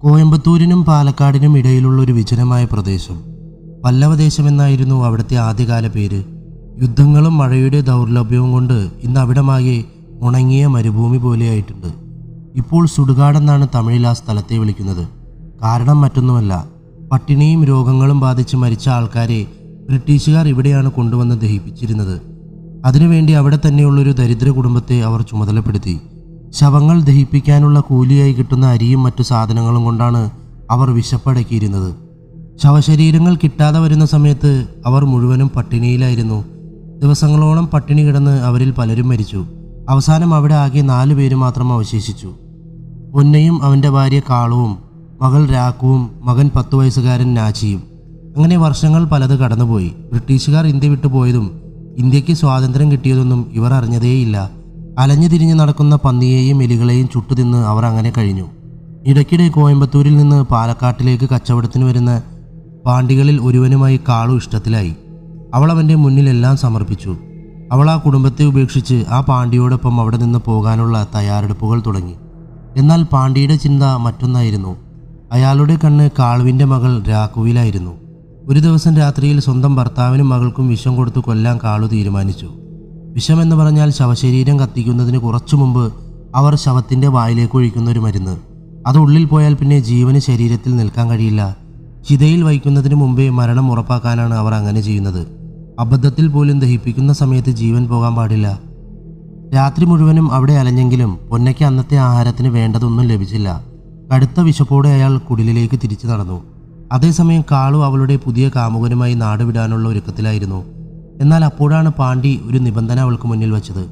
കോയമ്പത്തൂരിനും പാലക്കാടിനും ഇടയിലുള്ള ഒരു വിജനമായ പ്രദേശം. പല്ലവദേശമെന്നായിരുന്നു അവിടുത്തെ ആദ്യകാല പേര്. യുദ്ധങ്ങളും മഴയുടെ ദൗർലഭ്യവും കൊണ്ട് ഇന്ന് അവിടമാകെ ഉണങ്ങിയ മരുഭൂമി പോലെയായിട്ടുണ്ട്. ഇപ്പോൾ സുടുകാടെന്നാണ് തമിഴിൽ ആ സ്ഥലത്തെ വിളിക്കുന്നത്. കാരണം മറ്റൊന്നുമല്ല, പട്ടിണിയും രോഗങ്ങളും ബാധിച്ച് മരിച്ച ആൾക്കാരെ ബ്രിട്ടീഷുകാർ ഇവിടെയാണ് കൊണ്ടുവന്ന് ദഹിപ്പിച്ചിരുന്നത്. അതിനുവേണ്ടി അവിടെ തന്നെയുള്ളൊരു ദരിദ്ര കുടുംബത്തെ അവർ ചുമതലപ്പെടുത്തി. ശവങ്ങൾ ദഹിപ്പിക്കാനുള്ള കൂലിയായി കിട്ടുന്ന അരിയും മറ്റു സാധനങ്ങളും കൊണ്ടാണ് അവർ വിശപ്പടക്കിയിരുന്നത്. ശവശരീരങ്ങൾ കിട്ടാതെ വരുന്ന സമയത്ത് അവർ മുഴുവനും പട്ടിണിയിലായിരുന്നു. ദിവസങ്ങളോളം പട്ടിണി കിടന്ന് അവരിൽ പലരും മരിച്ചു. അവസാനം അവിടെ ആകെ 4 പേര് മാത്രം അവശേഷിച്ചു. പൊന്നയും അവൻ്റെ ഭാര്യ കാളുവും, മകൾ രാക്കുവും, മകൻ 10 വയസ്സുകാരൻ നാച്ചിയും. അങ്ങനെ വർഷങ്ങൾ പലത് കടന്നുപോയി. ബ്രിട്ടീഷുകാർ ഇന്ത്യ വിട്ടുപോയതും ഇന്ത്യക്ക് സ്വാതന്ത്ര്യം കിട്ടിയതൊന്നും ഇവർ അറിഞ്ഞതേയില്ല. അലഞ്ഞു തിരിഞ്ഞ് നടക്കുന്ന പന്നിയെയും എലികളെയും ചുട്ടുതിന്ന് അവർ അങ്ങനെ കഴിഞ്ഞു. ഇടയ്ക്കിടെ കോയമ്പത്തൂരിൽ നിന്ന് പാലക്കാട്ടിലേക്ക് കച്ചവടത്തിന് വരുന്ന പാണ്ടികളിൽ ഒരുവനുമായി കാളു ഇഷ്ടത്തിലായി. അവൾ അവൻ്റെ മുന്നിൽ എല്ലാം സമർപ്പിച്ചു. അവൾ ആ കുടുംബത്തെ ഉപേക്ഷിച്ച് ആ പാണ്ടിയോടൊപ്പം അവിടെ നിന്ന് പോകാനുള്ള തയ്യാറെടുപ്പുകൾ തുടങ്ങി. എന്നാൽ പാണ്ടിയുടെ ചിന്ത മറ്റൊന്നായിരുന്നു. അയാളുടെ കണ്ണ് കാളുവിൻ്റെ മകൾ രാക്കുവിലായിരുന്നു. ഒരു ദിവസം രാത്രിയിൽ സ്വന്തം ഭർത്താവിനും മകൾക്കും വിഷം കൊടുത്തു കൊല്ലാൻ കാളു തീരുമാനിച്ചു. വിഷമെന്ന് പറഞ്ഞാൽ ശവശരീരം കത്തിക്കുന്നതിന് കുറച്ചു മുമ്പ് അവർ ശവത്തിൻ്റെ വായിലേക്ക് ഒഴിക്കുന്ന ഒരു മരുന്ന്. അത് ഉള്ളിൽ പോയാൽ പിന്നെ ജീവന് ശരീരത്തിൽ നിൽക്കാൻ കഴിയില്ല. ചിതയിൽ വയ്ക്കുന്നതിന് മുമ്പേ മരണം ഉറപ്പാക്കാനാണ് അവർ അങ്ങനെ ചെയ്യുന്നത്. അബദ്ധത്തിൽ പോലും ദഹിപ്പിക്കുന്ന സമയത്ത് ജീവൻ പോകാൻ പാടില്ല. രാത്രി മുഴുവനും അവിടെ അലഞ്ഞെങ്കിലും പൊന്നയ്ക്ക് അന്നത്തെ ആഹാരത്തിന് വേണ്ടതൊന്നും ലഭിച്ചില്ല. കടുത്ത വിശപ്പോടെ അയാൾ കുടിലിലേക്ക് തിരിച്ചു നടന്നു. അതേസമയം കാളു അവളുടെ പുതിയ കാമുകനുമായി നാടുവിടാനുള്ള ഒരുക്കത്തിലായിരുന്നു. എന്നാൽ അപ്പോഴാണ് പാണ്ടി ഒരു നിബന്ധന അവൾക്ക് മുന്നിൽ വച്ചത്.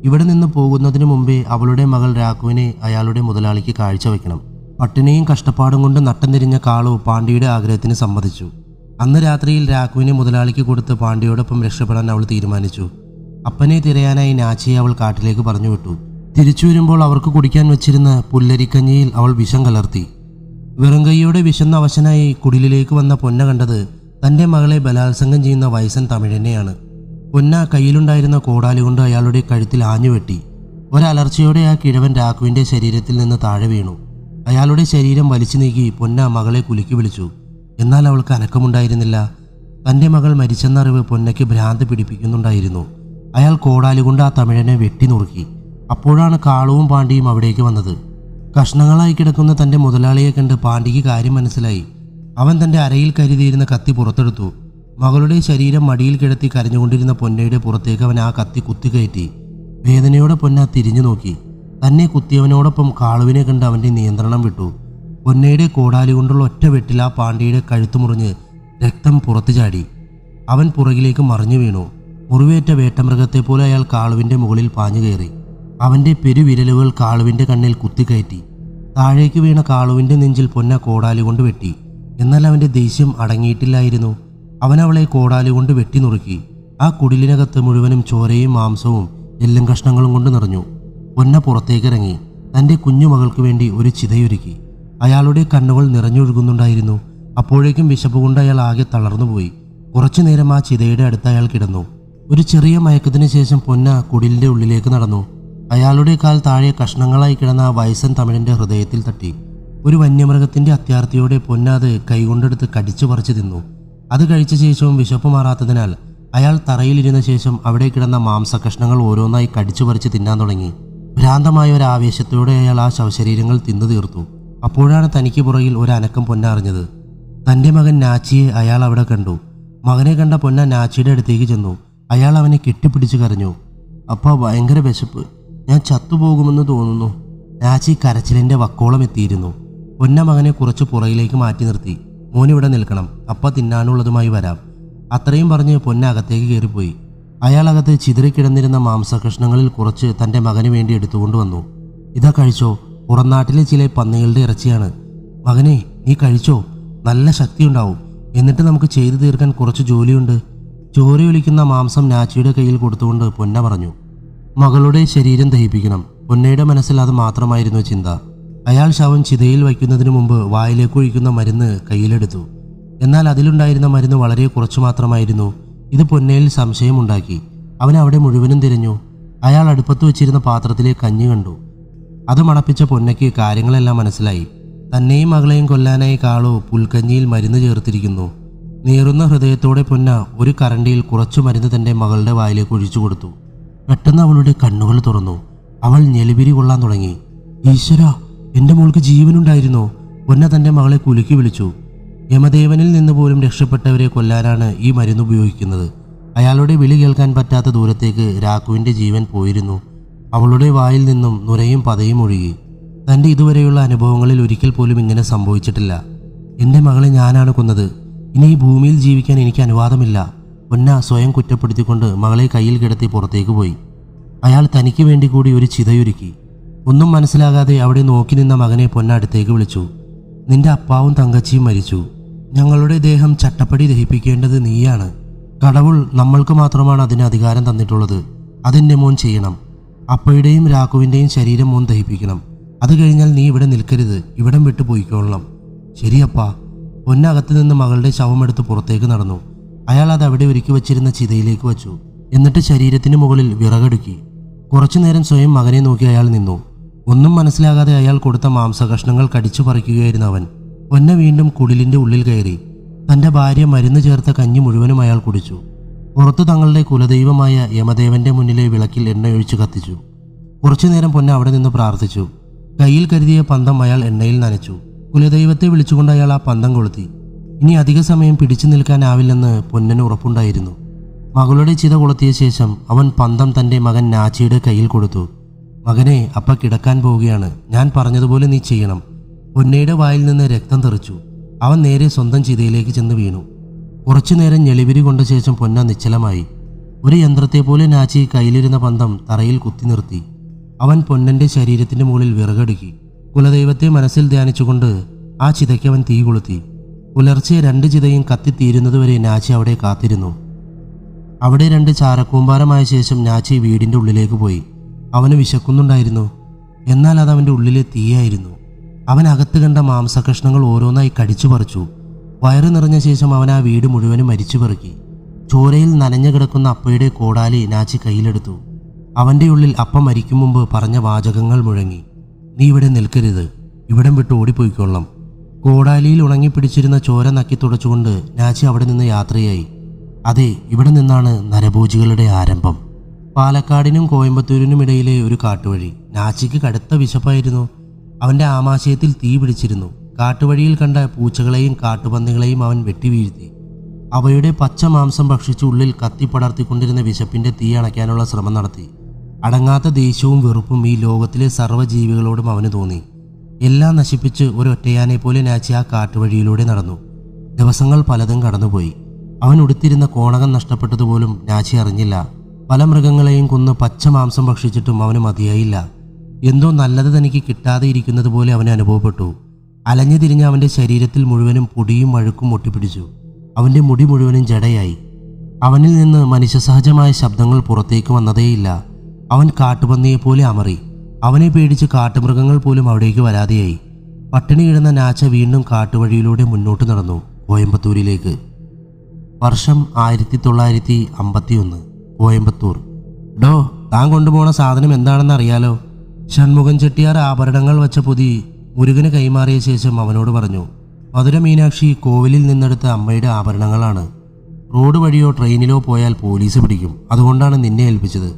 ഇവിടെ നിന്ന് പോകുന്നതിന് മുമ്പേ അവളുടെ മകൾ രാക്കുവിനെ അയാളുടെ മുതലാളിക്ക് കാഴ്ചവെക്കണം. പട്ടിണിയും കഷ്ടപ്പാടും കൊണ്ട് നട്ടം തിരിഞ്ഞ കാളു പാണ്ടിയുടെ ആഗ്രഹത്തിന് സമ്മതിച്ചു. അന്ന് രാത്രിയിൽ രാക്കുവിനെ മുതലാളിക്ക് കൊടുത്ത് പാണ്ടിയോടൊപ്പം രക്ഷപ്പെടാൻ അവൾ തീരുമാനിച്ചു. അപ്പനെ തിരയാനായി നാച്ചിയെ അവൾ കാട്ടിലേക്ക് പറഞ്ഞു വിട്ടു. തിരിച്ചു വരുമ്പോൾ അവർക്ക് കുടിക്കാൻ വെച്ചിരുന്ന പുല്ലരിക്കഞ്ഞിയിൽ അവൾ വിഷം കലർത്തി. വെറും കൈയോടെ വിശന്ന അവശനായി കുടിലിലേക്ക് വന്ന പൊന്ന കണ്ടത് തൻ്റെ മകളെ ബലാത്സംഗം ചെയ്യുന്ന വയസ്സൻ തമിഴനെയാണ്. പൊന്ന കയ്യിലുണ്ടായിരുന്ന കോടാലി കൊണ്ട് അയാളുടെ കഴുത്തിൽ ആഞ്ഞുവെട്ടി. ഒരലർച്ചയോടെ ആ കിഴവൻ രാക്കുവിൻ്റെ ശരീരത്തിൽ നിന്ന് താഴെ വീണു. അയാളുടെ ശരീരം വലിച്ചു നീക്കി പൊന്ന മകളെ കുലുക്കി വിളിച്ചു. എന്നാൽ അവൾക്ക് അനക്കമുണ്ടായിരുന്നില്ല. തൻ്റെ മകൾ മരിച്ചെന്നറിവ് പൊന്നയ്ക്ക് ഭ്രാന്ത് പിടിപ്പിക്കുന്നുണ്ടായിരുന്നു. അയാൾ കോടാലി കൊണ്ട് ആ തമിഴനെ വെട്ടി നുറുക്കി. അപ്പോഴാണ് കാളുവും പാണ്ടിയും അവിടേക്ക് വന്നത്. കഷ്ണങ്ങളായി കിടക്കുന്ന തൻ്റെ മുതലാളിയെ കണ്ട് പാണ്ടിക്ക് കാര്യം മനസ്സിലായി. അവൻ തൻ്റെ അരയിൽ കരുതിയിരുന്ന കത്തി പുറത്തെടുത്തു. മകളുടെ ശരീരം മടിയിൽ കിടത്തി കരഞ്ഞുകൊണ്ടിരുന്ന പൊന്നയുടെ പുറത്തേക്ക് അവൻ ആ കത്തി കുത്തിക്കയറ്റി. വേദനയോടെ പൊന്ന തിരിഞ്ഞു നോക്കി. തന്നെ കുത്തിയവനോടൊപ്പം കാളുവിനെ കണ്ട് അവൻ്റെ നിയന്ത്രണം വിട്ടു. പൊന്നയുടെ കോടാലി കൊണ്ടുള്ള ഒറ്റ വെട്ടിൽ ആ പാണ്ടിയുടെ കഴുത്തു മുറിഞ്ഞ് രക്തം പുറത്തു ചാടി. അവൻ പുറകിലേക്ക് മറിഞ്ഞു വീണു. മുറിവേറ്റ വേട്ടമൃഗത്തെ പോലെ അയാൾ കാളുവിൻ്റെ മുകളിൽ പാഞ്ഞു കയറി. അവൻ്റെ പെരുവിരലുകൾ കാളുവിൻ്റെ കണ്ണിൽ കുത്തിക്കയറ്റി. താഴേക്ക് വീണ കാളുവിൻ്റെ നെഞ്ചിൽ പൊന്ന കോടാലി കൊണ്ട് വെട്ടി. എന്നാൽ അവൻ്റെ ദേഷ്യം അടങ്ങിയിട്ടില്ലായിരുന്നു. അവൻ അവളെ കോടാലി കൊണ്ട് വെട്ടി നുറുക്കി. ആ കുടിലിനകത്ത് മുഴുവനും ചോരയും മാംസവും എല്ലും കഷ്ണങ്ങളും കൊണ്ട് നിറഞ്ഞു. പൊന്ന പുറത്തേക്കിറങ്ങി തൻ്റെ കുഞ്ഞുമകൾക്ക് വേണ്ടി ഒരു ചിതയൊരുക്കി. അയാളുടെ കണ്ണുകൾ നിറഞ്ഞൊഴുകുന്നുണ്ടായിരുന്നു. അപ്പോഴേക്കും വിശപ്പ് കൊണ്ട് അയാൾ ആകെ തളർന്നുപോയി. കുറച്ചു നേരം ആ ചിതയുടെ അടുത്ത് അയാൾ കിടന്നു. ഒരു ചെറിയ മയക്കത്തിന് ശേഷം പൊന്ന കുടിലിൻ്റെ ഉള്ളിലേക്ക് നടന്നു. അയാളുടെ കാൽ താഴെ കഷ്ണങ്ങളായി കിടന്ന ആ വയസ്സൻ തമിഴൻ്റെ ഹൃദയത്തിൽ തട്ടി. ഒരു വന്യമൃഗത്തിൻ്റെ അത്യാർത്തിയോടെ പൊന്ന അത് കൈകൊണ്ടെടുത്ത് കടിച്ചു പറിച്ചു തിന്നു. അത് കഴിച്ച ശേഷവും വിശപ്പ് മാറാത്തതിനാൽ അയാൾ തറയിലിരുന്ന ശേഷം അവിടെ കിടന്ന മാംസകഷ്ണങ്ങൾ ഓരോന്നായി കടിച്ചു പറിച്ച് തിന്നാൻ തുടങ്ങി. ഭ്രാന്തമായ ഒരു ആവേശത്തോടെ അയാൾ ആ ശവശരീരങ്ങൾ തിന്നു തീർത്തു. അപ്പോഴാണ് തനിക്ക് പുറകിൽ ഒരു അനക്കം പൊന്ന അറിഞ്ഞത്. തൻ്റെ മകൻ നാച്ചിയെ അയാൾ അവിടെ കണ്ടു. മകനെ കണ്ട പൊന്ന നാച്ചിയുടെ അടുത്തേക്ക് ചെന്നു. അയാൾ അവനെ കെട്ടിപ്പിടിച്ച് കരഞ്ഞു. അപ്പാ, ഭയങ്കര വിശപ്പ്, ഞാൻ ചത്തുപോകുമെന്ന് തോന്നുന്നു. നാച്ചി കരച്ചിലിൻ്റെ വക്കോളം എത്തിയിരുന്നു. പൊന്ന മകനെ കുറച്ച് പുറകിലേക്ക് മാറ്റി നിർത്തി. മോനിവിടെ നിൽക്കണം, അപ്പ തിന്നാനുള്ളതുമായി വരാം. അത്രയും പറഞ്ഞ് പൊന്ന അകത്തേക്ക് കയറിപ്പോയി. അയാൾ അകത്ത് ചിതറിക്കിടന്നിരുന്ന മാംസകഷ്ണങ്ങളിൽ കുറച്ച് തൻ്റെ മകന് വേണ്ടി എടുത്തുകൊണ്ടുവന്നു. ഇതാ കഴിച്ചോ, പുറംനാട്ടിലെ ചില പന്നികളുടെ ഇറച്ചിയാണ്. മകനെ, നീ കഴിച്ചോ, നല്ല ശക്തിയുണ്ടാവും. എന്നിട്ട് നമുക്ക് ചെയ്തു തീർക്കാൻ കുറച്ച് ജോലിയുണ്ട്. ചോരയൊലിക്കുന്ന മാംസം നാച്ചിയുടെ കയ്യിൽ കൊടുത്തുകൊണ്ട് പൊന്ന പറഞ്ഞു. മകളുടെ ശരീരം ദഹിപ്പിക്കണം. പൊന്നയുടെ മനസ്സിൽ അത് മാത്രമായിരുന്നു ചിന്ത. അയാൾ ശവം ചിതയിൽ വയ്ക്കുന്നതിന് മുമ്പ് വായിലേക്ക് ഒഴിക്കുന്ന മരുന്ന് കയ്യിലെടുത്തു. എന്നാൽ അതിലുണ്ടായിരുന്ന മരുന്ന് വളരെ കുറച്ചു മാത്രമായിരുന്നു. ഇത് പൊന്നയിൽ സംശയമുണ്ടാക്കി. അവൻ അവിടെ മുഴുവനും തിരഞ്ഞു. അയാൾ അടുപ്പത്ത് വെച്ചിരുന്ന പാത്രത്തിലെ കഞ്ഞി കണ്ടു. അത് മണപ്പിച്ച പൊന്നയ്ക്ക് കാര്യങ്ങളെല്ലാം മനസ്സിലായി. തന്നെയും മകളെയും കൊല്ലാനായി കാളു പുൽക്കഞ്ഞിയിൽ മരുന്ന് ചേർത്തിരിക്കുന്നു. നീറുന്ന ഹൃദയത്തോടെ പൊന്ന ഒരു കരണ്ടിയിൽ കുറച്ചു മരുന്ന് തൻ്റെ മകളുടെ വായിലേക്ക് ഒഴിച്ചു കൊടുത്തു. പെട്ടെന്ന് അവളുടെ കണ്ണുകൾ തുറന്നു. അവൾ ഞെളിപിരി കൊള്ളാൻ തുടങ്ങി. ഈശ്വര, എൻ്റെ മോൾക്ക് ജീവനുണ്ടായിരുന്നോ? പൊന്ന തൻ്റെ മകളെ കുലുക്കി വിളിച്ചു. യമദേവനിൽ നിന്ന് പോലും രക്ഷപ്പെട്ടവരെ കൊല്ലാനാണ് ഈ മരുന്ന് ഉപയോഗിക്കുന്നത്. അയാളുടെ വിളി കേൾക്കാൻ പറ്റാത്ത ദൂരത്തേക്ക് രാഘുവിൻ്റെ ജീവൻ പോയിരുന്നു. അവളുടെ വായിൽ നിന്നും നുരയും പതയും ഒഴുകി. തൻ്റെ ഇതുവരെയുള്ള അനുഭവങ്ങളിൽ ഒരിക്കൽ പോലും ഇങ്ങനെ സംഭവിച്ചിട്ടില്ല. എൻ്റെ മകളെ ഞാനാണ് കൊന്നത്. ഇനി ഈ ഭൂമിയിൽ ജീവിക്കാൻ എനിക്ക് അനുവാദമില്ല. പൊന്ന സ്വയം കുറ്റപ്പെടുത്തിക്കൊണ്ട് മകളെ കയ്യിൽ കിടത്തി പുറത്തേക്ക് പോയി. അയാൾ തനിക്ക് വേണ്ടി കൂടി ഒരു ചിതയൊരുക്കി. ഒന്നും മനസ്സിലാകാതെ അവിടെ നോക്കി നിന്ന മകനെ പൊന്ന അടുത്തേക്ക് വിളിച്ചു. നിന്റെ അപ്പാവും തങ്കച്ചിയും മരിച്ചു. ഞങ്ങളുടെ ദേഹം ചട്ടപ്പടി ദഹിപ്പിക്കേണ്ടത് നീയാണ്. കടവുൾ നമ്മൾക്ക് മാത്രമാണ് അതിന് അധികാരം തന്നിട്ടുള്ളത്. അതെൻ്റെ മോൻ ചെയ്യണം. അപ്പയുടെയും രാഘുവിൻ്റെയും ശരീരം മോൻ ദഹിപ്പിക്കണം. അത് കഴിഞ്ഞാൽ നീ ഇവിടെ നിൽക്കരുത്. ഇവിടം വിട്ടു പോയിക്കോളണം. ശരിയപ്പാ. പൊന്നകത്ത് നിന്ന് മകളുടെ ശവമെടുത്ത് പുറത്തേക്ക് നടന്നു. അയാൾ അത് അവിടെ ഒരുക്കി വച്ചിരുന്ന ചിതയിലേക്ക് വച്ചു. എന്നിട്ട് ശരീരത്തിന് മുകളിൽ വിറകടുക്കി. കുറച്ചുനേരം സ്വയം മകനെ നോക്കി അയാൾ നിന്നു. ഒന്നും മനസ്സിലാകാതെ അയാൾ കൊടുത്ത മാംസകഷ്ണങ്ങൾ കടിച്ചു പറിക്കുകയായിരുന്നു അവൻ. പൊന്ന വീണ്ടും കുടിലിൻ്റെ ഉള്ളിൽ കയറി. തൻ്റെ ഭാര്യ മരുന്ന് ചേർത്ത കഞ്ഞി മുഴുവനും അയാൾ കുടിച്ചു. പുറത്തു തങ്ങളുടെ കുലദൈവമായ യമദേവന്റെ മുന്നിലെ വിളക്കിൽ എണ്ണയൊഴിച്ച് കത്തിച്ചു. കുറച്ചുനേരം പൊന്ന അവിടെ നിന്ന് പ്രാർത്ഥിച്ചു. കയ്യിൽ കരുതിയ പന്തം അയാൾ എണ്ണയിൽ നനച്ചു. കുലദൈവത്തെ വിളിച്ചുകൊണ്ട് അയാൾ ആ പന്തം കൊളുത്തി. ഇനി അധിക സമയം പിടിച്ചു നിൽക്കാനാവില്ലെന്ന് പൊന്നന് ഉറപ്പുണ്ടായിരുന്നു. മകളുടെ ചിത കൊളുത്തിയ ശേഷം അവൻ പന്തം തൻ്റെ മകൻ നാച്ചിയുടെ കയ്യിൽ കൊടുത്തു. മകനെ, അപ്പ കിടക്കാൻ പോവുകയാണ്. ഞാൻ പറഞ്ഞതുപോലെ നീ ചെയ്യണം. പൊന്നയുടെ വായിൽ നിന്ന് രക്തം തെറിച്ചു. അവൻ നേരെ സ്വന്തം ചിതയിലേക്ക് ചെന്ന് വീണു. കുറച്ചുനേരം ഞെളിവിരി കൊണ്ട ശേഷം പൊന്ന നിശ്ചലമായി. ഒരു യന്ത്രത്തെ പോലെ നാച്ചി കയ്യിലിരുന്ന പന്തം തറയിൽ കുത്തി നിർത്തി. അവൻ പൊന്നന്റെ ശരീരത്തിന്റെ മുകളിൽ വിറകടുക്കി. കുലദൈവത്തെ മനസ്സിൽ ധ്യാനിച്ചുകൊണ്ട് ആ ചിതയ്ക്ക് അവൻ തീ കൊളുത്തി. പുലർച്ചെ 2 ചിതയും കത്തിത്തീരുന്നതുവരെ നാച്ചി അവിടെ കാത്തിരുന്നു. അവിടെ 2 ചാരക്കൂമ്പാരമായ ശേഷം നാച്ചി വീടിൻ്റെ ഉള്ളിലേക്ക് പോയി. അവന് വിശക്കുന്നുണ്ടായിരുന്നു. എന്നാൽ അത് അവൻ്റെ ഉള്ളിലെ തീയായിരുന്നു. അവൻ അകത്ത് കണ്ട മാംസകഷ്ണങ്ങൾ ഓരോന്നായി കടിച്ചു പറിച്ചു. വയറ് നിറഞ്ഞ ശേഷം അവൻ ആ വീട് മുഴുവനും മരിച്ചു പെറുക്കി. ചോരയിൽ നനഞ്ഞു കിടക്കുന്ന അപ്പയുടെ കോടാലി നാച്ചി കയ്യിലെടുത്തു. അവൻ്റെ ഉള്ളിൽ അപ്പ മരിക്കും മുമ്പ് പറഞ്ഞ വാചകങ്ങൾ മുഴങ്ങി. നീ ഇവിടെ നിൽക്കരുത്. ഇവിടം വിട്ട് ഓടിപ്പോയിക്കൊള്ളാം. കോടാലിയിൽ ഉണങ്ങിപ്പിടിച്ചിരുന്ന ചോര നക്കി തുടച്ചുകൊണ്ട് നാച്ചി അവിടെ നിന്ന് യാത്രയായി. അതെ, ഇവിടെ നിന്നാണ് നരഭോജികളുടെ ആരംഭം. പാലക്കാടിനും കോയമ്പത്തൂരിനും ഇടയിലെ ഒരു കാട്ടുവഴി. നാച്ചിക്ക് കടുത്ത വിശപ്പായിരുന്നു. അവൻ്റെ ആമാശയത്തിൽ തീ പിടിച്ചിരുന്നു. കാട്ടുവഴിയിൽ കണ്ട പൂച്ചകളെയും കാട്ടുപന്നികളെയും അവൻ വെട്ടിവീഴ്ത്തി. അവയുടെ പച്ച മാംസം ഭക്ഷിച്ച് ഉള്ളിൽ കത്തിപ്പടർത്തിക്കൊണ്ടിരുന്ന വിശപ്പിൻ്റെ തീ അണയ്ക്കാനുള്ള ശ്രമം നടത്തി. അടങ്ങാത്ത ദേഷ്യവും വെറുപ്പും ഈ ലോകത്തിലെ സർവ്വജീവികളോടും അവന് തോന്നി. എല്ലാം നശിപ്പിച്ച് ഒരൊറ്റയാനെ പോലെ നാച്ചി ആ കാട്ടുവഴിയിലൂടെ നടന്നു. ദിവസങ്ങൾ പലതും കടന്നുപോയി. അവൻ ഉടുത്തിരുന്ന കോണകം നഷ്ടപ്പെട്ടതുപോലും നാച്ചി അറിഞ്ഞില്ല. പല മൃഗങ്ങളെയും കൊന്ന് പച്ച മാംസം ഭക്ഷിച്ചിട്ടും അവന് മതിയായില്ല. എന്തോ നല്ലത് തനിക്ക് കിട്ടാതെ ഇരിക്കുന്നത് പോലെ അവന് അനുഭവപ്പെട്ടു. അലഞ്ഞു തിരിഞ്ഞ അവൻ്റെ ശരീരത്തിൽ മുഴുവനും പൊടിയും അഴുക്കും ഒട്ടിപ്പിടിച്ചു. അവൻ്റെ മുടി മുഴുവനും ജടയായി. അവനിൽ നിന്ന് മനുഷ്യസഹജമായ ശബ്ദങ്ങൾ പുറത്തേക്ക് വന്നതേയില്ല. അവൻ കാട്ടുപന്നിയെപ്പോലെ അമറി. അവനെ പേടിച്ച് കാട്ടുമൃഗങ്ങൾ പോലും അവിടേക്ക് വരാതെയായി. പട്ടിണി കിടന്ന നാച്ച വീണ്ടും കാട്ടുവഴിയിലൂടെ മുന്നോട്ട് നടന്നു, കോയമ്പത്തൂരിലേക്ക്. വർഷം 1951. കോയമ്പത്തൂർ. ഡോ, താൻ കൊണ്ടുപോണ സാധനം എന്താണെന്ന് അറിയാലോ? ഷൺമുഖൻ ചെട്ടിയാർ ആഭരണങ്ങൾ വച്ച പൊതി മുരുകന് കൈമാറിയ ശേഷം അവനോട് പറഞ്ഞു. മധുര മീനാക്ഷി കോവിലിൽ നിന്നെടുത്ത അമ്മയുടെ ആഭരണങ്ങളാണ്. റോഡ് വഴിയോ ട്രെയിനിലോ പോയാൽ പോലീസ് പിടിക്കും. അതുകൊണ്ടാണ് നിന്നെ ഏൽപ്പിച്ചത്.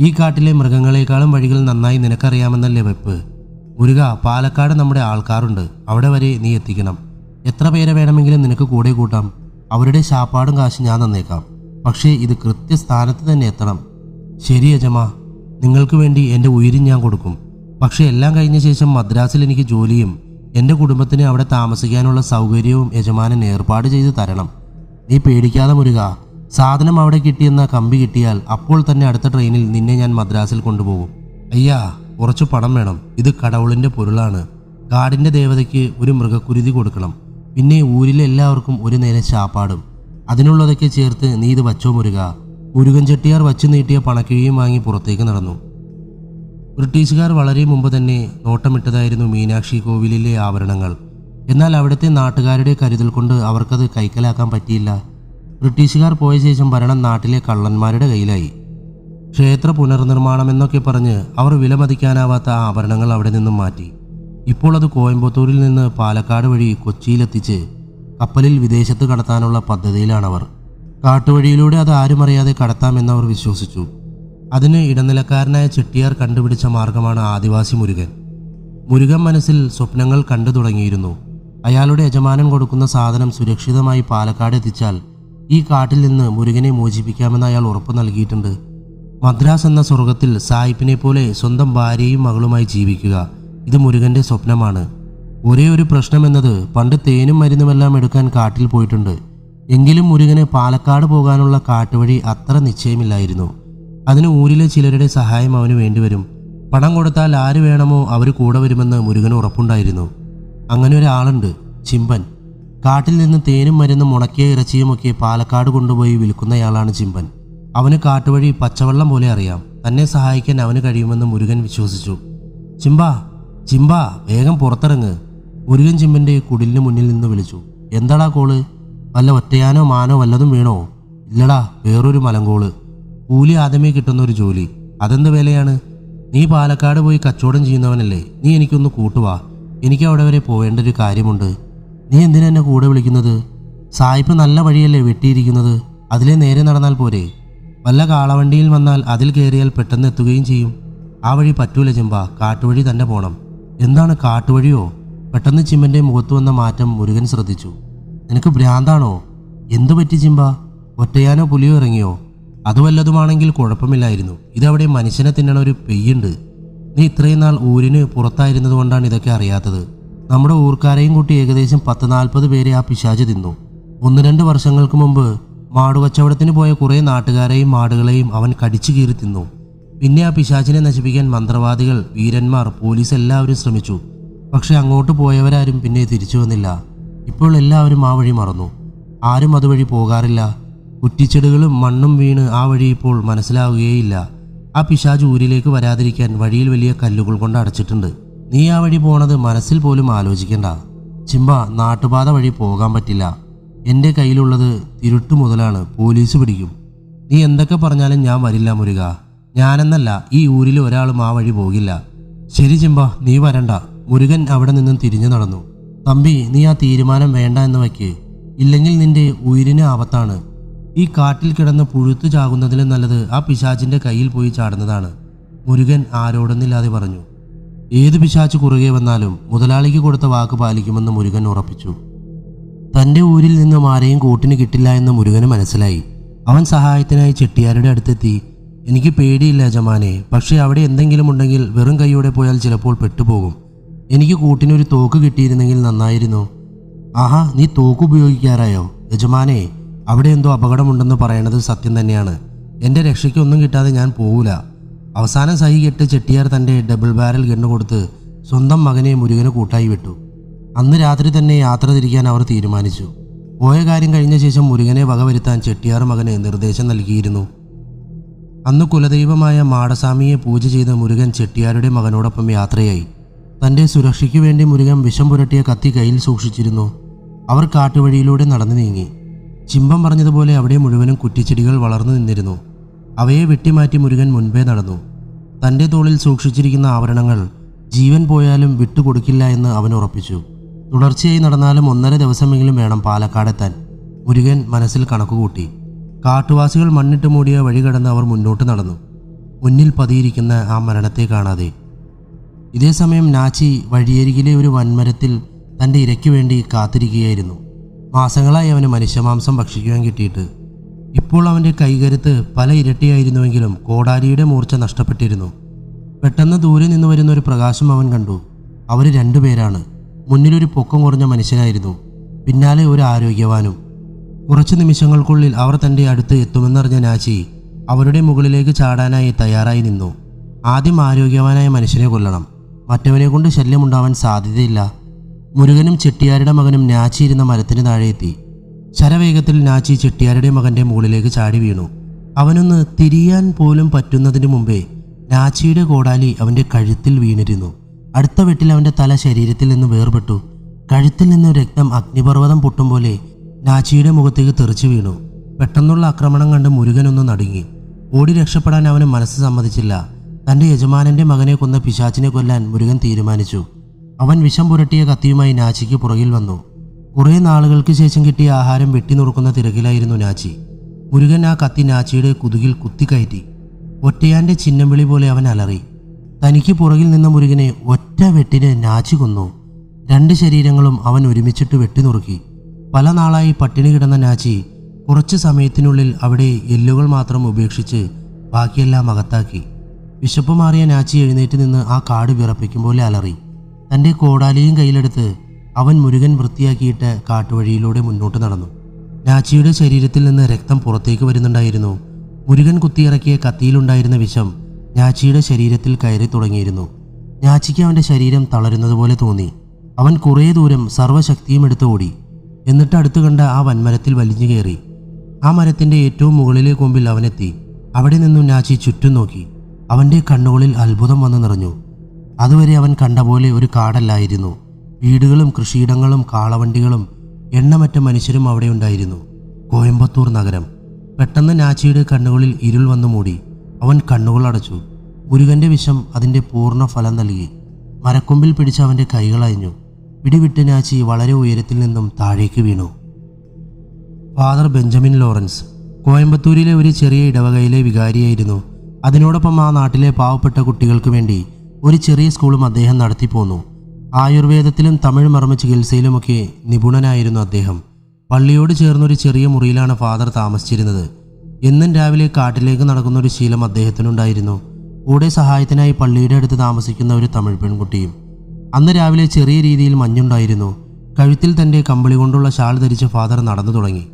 ഈ കാട്ടിലെ മൃഗങ്ങളെക്കാളും വഴികൾ നന്നായി നിനക്കറിയാമെന്നല്ലേ വെപ്പ്? മുരുക, പാലക്കാട് നമ്മുടെ ആൾക്കാരുണ്ട്. അവിടെ വരെ നീ എത്തിക്കണം. എത്ര പേരെ വേണമെങ്കിലും നിനക്ക് കൂടെ കൂട്ടാം. അവരുടെ ശാപ്പാടും കാശ് ഞാൻ തന്നേക്കാം. പക്ഷേ ഇത് കൃത്യസ്ഥാനത്ത് തന്നെ എത്തണം. ശരി യജമാ, നിങ്ങൾക്ക് വേണ്ടി എൻ്റെ ഉയിരും ഞാൻ കൊടുക്കും. പക്ഷേ എല്ലാം കഴിഞ്ഞ ശേഷം മദ്രാസിൽ എനിക്ക് ജോലിയും എൻ്റെ കുടുംബത്തിന് അവിടെ താമസിക്കാനുള്ള സൗകര്യവും യജമാനൻ ഏർപ്പാട് ചെയ്ത് തരണം. നീ പേടിക്കാതെ മുരുക. സാധനം അവിടെ കിട്ടിയെന്ന കമ്പി കിട്ടിയാൽ അപ്പോൾ തന്നെ അടുത്ത ട്രെയിനിൽ നിന്നെ ഞാൻ മദ്രാസിൽ കൊണ്ടുപോകും. അയ്യാ, കുറച്ച് പണം വേണം. ഇത് കടവുളിൻ്റെ പൊരുളാണ്. കാടിൻ്റെ ദേവതയ്ക്ക് ഒരു മൃഗക്കുരുതി കൊടുക്കണം. പിന്നെ ഊരിലെ എല്ലാവർക്കും ഒരു നേരം ശാപ്പാടും. അതിനുള്ളതൊക്കെ ചേർത്ത് നീ ഇത് വച്ചോ മുരുക. മുരുകൻ ചെട്ടിയാർ വച്ചു നീട്ടിയ പണക്കിഴിയും വാങ്ങി പുറത്തേക്ക് നടന്നു. ബ്രിട്ടീഷുകാർ വളരെ മുമ്പ് തന്നെ നോട്ടമിട്ടതായിരുന്നു മീനാക്ഷി കോവിലിലെ ആഭരണങ്ങൾ. എന്നാൽ അവിടുത്തെ നാട്ടുകാരുടെ കരുതൽ കൊണ്ട് അവർക്കത് കൈക്കലാക്കാൻ പറ്റിയില്ല. ബ്രിട്ടീഷുകാർ പോയ ശേഷം ഭരണം നാട്ടിലെ കള്ളന്മാരുടെ കയ്യിലായി. ക്ഷേത്ര പുനർനിർമ്മാണം എന്നൊക്കെ പറഞ്ഞ് അവർ വിലമതിക്കാനാവാത്ത ആഭരണങ്ങൾ അവിടെ നിന്നും മാറ്റി. ഇപ്പോൾ അത് കോയമ്പത്തൂരിൽ നിന്ന് പാലക്കാട് വഴി കൊച്ചിയിലെത്തിച്ച് കപ്പലിൽ വിദേശത്ത് കടത്താനുള്ള പദ്ധതിയിലാണവർ. കാട്ടുവഴിയിലൂടെ അത് ആരും അറിയാതെ കടത്താമെന്നവർ വിശ്വസിച്ചു. അതിന് ഇടനിലക്കാരനായ ചെട്ടിയാർ കണ്ടുപിടിച്ച മാർഗമാണ് ആദിവാസി മുരുകൻ. മുരുകൻ മനസ്സിൽ സ്വപ്നങ്ങൾ കണ്ടു തുടങ്ങിയിരുന്നു. അയാളുടെ യജമാനൻ കൊടുക്കുന്ന സാധനം സുരക്ഷിതമായി പാലക്കാട് എത്തിച്ചാൽ ഈ കാട്ടിൽ നിന്ന് മുരുകനെ മോചിപ്പിക്കാമെന്ന് അയാൾ ഉറപ്പു നൽകിയിട്ടുണ്ട്. മദ്രാസ് എന്ന സ്വർഗത്തിൽ സായിപ്പിനെ പോലെ സ്വന്തം ഭാര്യയും മകളുമായി ജീവിക്കുക, ഇത് മുരുകന്റെ സ്വപ്നമാണ്. ഒരേ ഒരു പ്രശ്നമെന്നത് പണ്ട് തേനും മരുന്നുമെല്ലാം എടുക്കാൻ കാട്ടിൽ പോയിട്ടുണ്ട്. എങ്കിലും മുരുകന് പാലക്കാട് പോകാനുള്ള കാട്ടുവഴി അത്ര നിശ്ചയമില്ലായിരുന്നു. അതിന് ഊരിലെ ചിലരുടെ സഹായം അവന് വേണ്ടിവരും. പണം കൊടുത്താൽ ആര് വേണമോ അവർ കൂടെ വരുമെന്ന് മുരുകന് ഉറപ്പുണ്ടായിരുന്നു. അങ്ങനെ ഒരാളുണ്ട്, ചിമ്പൻ. കാട്ടിൽ നിന്ന് തേനും മരുന്നും ഉണക്കിയ ഇറച്ചിയുമൊക്കെ പാലക്കാട് കൊണ്ടുപോയി വിൽക്കുന്നയാളാണ് ചിമ്പൻ. അവന് കാട്ടുവഴി പച്ചവെള്ളം പോലെ അറിയാം. തന്നെ സഹായിക്കാൻ അവന് കഴിയുമെന്ന് മുരുകൻ വിശ്വസിച്ചു. ചിമ്പാ, ചിമ്പാ, വേഗം പുറത്തിറങ്ങ്, മുരുകൻ ചിമ്പന്റെ കുടിലിന് മുന്നിൽ നിന്ന് വിളിച്ചു. എന്താടാ കോള്? വല്ല ഒറ്റയാനോ മാനോ വല്ലതും വീണോ? ഇല്ലടാ, വേറൊരു മലങ്കോള്. കൂലി ആദ്യമേ കിട്ടുന്ന ഒരു ജോലി. അതെന്ത് വേലയാണ്? നീ പാലക്കാട് പോയി കച്ചവടം ചെയ്യുന്നവനല്ലേ? നീ എനിക്കൊന്ന് കൂട്ടുവാ, എനിക്ക് അവിടെ വരെ പോവേണ്ട ഒരു കാര്യമുണ്ട്. നീ എന്തിനാ എന്നെ കൂടെ വിളിക്കുന്നത്? സായിപ്പ് നല്ല വഴിയല്ലേ വെട്ടിയിരിക്കുന്നത്, അതിലെ നേരെ നടന്നാൽ പോരെ? വല്ല കാളവണ്ടിയിൽ വന്നാൽ അതിൽ കയറിയാൽ പെട്ടെന്ന് എത്തുകയും ചെയ്യും. ആ വഴി പറ്റൂല ചിമ്പ, കാട്ടുവഴി തന്നെ പോണം. എന്താണ് കാട്ടുവഴിയോ? പെട്ടെന്ന് ചിമ്പന്റെ മുഖത്ത് വന്ന മാറ്റം മുരുകൻ ശ്രദ്ധിച്ചു. നിനക്ക് ഭ്രാന്താണോ? എന്തു പറ്റി ചിമ്പ? ഒറ്റയാനോ പുലിയോ ഇറങ്ങിയോ? അത് വല്ലതുമാണെങ്കിൽ കുഴപ്പമില്ലായിരുന്നു. ഇതവിടെ മനുഷ്യനെ തിന്നണ ഒരു പെയ്യുണ്ട്. നീ ഇത്രയും നാൾ ഊരിന് പുറത്തായിരുന്നത് കൊണ്ടാണ് ഇതൊക്കെ അറിയാത്തത്. നമ്മുടെ ഊർക്കാരെയും കൂട്ടി ഏകദേശം 10-40 പേരെ ആ പിശാച് തിന്നു. 1-2 വർഷങ്ങൾക്ക് മുമ്പ് മാടുകച്ചവടത്തിന് പോയ കുറേ നാട്ടുകാരെയും മാടുകളെയും അവൻ കടിച്ചു കീറി തിന്നു. പിന്നെ ആ പിശാചിനെ നശിപ്പിക്കാൻ മന്ത്രവാദികൾ, വീരന്മാർ, പോലീസ് എല്ലാവരും ശ്രമിച്ചു. പക്ഷെ അങ്ങോട്ട് പോയവരാരും പിന്നെ തിരിച്ചു വന്നില്ല. ഇപ്പോൾ എല്ലാവരും ആ വഴി മറന്നു. ആരും അതുവഴി പോകാറില്ല. കുറ്റിച്ചെടുകളും മണ്ണും വീണ് ആ വഴി ഇപ്പോൾ മനസ്സിലാവുകയേയില്ല. ആ പിശാച് ഊരിലേക്ക് വരാതിരിക്കാൻ വഴിയിൽ വലിയ കല്ലുകൾ കൊണ്ട് അടച്ചിട്ടുണ്ട്. നീ ആ വഴി പോണത് മനസ്സിൽ പോലും ആലോചിക്കണ്ട ചിമ്പ. നാട്ടുപാത വഴി പോകാൻ പറ്റില്ല. എൻ്റെ കയ്യിലുള്ളത് തിരുട്ടു മുതലാണ്, പോലീസ് പിടിക്കും. നീ എന്തൊക്കെ പറഞ്ഞാലും ഞാൻ വരില്ല മുരുക. ഞാനെന്നല്ല, ഈ ഊരിൽ ഒരാളും ആ വഴി പോകില്ല. ശരി ചിമ്പ, നീ വരണ്ട. മുരുകൻ അവിടെ നിന്നും തിരിഞ്ഞു നടന്നു. തമ്പി, നീ ആ തീരുമാനം വേണ്ട എന്ന് വയ്ക്ക്, ഇല്ലെങ്കിൽ നിന്റെ ഉയിരിന് ആപത്താണ്. ഈ കാട്ടിൽ കിടന്ന് പുഴുത്തു ചാകുന്നതിലും നല്ലത് ആ പിശാചിന്റെ കയ്യിൽ പോയി ചാടുന്നതാണ്, മുരുകൻ ആരോടൊന്നില്ലാതെ പറഞ്ഞു. ഏത് പിശാച് കുറുകെ വന്നാലും മുതലാളിക്ക് കൊടുത്ത വാക്ക് പാലിക്കുമെന്ന് മുരുകൻ ഉറപ്പിച്ചു. തൻ്റെ ഊരിൽ നിന്നും ആരെയും കൂട്ടിന് കിട്ടില്ല എന്ന് മുരുകന് മനസ്സിലായി. അവൻ സഹായത്തിനായി ചെട്ടിയാരുടെ അടുത്തെത്തി. എനിക്ക് പേടിയില്ല യജമാനെ, പക്ഷേ അവിടെ എന്തെങ്കിലും ഉണ്ടെങ്കിൽ വെറും കൈയോടെ പോയാൽ ചിലപ്പോൾ പെട്ടുപോകും. എനിക്ക് കൂട്ടിനൊരു തോക്ക് കിട്ടിയിരുന്നെങ്കിൽ നന്നായിരുന്നു. ആഹാ, നീ തോക്ക് ഉപയോഗിക്കാറായോ? യജമാനെ, അവിടെ എന്തോ അപകടമുണ്ടെന്ന് പറയണത് സത്യം തന്നെയാണ്. എൻ്റെ രക്ഷയ്ക്കൊന്നും കിട്ടാതെ ഞാൻ പോവില്ല. അവസാനം സഹി കെട്ട് ചെട്ടിയാർ തൻ്റെ ഡബിൾ ബാരൽ ഗണ്ണ് കൊടുത്ത് സ്വന്തം മകനെ മുരുകന് കൂട്ടായി വിട്ടു. അന്ന് രാത്രി തന്നെ യാത്ര തിരിക്കാൻ അവർ തീരുമാനിച്ചു. പോയ കാര്യം കഴിഞ്ഞ ശേഷം മുരുകനെ വകവരുത്താൻ ചെട്ടിയാർ മകന് നിർദ്ദേശം നൽകിയിരുന്നു. അന്ന് കുലദൈവമായ മാടസ്വാമിയെ പൂജ ചെയ്ത് മുരുകൻ ചെട്ടിയാരുടെ മകനോടൊപ്പം യാത്രയായി. തൻ്റെ സുരക്ഷയ്ക്ക് വേണ്ടി മുരുകൻ വിഷം പുരട്ടിയ കത്തി കയ്യിൽ സൂക്ഷിച്ചിരുന്നു. അവർ കാട്ടുവഴിയിലൂടെ നടന്നു നീങ്ങി. ചിമ്പം പറഞ്ഞതുപോലെ അവിടെ മുഴുവനും കുറ്റിച്ചെടികൾ വളർന്നു നിന്നിരുന്നു. അവയെ വെട്ടിമാറ്റി മുരുകൻ മുൻപേ നടന്നു. തൻ്റെ തോളിൽ സൂക്ഷിച്ചിരിക്കുന്ന ആഭരണങ്ങൾ ജീവൻ പോയാലും വിട്ടുകൊടുക്കില്ല എന്ന് അവൻ ഉറപ്പിച്ചു. തുടർച്ചയായി നടന്നാലും 1.5 ദിവസമെങ്കിലും വേണം പാലക്കാടെത്താൻ. മുരുകൻ മനസ്സിൽ കണക്കുകൂട്ടി. കാട്ടുവാസികൾ മണ്ണിട്ട് മൂടിയ വഴി കടന്ന് അവർ മുന്നോട്ട് നടന്നു, മുന്നിൽ പതിയിരിക്കുന്ന ആ മരണത്തെ കാണാതെ. ഇതേസമയം നാച്ചി വഴിയരികിലെ ഒരു വൻമരത്തിൽ തൻ്റെ ഇരയ്ക്ക് വേണ്ടി കാത്തിരിക്കുകയായിരുന്നു. മാസങ്ങളായി അവന് മനുഷ്യമാംസം ഭക്ഷിക്കുവാൻ കിട്ടിയിട്ട് ഇപ്പോൾ അവൻ്റെ കൈകരുത്ത് പല ഇരട്ടിയായിരുന്നുവെങ്കിലും കോടാലിയുടെ മൂർച്ച നഷ്ടപ്പെട്ടിരുന്നു. പെട്ടെന്ന് ദൂരെ നിന്ന് വരുന്ന ഒരു പ്രകാശം അവൻ കണ്ടു. അവർ 2 പേരാണ്. മുന്നിലൊരു പൊക്കം കുറഞ്ഞ മനുഷ്യനായിരുന്നു, പിന്നാലെ ഒരു ആരോഗ്യവാനും. കുറച്ച് നിമിഷങ്ങൾക്കുള്ളിൽ അവർ തൻ്റെ അടുത്ത് എത്തുമെന്നറിഞ്ഞ നാച്ചി അവരുടെ മുകളിലേക്ക് ചാടാനായി തയ്യാറായി നിന്നു. ആദ്യം ആരോഗ്യവാനായ മനുഷ്യനെ കൊല്ലണം, മറ്റവനെ കൊണ്ട് ശല്യമുണ്ടാവാൻ സാധ്യതയില്ല. മുരുകനും ചെട്ടിയാരുടെ മകനും നാച്ചി ഇരുന്ന മരത്തിന് താഴെ എത്തി. ശരവേഗത്തിൽ നാച്ചി ചെട്ടിയാരുടെ മകൻ്റെ മുകളിലേക്ക് ചാടി വീണു. അവനൊന്ന് തിരിയാൻ പോലും പറ്റുന്നതിന് മുമ്പേ നാച്ചിയുടെ കോടാലി അവൻ്റെ കഴുത്തിൽ വീണിരുന്നു. അടുത്ത വെട്ടിൽ അവൻ്റെ തല ശരീരത്തിൽ നിന്ന് വേർപെട്ടു. കഴുത്തിൽ നിന്ന് രക്തം അഗ്നിപർവ്വതം പൊട്ടും പോലെ നാച്ചിയുടെ മുഖത്തേക്ക് തെറിച്ചു വീണു. പെട്ടെന്നുള്ള ആക്രമണം കണ്ട് മുരുകനൊന്ന് നടുങ്ങി. ഓടി രക്ഷപ്പെടാൻ അവന് മനസ്സ് സമ്മതിച്ചില്ല. തൻ്റെ യജമാനൻ്റെ മകനെ കൊന്ന പിശാചിനെ കൊല്ലാൻ മുരുകൻ തീരുമാനിച്ചു. അവൻ വിഷം പുരട്ടിയ കത്തിയുമായി നാച്ചിക്ക് പുറകിൽ വന്നു. കുറേ നാളുകൾക്ക് ശേഷം കിട്ടിയ ആഹാരം വെട്ടിനുറുക്കുന്ന തിരക്കിലായിരുന്നു നാച്ചി. മുരുകൻ ആ കത്തി നാച്ചിയുടെ കുതുകിൽ കുത്തിക്കയറ്റി. ഒറ്റയാന്റെ ചിഹ്നം വിളി പോലെ അവൻ അലറി. തനിക്ക് പുറകിൽ നിന്ന മുരുകനെ ഒറ്റ വെട്ടിന് നാച്ചി കൊന്നു. 2 ശരീരങ്ങളും അവൻ ഒരുമിച്ചിട്ട് വെട്ടിനുറുക്കി. പല നാളായി പട്ടിണി കിടന്ന നാച്ചി കുറച്ച് സമയത്തിനുള്ളിൽ അവിടെ എല്ലുകൾ മാത്രം ഉപേക്ഷിച്ച് ബാക്കിയെല്ലാം അകത്താക്കി. വിശപ്പ് മാറിയ നാച്ചി എഴുന്നേറ്റ് നിന്ന് ആ കാട് വിറപ്പിക്കും പോലെ അലറി. തൻ്റെ കോടാലിയും കയ്യിലെടുത്ത് അവൻ മുരുകൻ വൃത്തിയാക്കിയിട്ട് കാട്ടുവഴിയിലൂടെ മുന്നോട്ട് നടന്നു. നാച്ചിയുടെ ശരീരത്തിൽ നിന്ന് രക്തം പുറത്തേക്ക് വരുന്നുണ്ടായിരുന്നു. മുരുകൻ കുത്തിയിറക്കിയ കത്തിയിലുണ്ടായിരുന്ന വിഷം നാച്ചിയുടെ ശരീരത്തിൽ കയറി തുടങ്ങിയിരുന്നു. നാച്ചിക്ക് അവൻ്റെ ശരീരം തളരുന്നത് പോലെ തോന്നി. അവൻ കുറേ ദൂരം സർവ്വശക്തിയും എടുത്ത് ഓടി. എന്നിട്ട് അടുത്ത് കണ്ട ആ വൻമരത്തിൽ വലിഞ്ഞു കയറി. ആ മരത്തിൻ്റെ ഏറ്റവും മുകളിലെ കൊമ്പിൽ അവനെത്തി. അവിടെ നിന്നും നാച്ചി ചുറ്റും നോക്കി. അവൻ്റെ കണ്ണുകളിൽ അത്ഭുതം വന്നു നിറഞ്ഞു. അതുവരെ അവൻ കണ്ട പോലെ ഒരു കാടല്ലായിരുന്നു. വീടുകളും കൃഷിയിടങ്ങളും കാളവണ്ടികളും എണ്ണമറ്റ മനുഷ്യരും അവിടെ ഉണ്ടായിരുന്നു. കോയമ്പത്തൂർ നഗരം. പെട്ടെന്ന് നാച്ചിയുടെ കണ്ണുകളിൽ ഇരുൾ വന്നു മൂടി. അവൻ കണ്ണുകൾ അടച്ചു. മുരുകൻ്റെ വിഷം അതിൻ്റെ പൂർണ്ണ ഫലം നൽകി. മരക്കൊമ്പിൽ പിടിച്ച് അവൻ്റെ കൈകൾ അയഞ്ഞു. പിടിവിട്ട് നാച്ചി വളരെ ഉയരത്തിൽ നിന്നും താഴേക്ക് വീണു. ഫാദർ ബെഞ്ചമിൻ ലോറൻസ് കോയമ്പത്തൂരിലെ ഒരു ചെറിയ ഇടവകയിലെ വികാരിയായിരുന്നു. അതിനോടൊപ്പം ആ നാട്ടിലെ പാവപ്പെട്ട കുട്ടികൾക്ക് വേണ്ടി ഒരു ചെറിയ സ്കൂളും അദ്ദേഹം നടത്തിപ്പോന്നു. ആയുർവേദത്തിലും തമിഴ് മർമ്മ ചികിത്സയിലുമൊക്കെ നിപുണനായിരുന്നു അദ്ദേഹം. പള്ളിയോട് ചേർന്നൊരു ചെറിയ മുറിയിലാണ് ഫാദർ താമസിച്ചിരുന്നത്. എന്നും രാവിലെ കാട്ടിലേക്ക് നടക്കുന്ന ഒരു ശീലം അദ്ദേഹത്തിനുണ്ടായിരുന്നു. കൂടെ സഹായത്തിനായി പള്ളിയുടെ അടുത്ത് താമസിക്കുന്ന ഒരു തമിഴ് പെൺകുട്ടിയും. അന്ന് രാവിലെ ചെറിയ രീതിയിൽ മഞ്ഞുണ്ടായിരുന്നു. കഴുത്തിൽ തൻ്റെ കമ്പിളി കൊണ്ടുള്ള ഷാൾ ധരിച്ച് ഫാദർ നടന്നു തുടങ്ങി.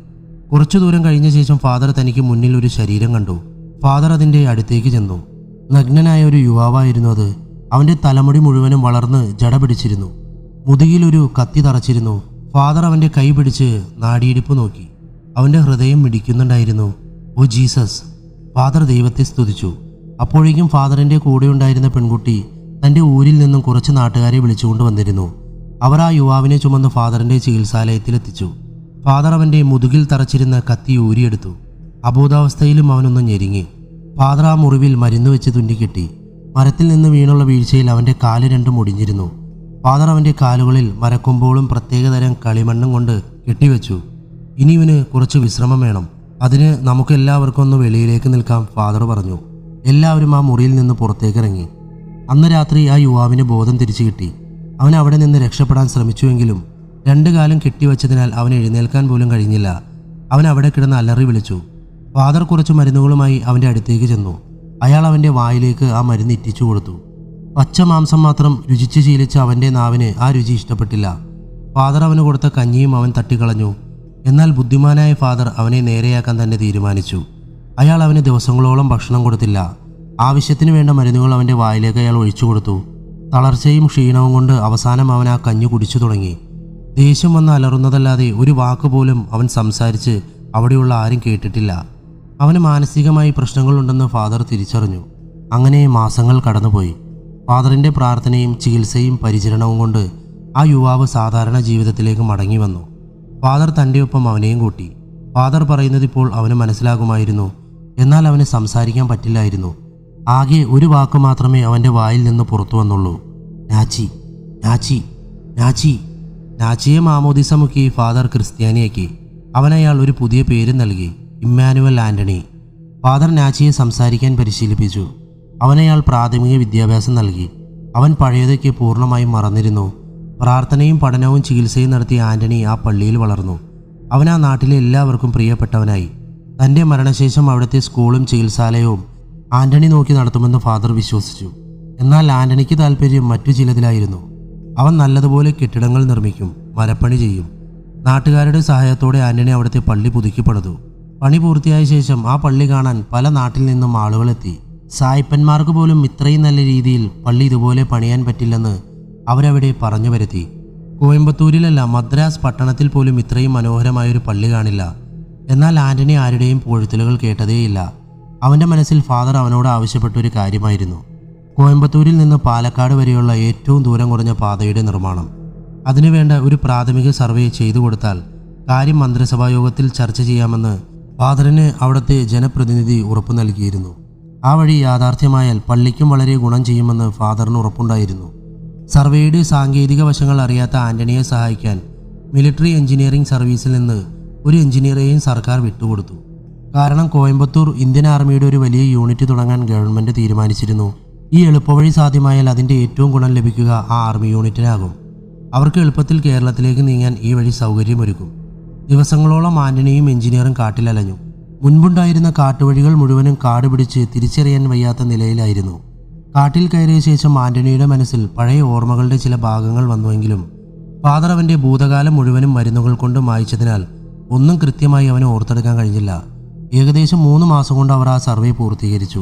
കുറച്ചു ദൂരം കഴിഞ്ഞ ശേഷം ഫാദർ തനിക്ക് മുന്നിൽ ഒരു ശരീരം കണ്ടു. ഫാദർ അതിൻ്റെ അടുത്തേക്ക് ചെന്നു. നഗ്നനായ ഒരു യുവാവായിരുന്നു അത്. അവൻ്റെ തലമുടി മുഴുവനും വളർന്ന് ജട പിടിച്ചിരുന്നു. മുതുകിലൊരു കത്തി തറച്ചിരുന്നു. ഫാദർ അവൻ്റെ കൈ പിടിച്ച് നാടിയിടിപ്പ് നോക്കി. അവൻ്റെ ഹൃദയം മിടിക്കുന്നുണ്ടായിരുന്നു. Oh Jesus! ഫാദർ ദൈവത്തെ സ്തുതിച്ചു. അപ്പോഴേക്കും ഫാദറിൻ്റെ കൂടെ ഉണ്ടായിരുന്ന പെൺകുട്ടി തൻ്റെ ഊരിൽ നിന്നും കുറച്ച് നാട്ടുകാരെ വിളിച്ചുകൊണ്ട് വന്നിരുന്നു. അവർ ആ യുവാവിനെ ചുമന്ന് ഫാദറിൻ്റെ ചികിത്സാലയത്തിലെത്തിച്ചു. ഫാദർ അവൻ്റെ മുതുകിൽ തറച്ചിരുന്ന കത്തി ഊരിയെടുത്തു. അബോധാവസ്ഥയിലും അവനൊന്ന് ഞെരുങ്ങി. ഫാദർ ആ മുറിവിൽ മരുന്ന് വെച്ച് തുന്നിക്കെട്ടി. മരത്തിൽ നിന്ന് വീണുള്ള വീഴ്ചയിൽ അവൻ്റെ കാല് രണ്ടും ഒടിഞ്ഞിരുന്നു. ഫാദർ അവൻ്റെ കാലുകളിൽ മരക്കൊമ്പോളും പ്രത്യേകതരം കളിമണ്ണും കൊണ്ട് കെട്ടിവെച്ചു. ഇനി ഇവന് കുറച്ച് വിശ്രമം വേണം. അതിന് നമുക്കെല്ലാവർക്കും ഒന്ന് വെളിയിലേക്ക് നിൽക്കാം, ഫാദർ പറഞ്ഞു. എല്ലാവരും ആ മുറിയിൽ നിന്ന് പുറത്തേക്കിറങ്ങി. അന്ന് രാത്രി ആ യുവാവിന് ബോധം തിരിച്ചു കിട്ടി. അവൻ അവിടെ നിന്ന് രക്ഷപ്പെടാൻ ശ്രമിച്ചുവെങ്കിലും 2 കാലും കെട്ടിവെച്ചതിനാൽ അവൻ എഴുന്നേൽക്കാൻ പോലും കഴിഞ്ഞില്ല. അവൻ അവിടെ കിടന്ന് അലറി വിളിച്ചു. ഫാദർ കുറച്ച് മരുന്നുകളുമായി അവൻ്റെ അടുത്തേക്ക് ചെന്നു. അയാൾ അവൻ്റെ വായിലേക്ക് ആ മരുന്ന് ഇറ്റിച്ചു കൊടുത്തു. പച്ച മാംസം മാത്രം രുചിച്ച് ശീലിച്ച അവൻ്റെ നാവിന് ആ രുചി ഇഷ്ടപ്പെട്ടില്ല. ഫാദർ അവന് കൊടുത്ത കഞ്ഞിയും അവൻ തട്ടിക്കളഞ്ഞു. എന്നാൽ ബുദ്ധിമാനായ ഫാദർ അവനെ നേരെയാക്കാൻ തന്നെ തീരുമാനിച്ചു. അയാൾ അവന് ദിവസങ്ങളോളം ഭക്ഷണം കൊടുത്തില്ല. ആവശ്യത്തിന് വേണ്ട മരുന്നുകൾ അവൻ്റെ വായിലേക്ക് അയാൾ ഒഴിച്ചു കൊടുത്തു. തളർച്ചയും ക്ഷീണവും കൊണ്ട് അവസാനം അവൻ ആ കഞ്ഞി കുടിച്ചു തുടങ്ങി. ദേഷ്യം വന്ന് അലറുന്നതല്ലാതെ ഒരു വാക്കുപോലും അവൻ സംസാരിച്ച് അവിടെയുള്ള ആരും കേട്ടിട്ടില്ല. അവന് മാനസികമായി പ്രശ്നങ്ങളുണ്ടെന്ന് ഫാദർ തിരിച്ചറിഞ്ഞു. അങ്ങനെ മാസങ്ങൾ കടന്നുപോയി. ഫാദറിൻ്റെ പ്രാർത്ഥനയും ചികിത്സയും പരിചരണവും കൊണ്ട് ആ യുവാവ് സാധാരണ ജീവിതത്തിലേക്ക് മടങ്ങി വന്നു. ഫാദർ തൻ്റെ ഒപ്പം അവനെയും കൂട്ടി. ഫാദർ പറയുന്നത് ഇപ്പോൾ അവന് മനസ്സിലാകുമായിരുന്നു. എന്നാൽ അവന് സംസാരിക്കാൻ പറ്റില്ലായിരുന്നു. ആകെ ഒരു വാക്ക് മാത്രമേ അവൻ്റെ വായിൽ നിന്ന് പുറത്തു വന്നുള്ളൂ. നാച്ചി, നാച്ചി, നാച്ചി. നാച്ചിയെ മാമോദിസ മുക്കി ഫാദർ ക്രിസ്ത്യാനിയാക്കി. അവനയാൾ ഒരു പുതിയ പേര് നൽകി, ഇമ്മാനുവൽ ആൻ്റണി. ഫാദർ നാച്ചിയെ സംസാരിക്കാൻ പരിശീലിപ്പിച്ചു. അവനയാൾ പ്രാഥമിക വിദ്യാഭ്യാസം നൽകി. അവൻ പഴയതൊക്കെ പൂർണ്ണമായും മറന്നിരുന്നു. പ്രാർത്ഥനയും പഠനവും ചികിത്സയും നടത്തിയ ആൻ്റണി ആ പള്ളിയിൽ വളർന്നു. അവൻ ആ നാട്ടിലെ എല്ലാവർക്കും പ്രിയപ്പെട്ടവനായി. തൻ്റെ മരണശേഷം അവിടുത്തെ സ്കൂളും ചികിത്സാലയവും ആൻ്റണി നോക്കി നടത്തുമെന്ന് ഫാദർ വിശ്വസിച്ചു. എന്നാൽ ആൻ്റണിക്ക് താല്പര്യം മറ്റു ചിലതിലായിരുന്നു. അവൻ നല്ലതുപോലെ കെട്ടിടങ്ങൾ നിർമ്മിക്കും, മരപ്പണി ചെയ്യും. നാട്ടുകാരുടെ സഹായത്തോടെ ആൻ്റണി അവിടുത്തെ പള്ളി പുതുക്കി പണിതു. പണി പൂർത്തിയായ ശേഷം ആ പള്ളി കാണാൻ പല നാട്ടിൽ നിന്നും ആളുകളെത്തി. സായിപ്പന്മാർക്ക് പോലും ഇത്രയും നല്ല രീതിയിൽ പള്ളി ഇതുപോലെ പണിയാൻ പറ്റില്ലെന്ന് അവരവിടെ പറഞ്ഞു വരുത്തി. കോയമ്പത്തൂരിലല്ല, മദ്രാസ് പട്ടണത്തിൽ പോലും ഇത്രയും മനോഹരമായൊരു പള്ളി കാണില്ല. എന്നാൽ ആൻ്റണി ആരുടെയും പുകഴ്ത്തലുകൾ കേട്ടതേയില്ല. അവൻ്റെ മനസ്സിൽ ഫാദർ അവനോട് ആവശ്യപ്പെട്ടൊരു കാര്യമായിരുന്നു: കോയമ്പത്തൂരിൽ നിന്ന് പാലക്കാട് വരെയുള്ള ഏറ്റവും ദൂരം കുറഞ്ഞ പാതയുടെ നിർമ്മാണം. അതിനുവേണ്ട ഒരു പ്രാഥമിക സർവേ ചെയ്തു കൊടുത്താൽ കാര്യം മന്ത്രിസഭാ യോഗത്തിൽ ചർച്ച ചെയ്യാമെന്ന് ഫാദറിന് അവിടുത്തെ ജനപ്രതിനിധി ഉറപ്പു നൽകിയിരുന്നു. ആ വഴി യാഥാർത്ഥ്യമായാൽ പള്ളിക്കും വളരെ ഗുണം ചെയ്യുമെന്ന് ഫാദറിന് ഉറപ്പുണ്ടായിരുന്നു. സർവേയുടെ സാങ്കേതിക വശങ്ങൾ അറിയാത്ത ആന്റണിയെ സഹായിക്കാൻ മിലിറ്ററി എഞ്ചിനീയറിംഗ് സർവീസിൽ നിന്ന് ഒരു എഞ്ചിനീയറെയും സർക്കാർ വിട്ടുകൊടുത്തു. കാരണം കോയമ്പത്തൂർ ഇന്ത്യൻ ആർമിയുടെ ഒരു വലിയ യൂണിറ്റ് തുടങ്ങാൻ ഗവൺമെൻറ് തീരുമാനിച്ചിരുന്നു. ഈ എളുപ്പവഴി സാധ്യമായാൽ അതിൻ്റെ ഏറ്റവും ഗുണം ലഭിക്കുക ആ ആർമി യൂണിറ്റിനാകും. അവർക്ക് എളുപ്പത്തിൽ കേരളത്തിലേക്ക് നീങ്ങാൻ ഈ വഴി സൗകര്യമൊരുക്കും. ദിവസങ്ങളോളം ആന്റണിയും എഞ്ചിനീയറും കാട്ടിലലഞ്ഞു. മുൻപുണ്ടായിരുന്ന കാട്ടുവഴികൾ മുഴുവനും കാട് പിടിച്ച് തിരിച്ചറിയാൻ വയ്യാത്ത നിലയിലായിരുന്നു. കാട്ടിൽ കയറിയ ശേഷം ആന്റണിയുടെ മനസ്സിൽ പഴയ ഓർമ്മകളുടെ ചില ഭാഗങ്ങൾ വന്നുവെങ്കിലും ഫാദർ അവൻ്റെ ഭൂതകാലം മുഴുവനും മരുന്നുകൾ കൊണ്ട് മായ്ച്ചതിനാൽ ഒന്നും കൃത്യമായി അവന് ഓർത്തെടുക്കാൻ കഴിഞ്ഞില്ല. ഏകദേശം 3 മാസം കൊണ്ട് അവർ ആ സർവേ പൂർത്തീകരിച്ചു.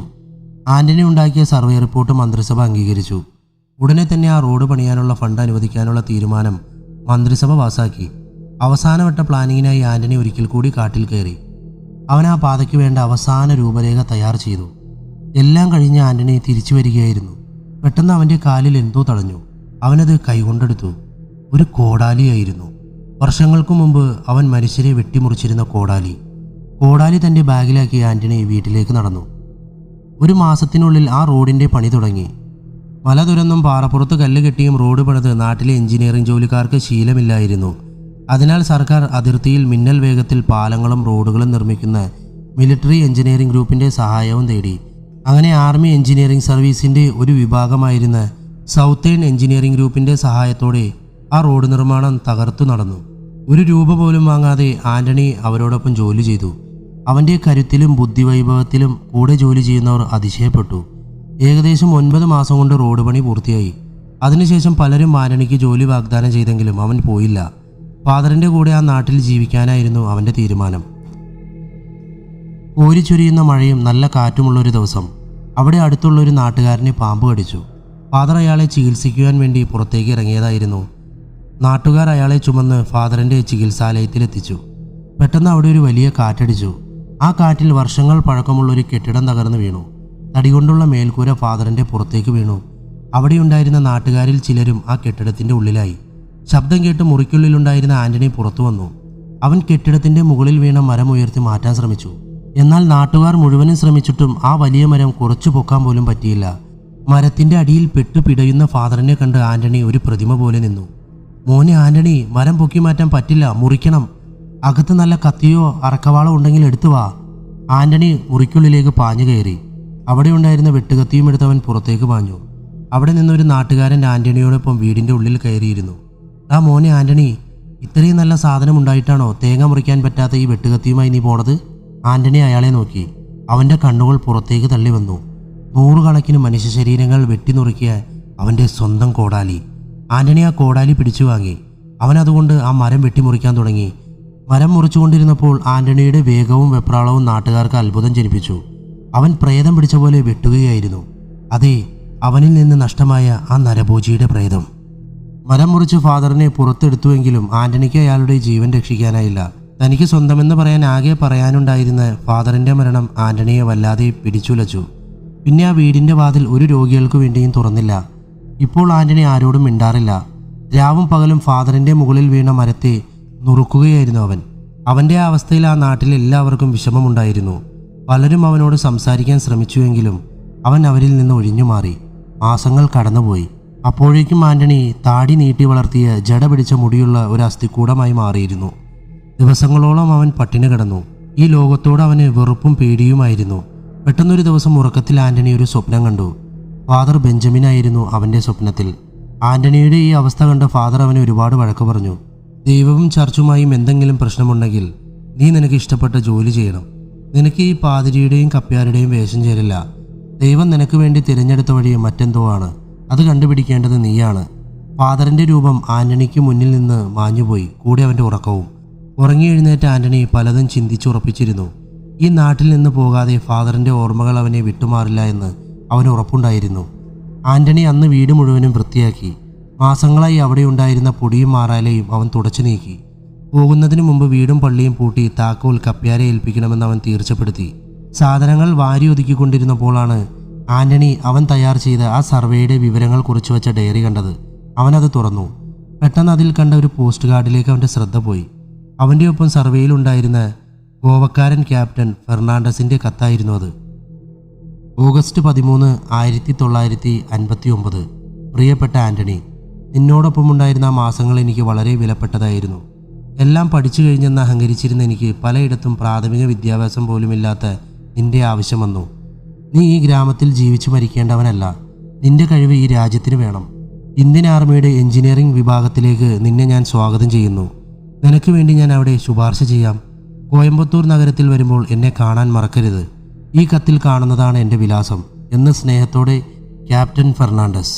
ആന്റണി ഉണ്ടാക്കിയ സർവേ റിപ്പോർട്ട് മന്ത്രിസഭ അംഗീകരിച്ചു. ഉടനെ തന്നെ ആ റോഡ് പണിയാനുള്ള ഫണ്ട് അനുവദിക്കാനുള്ള തീരുമാനം മന്ത്രിസഭ പാസാക്കി. അവസാനവട്ട പ്ലാനിങ്ങിനായി ആന്റണി ഒരിക്കൽ കൂടി കാട്ടിൽ കയറി. അവൻ ആ പാതയ്ക്ക് വേണ്ട അവസാന രൂപരേഖ തയ്യാർ ചെയ്തു. എല്ലാം കഴിഞ്ഞ് ആന്റണി തിരിച്ചു വരികയായിരുന്നു. പെട്ടെന്ന് അവൻ്റെ കാലിൽ എന്തോ തടഞ്ഞു. അവനത് കൈകൊണ്ടെടുത്തു. ഒരു കോടാലിയായിരുന്നു. വർഷങ്ങൾക്കു മുമ്പ് അവൻ മനുഷ്യരെ വെട്ടിമുറിച്ചിരുന്ന കോടാലി. കോടാലി തൻ്റെ ബാഗിലാക്കി ആന്റണി വീട്ടിലേക്ക് നടന്നു. 1 മാസത്തിനുള്ളിൽ ആ റോഡിൻ്റെ പണി തുടങ്ങി. മല തുരന്നും പാറപ്പുറത്ത് കല്ല് കെട്ടിയും റോഡ് പണിത് നാട്ടിലെ എഞ്ചിനീയറിംഗ് ജോലിക്കാർക്ക് ശീലമില്ലായിരുന്നു. അതിനാൽ സർക്കാർ അതിർത്തിയിൽ മിന്നൽ വേഗത്തിൽ പാലങ്ങളും റോഡുകളും നിർമ്മിക്കുന്ന മിലിറ്ററി എഞ്ചിനീയറിംഗ് ഗ്രൂപ്പിൻ്റെ സഹായവും തേടി. അങ്ങനെ ആർമി എഞ്ചിനീയറിംഗ് സർവീസിൻ്റെ ഒരു വിഭാഗമായിരുന്ന സൗത്തേൺ എഞ്ചിനീയറിംഗ് ഗ്രൂപ്പിൻ്റെ സഹായത്തോടെ ആ റോഡ് നിർമ്മാണം തകർത്തു നടന്നു. 1 രൂപ പോലും വാങ്ങാതെ ആന്റണി അവരോടൊപ്പം ജോലി ചെയ്തു. അവൻ്റെ കരുത്തിലും ബുദ്ധിവൈഭവത്തിലും കൂടെ ജോലി ചെയ്യുന്നവർ അതിശയപ്പെട്ടു. ഏകദേശം 9 മാസം കൊണ്ട് റോഡ് പണി പൂർത്തിയായി. അതിനുശേഷം പലരും ആന്റണിക്ക് ജോലി വാഗ്ദാനം ചെയ്തെങ്കിലും അവൻ പോയില്ല. ഫാദറിൻ്റെ കൂടെ ആ നാട്ടിൽ ജീവിക്കാനായിരുന്നു അവൻ്റെ തീരുമാനം. കോരിച്ചൊരിയുന്ന മഴയും നല്ല കാറ്റുമുള്ളൊരു ദിവസം അവിടെ അടുത്തുള്ളൊരു നാട്ടുകാരനെ പാമ്പ് കടിച്ചു. ഫാദർ അയാളെ ചികിത്സിക്കുവാൻ വേണ്ടി പുറത്തേക്ക് ഇറങ്ങിയതായിരുന്നു. നാട്ടുകാർ അയാളെ ചുമന്ന് ഫാദറിൻ്റെ ചികിത്സാലയത്തിലെത്തിച്ചു. പെട്ടെന്ന് അവിടെ ഒരു വലിയ കാറ്റടിച്ചു. ആ കാറ്റിൽ വർഷങ്ങൾ പഴക്കമുള്ളൊരു കെട്ടിടം തകർന്നു വീണു. തടികൊണ്ടുള്ള മേൽക്കൂര ഫാദറിൻ്റെ പുറത്തേക്ക് വീണു. അവിടെയുണ്ടായിരുന്ന നാട്ടുകാരിൽ ചിലരും ആ കെട്ടിടത്തിൻ്റെ ഉള്ളിലായി. ശബ്ദം കേട്ട് മുറിക്കുള്ളിലുണ്ടായിരുന്ന ആന്റണി പുറത്തു വന്നു. അവൻ കെട്ടിടത്തിൻ്റെ മുകളിൽ വീണ മരം ഉയർത്തി മാറ്റാൻ ശ്രമിച്ചു. എന്നാൽ നാട്ടുകാർ മുഴുവനും ശ്രമിച്ചിട്ടും ആ വലിയ മരം കുറച്ചു പൊക്കാൻ പോലും പറ്റിയില്ല. മരത്തിൻ്റെ അടിയിൽ പെട്ടു പിടയുന്ന ഫാദറിനെ കണ്ട് ആന്റണി ഒരു പ്രതിമ പോലെ നിന്നു. മോനെ ആന്റണി, മരം പൊക്കി മാറ്റാൻ പറ്റില്ല, മുറിക്കണം. അകത്ത് നല്ല കത്തിയോ അറക്കവാളോ ഉണ്ടെങ്കിൽ എടുത്തു വാ. ആന്റണി മുറിക്കുള്ളിലേക്ക് പാഞ്ഞു കയറി. അവിടെ ഉണ്ടായിരുന്ന വെട്ടുകത്തിയും എടുത്തവൻ പുറത്തേക്ക് പാഞ്ഞു. അവിടെ നിന്നൊരു നാട്ടുകാരൻ ആന്റണിയോടൊപ്പം വീടിൻ്റെ ഉള്ളിൽ കയറിയിരുന്നു. ആ മോനെ ആന്റണി, ഇത്രയും നല്ല സാധനം ഉണ്ടായിട്ടാണോ തേങ്ങ മുറിക്കാൻ പറ്റാത്ത ഈ വെട്ടുകത്തിയുമായി നീ പോണത്? ആന്റണി അയാളെ നോക്കി. അവൻ്റെ കണ്ണുകൾ പുറത്തേക്ക് തള്ളി വന്നു. 100 കണക്കിന് മനുഷ്യ ശരീരങ്ങൾ വെട്ടിനുറുക്കിയ അവൻ്റെ സ്വന്തം കോടാലി. ആന്റണി ആ കോടാലി പിടിച്ചു വാങ്ങി. അവൻ അതുകൊണ്ട് ആ മരം വെട്ടിമുറിക്കാൻ തുടങ്ങി. മരം മുറിച്ചുകൊണ്ടിരുന്നപ്പോൾ ആന്റണിയുടെ വേഗവും വെപ്രാളവും നാട്ടുകാർക്ക് അത്ഭുതം ജനിപ്പിച്ചു. അവൻ പ്രേതം പിടിച്ച പോലെ വെട്ടുകയായിരുന്നു. അതെ, അവനിൽ നിന്ന് നഷ്ടമായ ആ നരഭോജിയുടെ പ്രേതം. മരം മുറിച്ച് ഫാദറിനെ പുറത്തെടുത്തുവെങ്കിലും ആന്റണിക്ക് അയാളുടെ ജീവൻ രക്ഷിക്കാനായില്ല. തനിക്ക് സ്വന്തമെന്ന് പറയാൻ ആകെ പറയാനുണ്ടായിരുന്ന ഫാദറിൻ്റെ മരണം ആന്റണിയെ വല്ലാതെ പിടിച്ചുലച്ചു. പിന്നെ ആ വീടിൻ്റെ വാതിൽ ഒരു രോഗികൾക്ക് വേണ്ടിയും തുറന്നില്ല. ഇപ്പോൾ ആന്റണി ആരോടും മിണ്ടാറില്ല. രാവും പകലും ഫാദറിൻ്റെ മുകളിൽ വീണ മരത്തെ നുറുക്കുകയായിരുന്നു അവൻ. അവൻ്റെ ആ അവസ്ഥയിൽ ആ നാട്ടിൽ എല്ലാവർക്കും വിഷമമുണ്ടായിരുന്നു. പലരും അവനോട് സംസാരിക്കാൻ ശ്രമിച്ചുവെങ്കിലും അവൻ അവരിൽ നിന്ന് ഒഴിഞ്ഞു മാറി. മാസങ്ങൾ കടന്നുപോയി. അപ്പോഴേക്കും ആന്റണി താടി നീട്ടി വളർത്തിയ ജട പിടിച്ച മുടിയുള്ള ഒരു അസ്ഥിക്കൂടമായി മാറിയിരുന്നു. ദിവസങ്ങളോളം അവൻ പട്ടിണി കിടന്നു. ഈ ലോകത്തോട് അവന് വെറുപ്പും പേടിയുമായിരുന്നു. പെട്ടെന്നൊരു ദിവസം ഉറക്കത്തിൽ ആന്റണി ഒരു സ്വപ്നം കണ്ടു. ഫാദർ ബെഞ്ചമിനായിരുന്നു അവൻ്റെ സ്വപ്നത്തിൽ. ആന്റണിയുടെ ഈ അവസ്ഥ കണ്ട ഫാദർ അവനെ ഒരുപാട് വഴക്ക് പറഞ്ഞു. ദൈവവും ചർച്ചുമായും എന്തെങ്കിലും പ്രശ്നമുണ്ടെങ്കിൽ നീ നിനക്ക് ഇഷ്ടപ്പെട്ട ജോലി ചെയ്യണം. നിനക്ക് ഈ പാതിരിയുടെയും കപ്പ്യാരുടെയും വേഷം ചേരില്ല. ദൈവം നിനക്ക് വേണ്ടി തിരഞ്ഞെടുത്ത വഴി മറ്റെന്തോ ആണ്. അത് കണ്ടുപിടിക്കേണ്ടത് നീയാണ്. ഫാദറിൻ്റെ രൂപം ആന്റണിക്ക് മുന്നിൽ നിന്ന് മാഞ്ഞുപോയി, കൂടെ അവൻ്റെ ഉറക്കവും. ഉറങ്ങി എഴുന്നേറ്റ ആന്റണി പലതും ചിന്തിച്ചുറപ്പിച്ചിരുന്നു. ഈ നാട്ടിൽ നിന്ന് പോകാതെ ഫാദറിൻ്റെ ഓർമ്മകൾ അവനെ വിട്ടുമാറില്ല എന്ന് അവന് ഉറപ്പുണ്ടായിരുന്നു. ആന്റണി അന്ന് വീട് മുഴുവനും വൃത്തിയാക്കി. മാസങ്ങളായി അവിടെ ഉണ്ടായിരുന്ന പൊടിയും മാറാലയും അവൻ തുടച്ചു നീക്കി. പോകുന്നതിന് മുമ്പ് വീടും പള്ളിയും പൂട്ടി താക്കോൽ കപ്പ്യാരെ ഏൽപ്പിക്കണമെന്ന് അവൻ തീർച്ചപ്പെടുത്തി. സാധനങ്ങൾ വാരി ഒതുക്കിക്കൊണ്ടിരുന്നപ്പോഴാണ് ആന്റണി അവൻ തയ്യാർ ചെയ്ത ആ സർവേയുടെ വിവരങ്ങൾ കുറിച്ചു വെച്ച ഡയറി കണ്ടത്. അവനത് തുറന്നു. പെട്ടെന്ന് അതിൽ കണ്ട ഒരു പോസ്റ്റ് കാർഡിലേക്ക് അവൻ്റെ ശ്രദ്ധ പോയി. അവൻ്റെ ഒപ്പം സർവേയിലുണ്ടായിരുന്ന ഗോവക്കാരൻ ക്യാപ്റ്റൻ ഫെർണാണ്ടസിൻ്റെ കത്തായിരുന്നു അത്. ഓഗസ്റ്റ് 13, 1959. പ്രിയപ്പെട്ട ആന്റണി, നിന്നോടൊപ്പമുണ്ടായിരുന്ന ആ മാസങ്ങൾ എനിക്ക് വളരെ വിലപ്പെട്ടതായിരുന്നു. എല്ലാം പഠിച്ചു കഴിഞ്ഞെന്ന് അഹങ്കരിച്ചിരുന്ന എനിക്ക് പലയിടത്തും പ്രാഥമിക വിദ്യാഭ്യാസം പോലുമില്ലാത്ത നിന്റെ ആവശ്യം വന്നു. നീ ഈ ഗ്രാമത്തിൽ ജീവിച്ചു മരിക്കേണ്ടവനല്ല. നിന്റെ കഴിവ് ഈ രാജ്യത്തിന് വേണം. ഇന്ത്യൻ ആർമിയുടെ എഞ്ചിനീയറിംഗ് വിഭാഗത്തിലേക്ക് നിന്നെ ഞാൻ സ്വാഗതം ചെയ്യുന്നു. നിനക്ക് വേണ്ടി ഞാൻ അവിടെ ശുപാർശ ചെയ്യാം. കോയമ്പത്തൂർ നഗരത്തിൽ വരുമ്പോൾ എന്നെ കാണാൻ മറക്കരുത്. ഈ കത്തിൽ കാണുന്നതാണ് എൻ്റെ വിലാസം എന്ന് സ്നേഹത്തോടെ ക്യാപ്റ്റൻ ഫെർണാണ്ടസ്.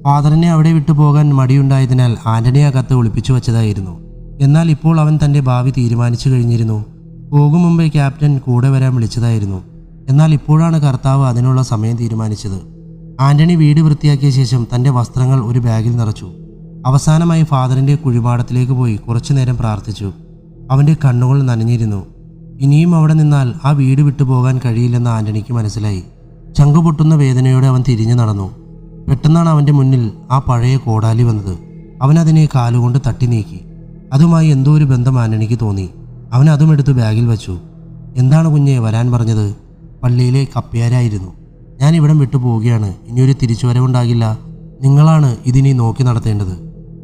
ഫാദറിനെ അവിടെ വിട്ടുപോകാൻ മടിയുണ്ടായതിനാൽ ആന്റണി ആ കത്ത് ഒളിപ്പിച്ചു വച്ചതായിരുന്നു. എന്നാൽ ഇപ്പോൾ അവൻ തൻ്റെ ഭാവി തീരുമാനിച്ചു കഴിഞ്ഞിരുന്നു. പോകും മുമ്പേ ക്യാപ്റ്റൻ കൂടെ വരാൻ വിളിച്ചതായിരുന്നു. എന്നാൽ ഇപ്പോഴാണ് കർത്താവ് അതിനുള്ള സമയം തീരുമാനിച്ചത്. ആന്റണി വീട് വൃത്തിയാക്കിയ ശേഷം തൻ്റെ വസ്ത്രങ്ങൾ ഒരു ബാഗിൽ നിറച്ചു. അവസാനമായി ഫാദറിൻ്റെ കുഴിമാടത്തിലേക്ക് പോയി കുറച്ചു നേരം പ്രാർത്ഥിച്ചു. അവൻ്റെ കണ്ണുകൾ നനഞ്ഞിരുന്നു. ഇനിയും അവിടെ നിന്നാൽ ആ വീട് വിട്ടുപോകാൻ കഴിയില്ലെന്ന് ആന്റണിക്ക് മനസ്സിലായി. ചങ്കുപൊട്ടുന്ന വേദനയോടെ അവൻ തിരിഞ്ഞു നടന്നു. പെട്ടെന്നാണ് അവൻ്റെ മുന്നിൽ ആ പഴയ കോടാലി വന്നത്. അവൻ അതിനെ കാലുകൊണ്ട് തട്ടി നീക്കി. അതുമായി എന്തോ ഒരു ബന്ധം ആന്റണിക്ക് തോന്നി. അവൻ അതും എടുത്ത് ബാഗിൽ വെച്ചു. എന്താണ് കുഞ്ഞെ വരാൻ പറഞ്ഞത്? പള്ളിയിലെ കപ്പ്യാരായിരുന്നു. ഞാൻ ഇവിടം വിട്ടു പോവുകയാണ്. ഇനിയൊരു തിരിച്ചുവരവുണ്ടാകില്ല. നിങ്ങളാണ് ഇതിനി നോക്കി നടത്തേണ്ടത്.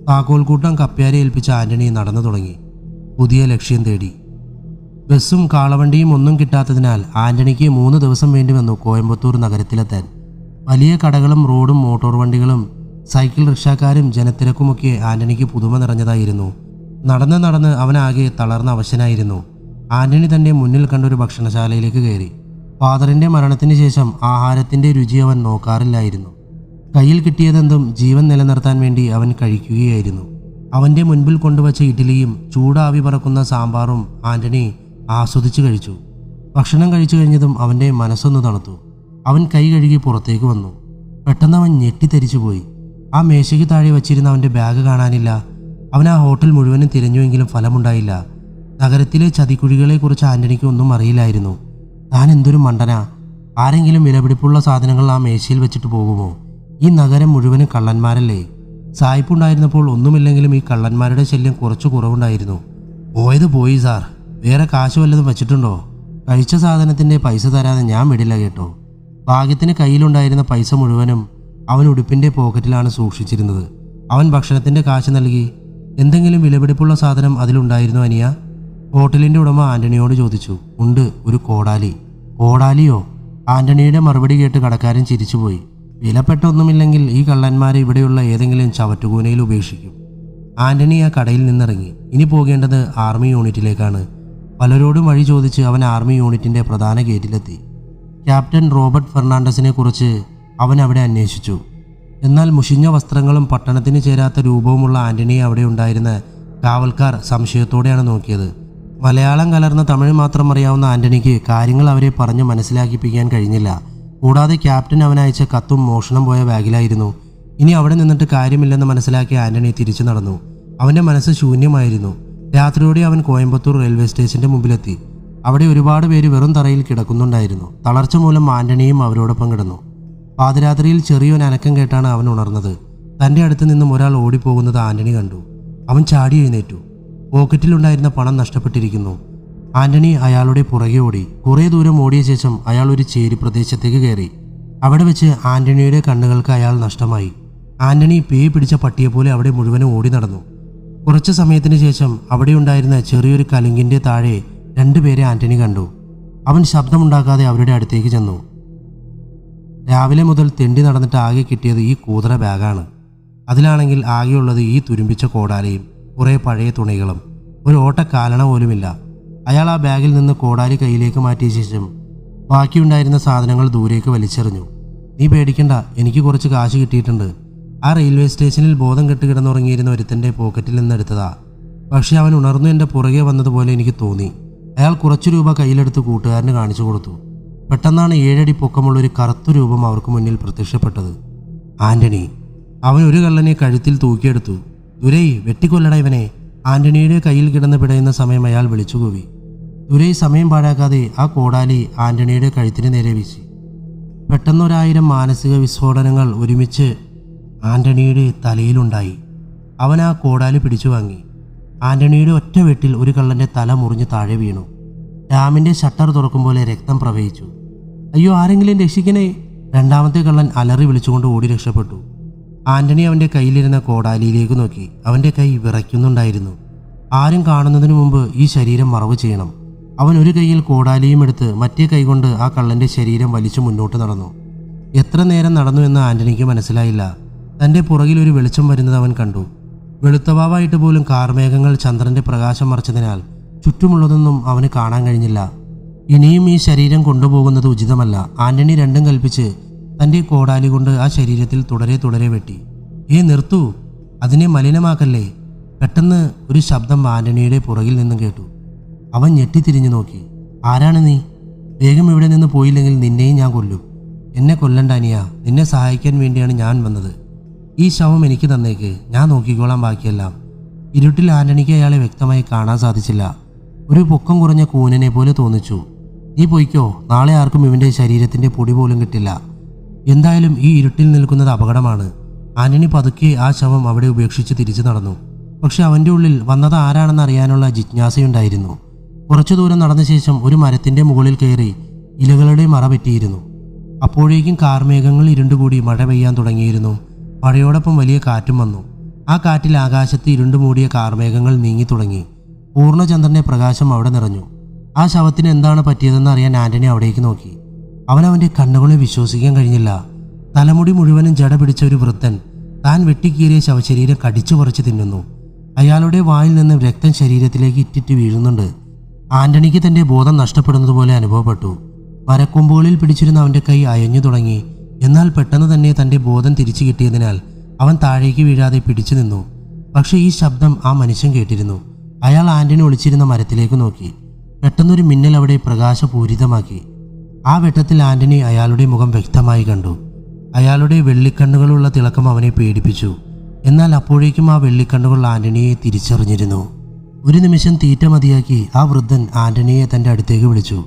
താക്കോൽക്കൂട്ടം കപ്പ്യാരെ ഏൽപ്പിച്ച ആന്റണി നടന്നു തുടങ്ങി. പുതിയ ലക്ഷ്യം തേടി. ബസ്സും കാളവണ്ടിയും ഒന്നും കിട്ടാത്തതിനാൽ ആന്റണിക്ക് 3 ദിവസം വേണ്ടി വന്നു കോയമ്പത്തൂർ നഗരത്തിലെത്താൻ. വലിയ കടകളും റോഡും മോട്ടോർ വണ്ടികളും സൈക്കിൾ റിക്ഷക്കാരും ജനത്തിരക്കുമൊക്കെ ആന്റണിക്ക് പുതുമ നിറഞ്ഞതായിരുന്നു. നടന്ന് നടന്ന് അവനാകെ തളർന്ന അവശനായിരുന്നു. ആന്റണി തൻ്റെ മുന്നിൽ കണ്ടൊരു ഭക്ഷണശാലയിലേക്ക് കയറി. ഫാദറിൻ്റെ മരണത്തിന് ശേഷം ആഹാരത്തിൻ്റെ രുചി അവൻ നോക്കാറില്ലായിരുന്നു. കയ്യിൽ കിട്ടിയതെന്തും ജീവൻ നിലനിർത്താൻ വേണ്ടി അവൻ കഴിക്കുകയായിരുന്നു. അവൻ്റെ മുൻപിൽ കൊണ്ടുവച്ച ഇഡ്ഡലിയും ചൂടാവി പറക്കുന്ന സാമ്പാറും ആന്റണി ആസ്വദിച്ചു കഴിച്ചു. ഭക്ഷണം കഴിച്ചു കഴിഞ്ഞതും അവൻ്റെ മനസ്സൊന്ന് തണുത്തു. അവൻ കൈ കഴുകി പുറത്തേക്ക് വന്നു. പെട്ടെന്ന് അവൻ ഞെട്ടിത്തെരിച്ചുപോയി. ആ മേശയ്ക്ക് താഴെ വച്ചിരുന്ന അവൻ്റെ ബാഗ് കാണാനില്ല. അവൻ ആ ഹോട്ടൽ മുഴുവനും തിരഞ്ഞുവെങ്കിലും ഫലമുണ്ടായില്ല. നഗരത്തിലെ ചതിക്കുഴികളെക്കുറിച്ച് ആന്റണിക്ക് ഒന്നും അറിയില്ലായിരുന്നു. താൻ എന്തൊരു മണ്ടനാ! ആരെങ്കിലും വിലപിടിപ്പുള്ള സാധനങ്ങൾ ആ മേശയിൽ വെച്ചിട്ട് പോകുമോ? ഈ നഗരം മുഴുവനും കള്ളന്മാരല്ലേ? സായിപ്പുണ്ടായിരുന്നപ്പോൾ ഒന്നുമില്ലെങ്കിലും ഈ കള്ളന്മാരുടെ ശല്യം കുറച്ച് കുറവുണ്ടായിരുന്നു. പോയത് പോയി സാർ. വേറെ കാശ് വല്ലതും വെച്ചിട്ടുണ്ടോ? കഴിച്ച സാധനത്തിൻ്റെ പൈസ തരാതെ ഞാൻ വിടില്ല കേട്ടോ. ഭാഗ്യത്തിന് കയ്യിലുണ്ടായിരുന്ന പൈസ മുഴുവനും അവൻ ഉടുപ്പിൻ്റെ പോക്കറ്റിലാണ് സൂക്ഷിച്ചിരുന്നത്. അവൻ ഭക്ഷണത്തിൻ്റെ കാശ് നൽകി. എന്തെങ്കിലും വിലപിടിപ്പുള്ള സാധനം അതിലുണ്ടായിരുന്നോ അനിയ? ഹോട്ടലിൻ്റെ ഉടമ ആന്റണിയോട് ചോദിച്ചു. ഉണ്ട്, ഒരു കോടാലി. കോടാലിയോ? ആന്റണിയുടെ മറുപടി കേട്ട് കടക്കാരൻ ചിരിച്ചുപോയി. വിലപ്പെട്ട ഒന്നുമില്ലെങ്കിൽ ഈ കള്ളന്മാരെ ഇവിടെയുള്ള ഏതെങ്കിലും ചവറ്റുകൂനയിൽ ഉപേക്ഷിക്കും. ആന്റണി ആ കടയിൽ നിന്നിറങ്ങി. ഇനി പോകേണ്ടത് ആർമി യൂണിറ്റിലേക്കാണ്. പലരോടും വഴി ചോദിച്ച് അവൻ ആർമി യൂണിറ്റിൻ്റെ പ്രധാന ഗേറ്റിലെത്തി. ക്യാപ്റ്റൻ റോബർട്ട് ഫെർണാണ്ടസിനെ കുറിച്ച് അവൻ അവിടെ അന്വേഷിച്ചു. എന്നാൽ മുഷിഞ്ഞ വസ്ത്രങ്ങളും പട്ടണത്തിന് ചേരാത്ത രൂപവുമുള്ള ആന്റണിയെ അവിടെ ഉണ്ടായിരുന്ന കാവൽക്കാർ സംശയത്തോടെയാണ് നോക്കിയത്. മലയാളം കലർന്ന തമിഴ് മാത്രം അറിയാവുന്ന ആന്റണിക്ക് കാര്യങ്ങൾ അവരെ പറഞ്ഞു മനസ്സിലാക്കിപ്പിക്കാൻ കഴിഞ്ഞില്ല. കൂടാതെ ക്യാപ്റ്റൻ അവനയച്ച കത്തും മോഷണം പോയ ബാഗിലായിരുന്നു. ഇനി അവിടെ നിന്നിട്ട് കാര്യമില്ലെന്ന് മനസ്സിലാക്കിയ ആന്റണി തിരിച്ചു നടന്നു. അവൻ്റെ മനസ്സ് ശൂന്യമായിരുന്നു. രാത്രിയോടെ അവൻ കോയമ്പത്തൂർ റെയിൽവേ സ്റ്റേഷൻ്റെ മുമ്പിലെത്തി. അവിടെ ഒരുപാട് പേര് വെറും തറയിൽ കിടക്കുന്നുണ്ടായിരുന്നു. തളർച്ച മൂലം ആന്റണിയും അവരോടൊപ്പം കിടന്നു. പാതിരാത്രിയിൽ ചെറിയൊരു അനക്കം കേട്ടാണ് അവൻ ഉണർന്നത്. തൻ്റെ അടുത്ത് നിന്നും ഒരാൾ ഓടിപ്പോകുന്നത് ആന്റണി കണ്ടു. അവൻ ചാടി എഴുന്നേറ്റു. പോക്കറ്റിലുണ്ടായിരുന്ന പണം നഷ്ടപ്പെട്ടിരിക്കുന്നു. ആന്റണി അയാളുടെ പുറകെ ഓടി. കുറേ ദൂരം ഓടിയ ശേഷം അയാൾ ഒരു ചേരി പ്രദേശത്തേക്ക് കയറി. അവിടെ വെച്ച് ആന്റണിയുടെ കണ്ണുകൾക്ക് അയാൾ നഷ്ടമായി. ആന്റണി പേയ് പിടിച്ച പട്ടിയെപ്പോലെ അവിടെ മുഴുവനും ഓടി നടന്നു. കുറച്ചു സമയത്തിന് ശേഷം അവിടെയുണ്ടായിരുന്ന ചെറിയൊരു കലുങ്കിൻ്റെ താഴെ 2 പേരെ ആന്റണി കണ്ടു. അവൻ ശബ്ദമുണ്ടാക്കാതെ അവരുടെ അടുത്തേക്ക് ചെന്നു. രാവിലെ മുതൽ തെണ്ടി നടന്നിട്ട് ആകെ കിട്ടിയത് ഈ കൂതറ ബാഗാണ്. അതിലാണെങ്കിൽ ആകെയുള്ളത് ഈ തുരുമ്പിച്ച കോടാലിയും കുറേ പഴയ തുണികളും. ഒരു ഓട്ട കാലണ പോലുമില്ല. അയാൾ ആ ബാഗിൽ നിന്ന് കോടാലി കയ്യിലേക്ക് മാറ്റിയ ശേഷം ബാക്കിയുണ്ടായിരുന്ന സാധനങ്ങൾ ദൂരേക്ക് വലിച്ചെറിഞ്ഞു. നീ പേടിക്കണ്ട, എനിക്ക് കുറച്ച് കാശ് കിട്ടിയിട്ടുണ്ട്. ആ റെയിൽവേ സ്റ്റേഷനിൽ ബോധം കെട്ട് കിടന്നുറങ്ങിയിരുന്ന ഒരുത്തൻ്റെ പോക്കറ്റിൽ നിന്ന് എടുത്തതാ. പക്ഷെ അവൻ ഉണർന്നു എൻ്റെ പുറകെ വന്നതുപോലെ എനിക്ക് തോന്നി. അയാൾ കുറച്ചു രൂപ കയ്യിലെടുത്ത് കൂട്ടുകാരന് കാണിച്ചു കൊടുത്തു. പെട്ടെന്നാണ് 7 അടി പൊക്കമുള്ളൊരു കറുത്ത രൂപം അവർക്ക് മുന്നിൽ പ്രത്യക്ഷപ്പെട്ടത്. ആന്റണി. അവൻ ഒരു കള്ളനെ കഴുത്തിൽ തൂക്കിയെടുത്തു. ദുരൈ, വെട്ടിക്കൊല്ലട ഇവനെ! ആന്റണിയുടെ കയ്യിൽ കിടന്ന് പിടയുന്ന സമയം അയാൾ വിളിച്ചുകൂവി. ദുരൈ സമയം പാഴാക്കാതെ ആ കോടാലി ആന്റണിയുടെ കഴുത്തിന് നേരെ വീശി. പെട്ടെന്ന് 1000 മാനസിക വിസ്ഫോടനങ്ങൾ ഒരുമിച്ച് ആന്റണിയുടെ തലയിലുണ്ടായി. അവൻ ആ കോടാലി പിടിച്ചു വാങ്ങി. ആന്റണിയുടെ ഒറ്റ വെട്ടിൽ ഒരു കള്ളൻ്റെ തല മുറിഞ്ഞ് താഴെ വീണു. ഡാമിൻ്റെ ഷട്ടർ തുറക്കും പോലെ രക്തം പ്രവഹിച്ചു. അയ്യോ, ആരെങ്കിലും രക്ഷിക്കണേ! രണ്ടാമത്തെ കള്ളൻ അലറി വിളിച്ചുകൊണ്ട് ഓടി രക്ഷപ്പെട്ടു. ആന്റണി അവൻ്റെ കയ്യിലിരുന്ന കോടാലിയിലേക്ക് നോക്കി. അവൻ്റെ കൈ വിറയ്ക്കുന്നുണ്ടായിരുന്നു. ആരും കാണുന്നതിന് മുമ്പ് ഈ ശരീരം മറവ് ചെയ്യണം. അവൻ ഒരു കൈയിൽ കോടാലിയും എടുത്ത് മറ്റേ കൈകൊണ്ട് ആ കള്ളൻ്റെ ശരീരം വലിച്ചു മുന്നോട്ട് നടന്നു. എത്ര നേരം നടന്നു എന്ന് ആന്റണിക്ക് മനസ്സിലായില്ല. തൻ്റെ പുറകിൽ ഒരു വെളിച്ചം വരുന്നത് അവൻ കണ്ടു. വെളുത്തവാവായിട്ട് പോലും കാർമേഘങ്ങൾ ചന്ദ്രൻ്റെ പ്രകാശം മറച്ചതിനാൽ ചുറ്റുമുള്ളതൊന്നും അവന് കാണാൻ കഴിഞ്ഞില്ല. ഇനിയും ഈ ശരീരം കൊണ്ടുപോകുന്നത് ഉചിതമല്ല. ആന്റണി രണ്ടും കൽപ്പിച്ച് തൻ്റെ കോടാലി കൊണ്ട് ആ ശരീരത്തിൽ തുടരെ വെട്ടി. നിർത്തൂ, അതിനെ മലിനമാക്കല്ലേ. പെട്ടെന്ന് ഒരു ശബ്ദം ആന്റണിയുടെ പുറകിൽ നിന്നും കേട്ടു. അവൻ ഞെട്ടിത്തിരിഞ്ഞു നോക്കി. ആരാണ് നീ? വേഗം ഇവിടെ നിന്ന് പോയില്ലെങ്കിൽ നിന്നെയും ഞാൻ കൊല്ലും. എന്നെ കൊല്ലണ്ട അനിയ, നിന്നെ സഹായിക്കാൻ വേണ്ടിയാണ് ഞാൻ വന്നത്. ഈ ശവം എനിക്ക് തന്നേക്ക്, ഞാൻ നോക്കിക്കോളാം ബാക്കിയെല്ലാം. ഇരുട്ടിൽ ആന്റണിക്ക് അയാളെ വ്യക്തമായി കാണാൻ സാധിച്ചില്ല. ഒരു പൊക്കം കുറഞ്ഞ കൂനനെ പോലെ തോന്നിച്ചു. നീ പൊയ്ക്കോ, നാളെ ആർക്കും ഇവൻ്റെ ശരീരത്തിൻ്റെ പൊടി പോലും കിട്ടില്ല. എന്തായാലും ഈ ഇരുട്ടിൽ നിൽക്കുന്നത് അപകടമാണ്. ആന്റണി പതുക്കെ ആ ശവം അവിടെ ഉപേക്ഷിച്ച് തിരിച്ചു നടന്നു. പക്ഷെ അവൻ്റെ ഉള്ളിൽ വന്നത് ആരാണെന്ന് അറിയാനുള്ള ജിജ്ഞാസയുണ്ടായിരുന്നു. കുറച്ചു ദൂരം നടന്ന ശേഷം ഒരു മരത്തിൻ്റെ മുകളിൽ കയറി ഇലകളുടെ മറ പറ്റിയിരുന്നു. അപ്പോഴേക്കും കാർമേഘങ്ങൾ ഇരുണ്ടുകൂടി മഴ പെയ്യാൻ തുടങ്ങിയിരുന്നു. മഴയോടൊപ്പം വലിയ കാറ്റും വന്നു. ആ കാറ്റിൽ ആകാശത്ത് ഇരുണ്ടുമൂടിയ കാർമേഘങ്ങൾ നീങ്ങി തുടങ്ങി. പൂർണ്ണചന്ദ്രൻ്റെ പ്രകാശം അവിടെ നിറഞ്ഞു. ആ ശവത്തിന് എന്താണ് പറ്റിയതെന്ന് അറിയാൻ ആന്റണി അവിടേക്ക് നോക്കി. അവൻ്റെ കണ്ണുകളെ വിശ്വസിക്കാൻ കഴിഞ്ഞില്ല. തലമുടി മുഴുവനും ജട പിടിച്ച ഒരു വൃദ്ധൻ താൻ വെട്ടിക്കീറിയ ശവശരീരം കടിച്ചു പറിച്ച് തിന്നുന്നു. അയാളുടെ വായിൽ നിന്നും രക്തം ശരീരത്തിലേക്ക് ഇറ്റിറ്റ് വീഴുന്നുണ്ട്. ആന്റണിക്ക് തൻ്റെ ബോധം നഷ്ടപ്പെടുന്നത് പോലെ അനുഭവപ്പെട്ടു. മരക്കൊമ്പുകളിൽ പിടിച്ചിരുന്ന അവൻ്റെ കൈ അയഞ്ഞു തുടങ്ങി. എന്നാൽ പെട്ടെന്ന് തന്നെ തൻ്റെ ബോധം തിരിച്ചു കിട്ടിയതിനാൽ അവൻ താഴേക്ക് വീഴാതെ പിടിച്ചു നിന്നു. പക്ഷേ ഈ ശബ്ദം ആ മനുഷ്യൻ കേട്ടിരുന്നു. അയാൾ ആന്റണി ഒളിച്ചിരുന്ന മരത്തിലേക്ക് നോക്കി. പെട്ടെന്നൊരു മിന്നൽ അവിടെ പ്രകാശപൂരിതമാക്കി. ആ വെട്ടത്തിൽ ആന്റണി അയാളുടെ മുഖം വ്യക്തമായി കണ്ടു. അയാളുടെ വെള്ളിക്കണ്ണുകളുള്ള തിളക്കം അവനെ പേടിപ്പിച്ചു. എന്നാൽ അപ്പോഴേക്കും ആ വെള്ളിക്കണ്ണുകൾ ആന്റണിയെ തിരിച്ചറിഞ്ഞിരുന്നു. ഒരു നിമിഷം തീറ്റ മതിയാക്കി ആ വൃദ്ധൻ ആന്റണിയെ തൻ്റെ അടുത്തേക്ക് വിളിച്ചു.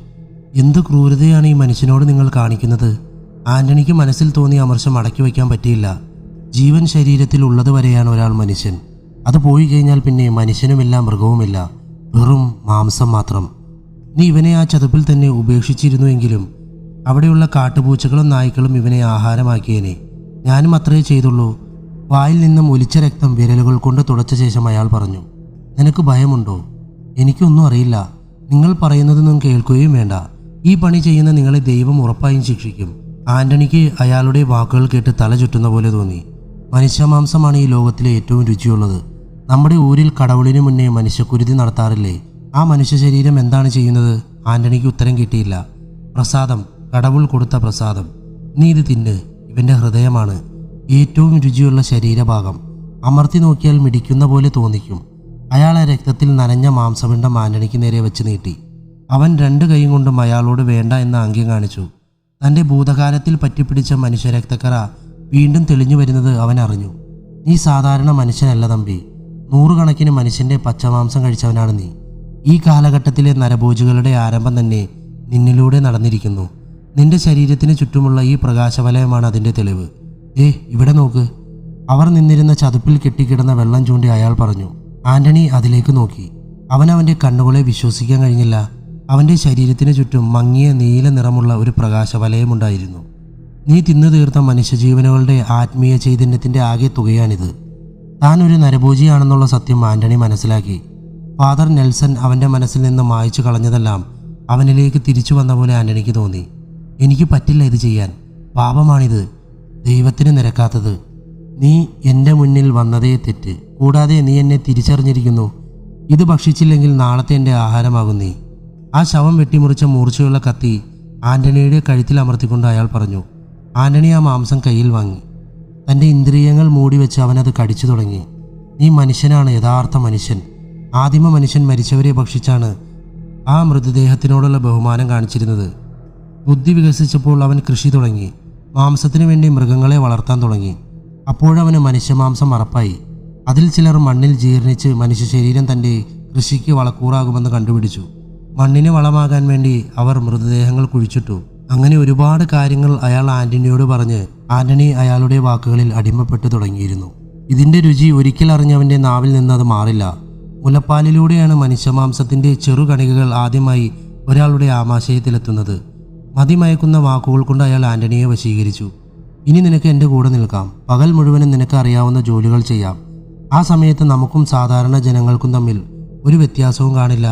എന്ത് ക്രൂരതയാണ് ഈ മനുഷ്യനോട് നിങ്ങൾ കാണിക്കുന്നത്? ആന്റണിക്ക് മനസ്സിൽ തോന്നിയ അമർഷം അടക്കി വയ്ക്കാൻ പറ്റിയില്ല. ജീവൻ ശരീരത്തിൽ ഉള്ളത് വരെയാണ് ഒരാൾ മനുഷ്യൻ. അത് പോയി കഴിഞ്ഞാൽ പിന്നെ മനുഷ്യനുമില്ല, മൃഗവുമില്ല, വെറും മാംസം മാത്രം. നീ ഇവനെ ആ ചതുപ്പിൽ തന്നെ ഉപേക്ഷിച്ചിരുന്നുവെങ്കിലും അവിടെയുള്ള കാട്ടുപൂച്ചകളും നായ്ക്കളും ഇവനെ ആഹാരമാക്കിയേനെ. ഞാനും അത്രേ ചെയ്തുള്ളൂ. വായിൽ നിന്നും ഒലിച്ച രക്തം വിരലുകൾ കൊണ്ട് തുടച്ച ശേഷം അയാൾ പറഞ്ഞു. നിനക്ക് ഭയമുണ്ടോ? എനിക്കൊന്നും അറിയില്ല. നിങ്ങൾ പറയുന്നതൊന്നും കേൾക്കുകയും വേണ്ട. ഈ പണി ചെയ്യുന്ന നിങ്ങളെ ദൈവം ഉറപ്പായും ശിക്ഷിക്കും. ആന്റണിക്ക് അയാളുടെ വാക്കുകൾ കേട്ട് തല ചുറ്റുന്ന പോലെ തോന്നി. മനുഷ്യമാംസമാണ് ഈ ലോകത്തിലെ ഏറ്റവും രുചിയുള്ളത്. നമ്മുടെ ഊരിൽ കടവുളിന് മുന്നേ മനുഷ്യക്കുരുതി നടത്താറില്ലേ? ആ മനുഷ്യ ശരീരം എന്താണ് ചെയ്യുന്നത്? ആന്റണിക്ക് ഉത്തരം കിട്ടിയില്ല. പ്രസാദം, കടവുൾ കൊടുത്ത പ്രസാദം. നീ ഇത് തിന്ന്. ഇവൻ്റെ ഹൃദയമാണ് ഏറ്റവും രുചിയുള്ള ശരീരഭാഗം. അമർത്തി നോക്കിയാൽ മിടിക്കുന്ന പോലെ തോന്നിക്കും. അയാളെ രക്തത്തിൽ നനഞ്ഞ മാംസപിണ്ഡം ആന്റണിക്ക് നേരെ വെച്ച് നീട്ടി. അവൻ രണ്ട് കൈയും കൊണ്ടും അയാളോട് വേണ്ട എന്ന ആംഗ്യം കാണിച്ചു. തൻ്റെ ഭൂതകാലത്തിൽ പറ്റിപ്പിടിച്ച മനുഷ്യരക്തക്കറ വീണ്ടും തെളിഞ്ഞു വരുന്നത് അവൻ അറിഞ്ഞു. നീ സാധാരണ മനുഷ്യനല്ല തമ്പി. നൂറുകണക്കിന് മനുഷ്യൻ്റെ പച്ചമാംസം കഴിച്ചവനാണ് നീ. ഈ കാലഘട്ടത്തിലെ നരഭോജികളുടെ ആരംഭം തന്നെ നിന്നിലൂടെ നടന്നിരിക്കുന്നു. നിന്റെ ശരീരത്തിന് ചുറ്റുമുള്ള ഈ പ്രകാശവലയമാണ് അതിൻ്റെ തെളിവ്. ഇവിടെ നോക്ക്. അവർ നിന്നിരുന്ന ചതുപ്പിൽ കെട്ടിക്കിടന്ന വെള്ളം ചൂണ്ടി അയാൾ പറഞ്ഞു. ആന്റണി അതിലേക്ക് നോക്കി. അവൻ്റെ കണ്ണുകളെ വിശ്വസിക്കാൻ കഴിഞ്ഞില്ല. അവൻ്റെ ശരീരത്തിന് ചുറ്റും മങ്ങിയ നീല നിറമുള്ള ഒരു പ്രകാശവലയമുണ്ടായിരുന്നു. നീ തിന്നു തീർത്ത മനുഷ്യജീവനുകളുടെ ആത്മീയ ചൈതന്യത്തിൻ്റെ ആകെ തുകയാണിത്. താൻ ഒരു നരഭോജിയാണെന്നുള്ള സത്യം ആന്റണി മനസ്സിലാക്കി. ഫാദർ നെൽസൺ അവൻ്റെ മനസ്സിൽ നിന്ന് മായ്ച്ചു കളഞ്ഞതെല്ലാം അവനിലേക്ക് തിരിച്ചു വന്ന പോലെ ആന്റണിക്ക് തോന്നി. എനിക്ക് പറ്റില്ല ഇത് ചെയ്യാൻ. പാപമാണിത്, ദൈവത്തിന് നിരക്കാത്തത്. നീ എൻ്റെ മുന്നിൽ വന്നതേ തെറ്റ്. കൂടാതെ നീ എന്നെ തിരിച്ചറിഞ്ഞിരിക്കുന്നു. ഇത് ഭക്ഷിച്ചില്ലെങ്കിൽ നാളത്തെ എൻ്റെ ആഹാരമാകും നീ. ആ ശവം വെട്ടിമുറിച്ച മൂർച്ചയുള്ള കത്തി ആന്റണിയുടെ കഴുത്തിൽ അമർത്തിക്കൊണ്ട് അയാൾ പറഞ്ഞു. ആന്റണി ആ മാംസം കയ്യിൽ വാങ്ങി. തൻ്റെ ഇന്ദ്രിയങ്ങൾ മൂടിവെച്ച് അവനത് കടിച്ചു തുടങ്ങി. നീ മനുഷ്യനാണ്, യഥാർത്ഥ മനുഷ്യൻ. ആദിമ മനുഷ്യൻ മരിച്ചവരെ ഭക്ഷിച്ചാണ് ആ മൃതദേഹത്തിനോടുള്ള ബഹുമാനം കാണിച്ചിരുന്നത്. ബുദ്ധി വികസിച്ചപ്പോൾ അവൻ കൃഷി തുടങ്ങി. മാംസത്തിനു വേണ്ടി മൃഗങ്ങളെ വളർത്താൻ തുടങ്ങി. അപ്പോഴവന് മനുഷ്യമാംസം മറപ്പായി. അതിൽ ചിലർ മണ്ണിൽ ജീർണിച്ച് മനുഷ്യ ശരീരം തൻ്റെ കൃഷിക്ക് വളക്കൂറാകുമെന്ന് കണ്ടുപിടിച്ചു. മണ്ണിന് വളമാകാൻ വേണ്ടി അവർ മൃതദേഹങ്ങൾ കുഴിച്ചിട്ടു. അങ്ങനെ ഒരുപാട് കാര്യങ്ങൾ അയാൾ ആന്റണിയോട് പറഞ്ഞ് ആന്റണി അയാളുടെ വാക്കുകളിൽ അടിമപ്പെട്ടു തുടങ്ങിയിരുന്നു. ഇതിൻ്റെ രുചി ഒരിക്കൽ അറിഞ്ഞവൻ്റെ നാവിൽ നിന്ന് അത് മാറില്ല. മുലപ്പാലിലൂടെയാണ് മനുഷ്യമാംസത്തിൻ്റെ ചെറുകണികകൾ ആദ്യമായി ഒരാളുടെ ആമാശയത്തിലെത്തുന്നത്. മതിമയക്കുന്ന വാക്കുകൾ കൊണ്ട് അയാൾ ആന്റണിയെ വശീകരിച്ചു. ഇനി നിനക്ക് എൻ്റെ കൂടെ നിൽക്കാം. പകൽ മുഴുവനും നിനക്ക് അറിയാവുന്ന ജോലികൾ ചെയ്യാം. ആ സമയത്ത് നമുക്കും സാധാരണ ജനങ്ങൾക്കും തമ്മിൽ ഒരു വ്യത്യാസവും കാണില്ല.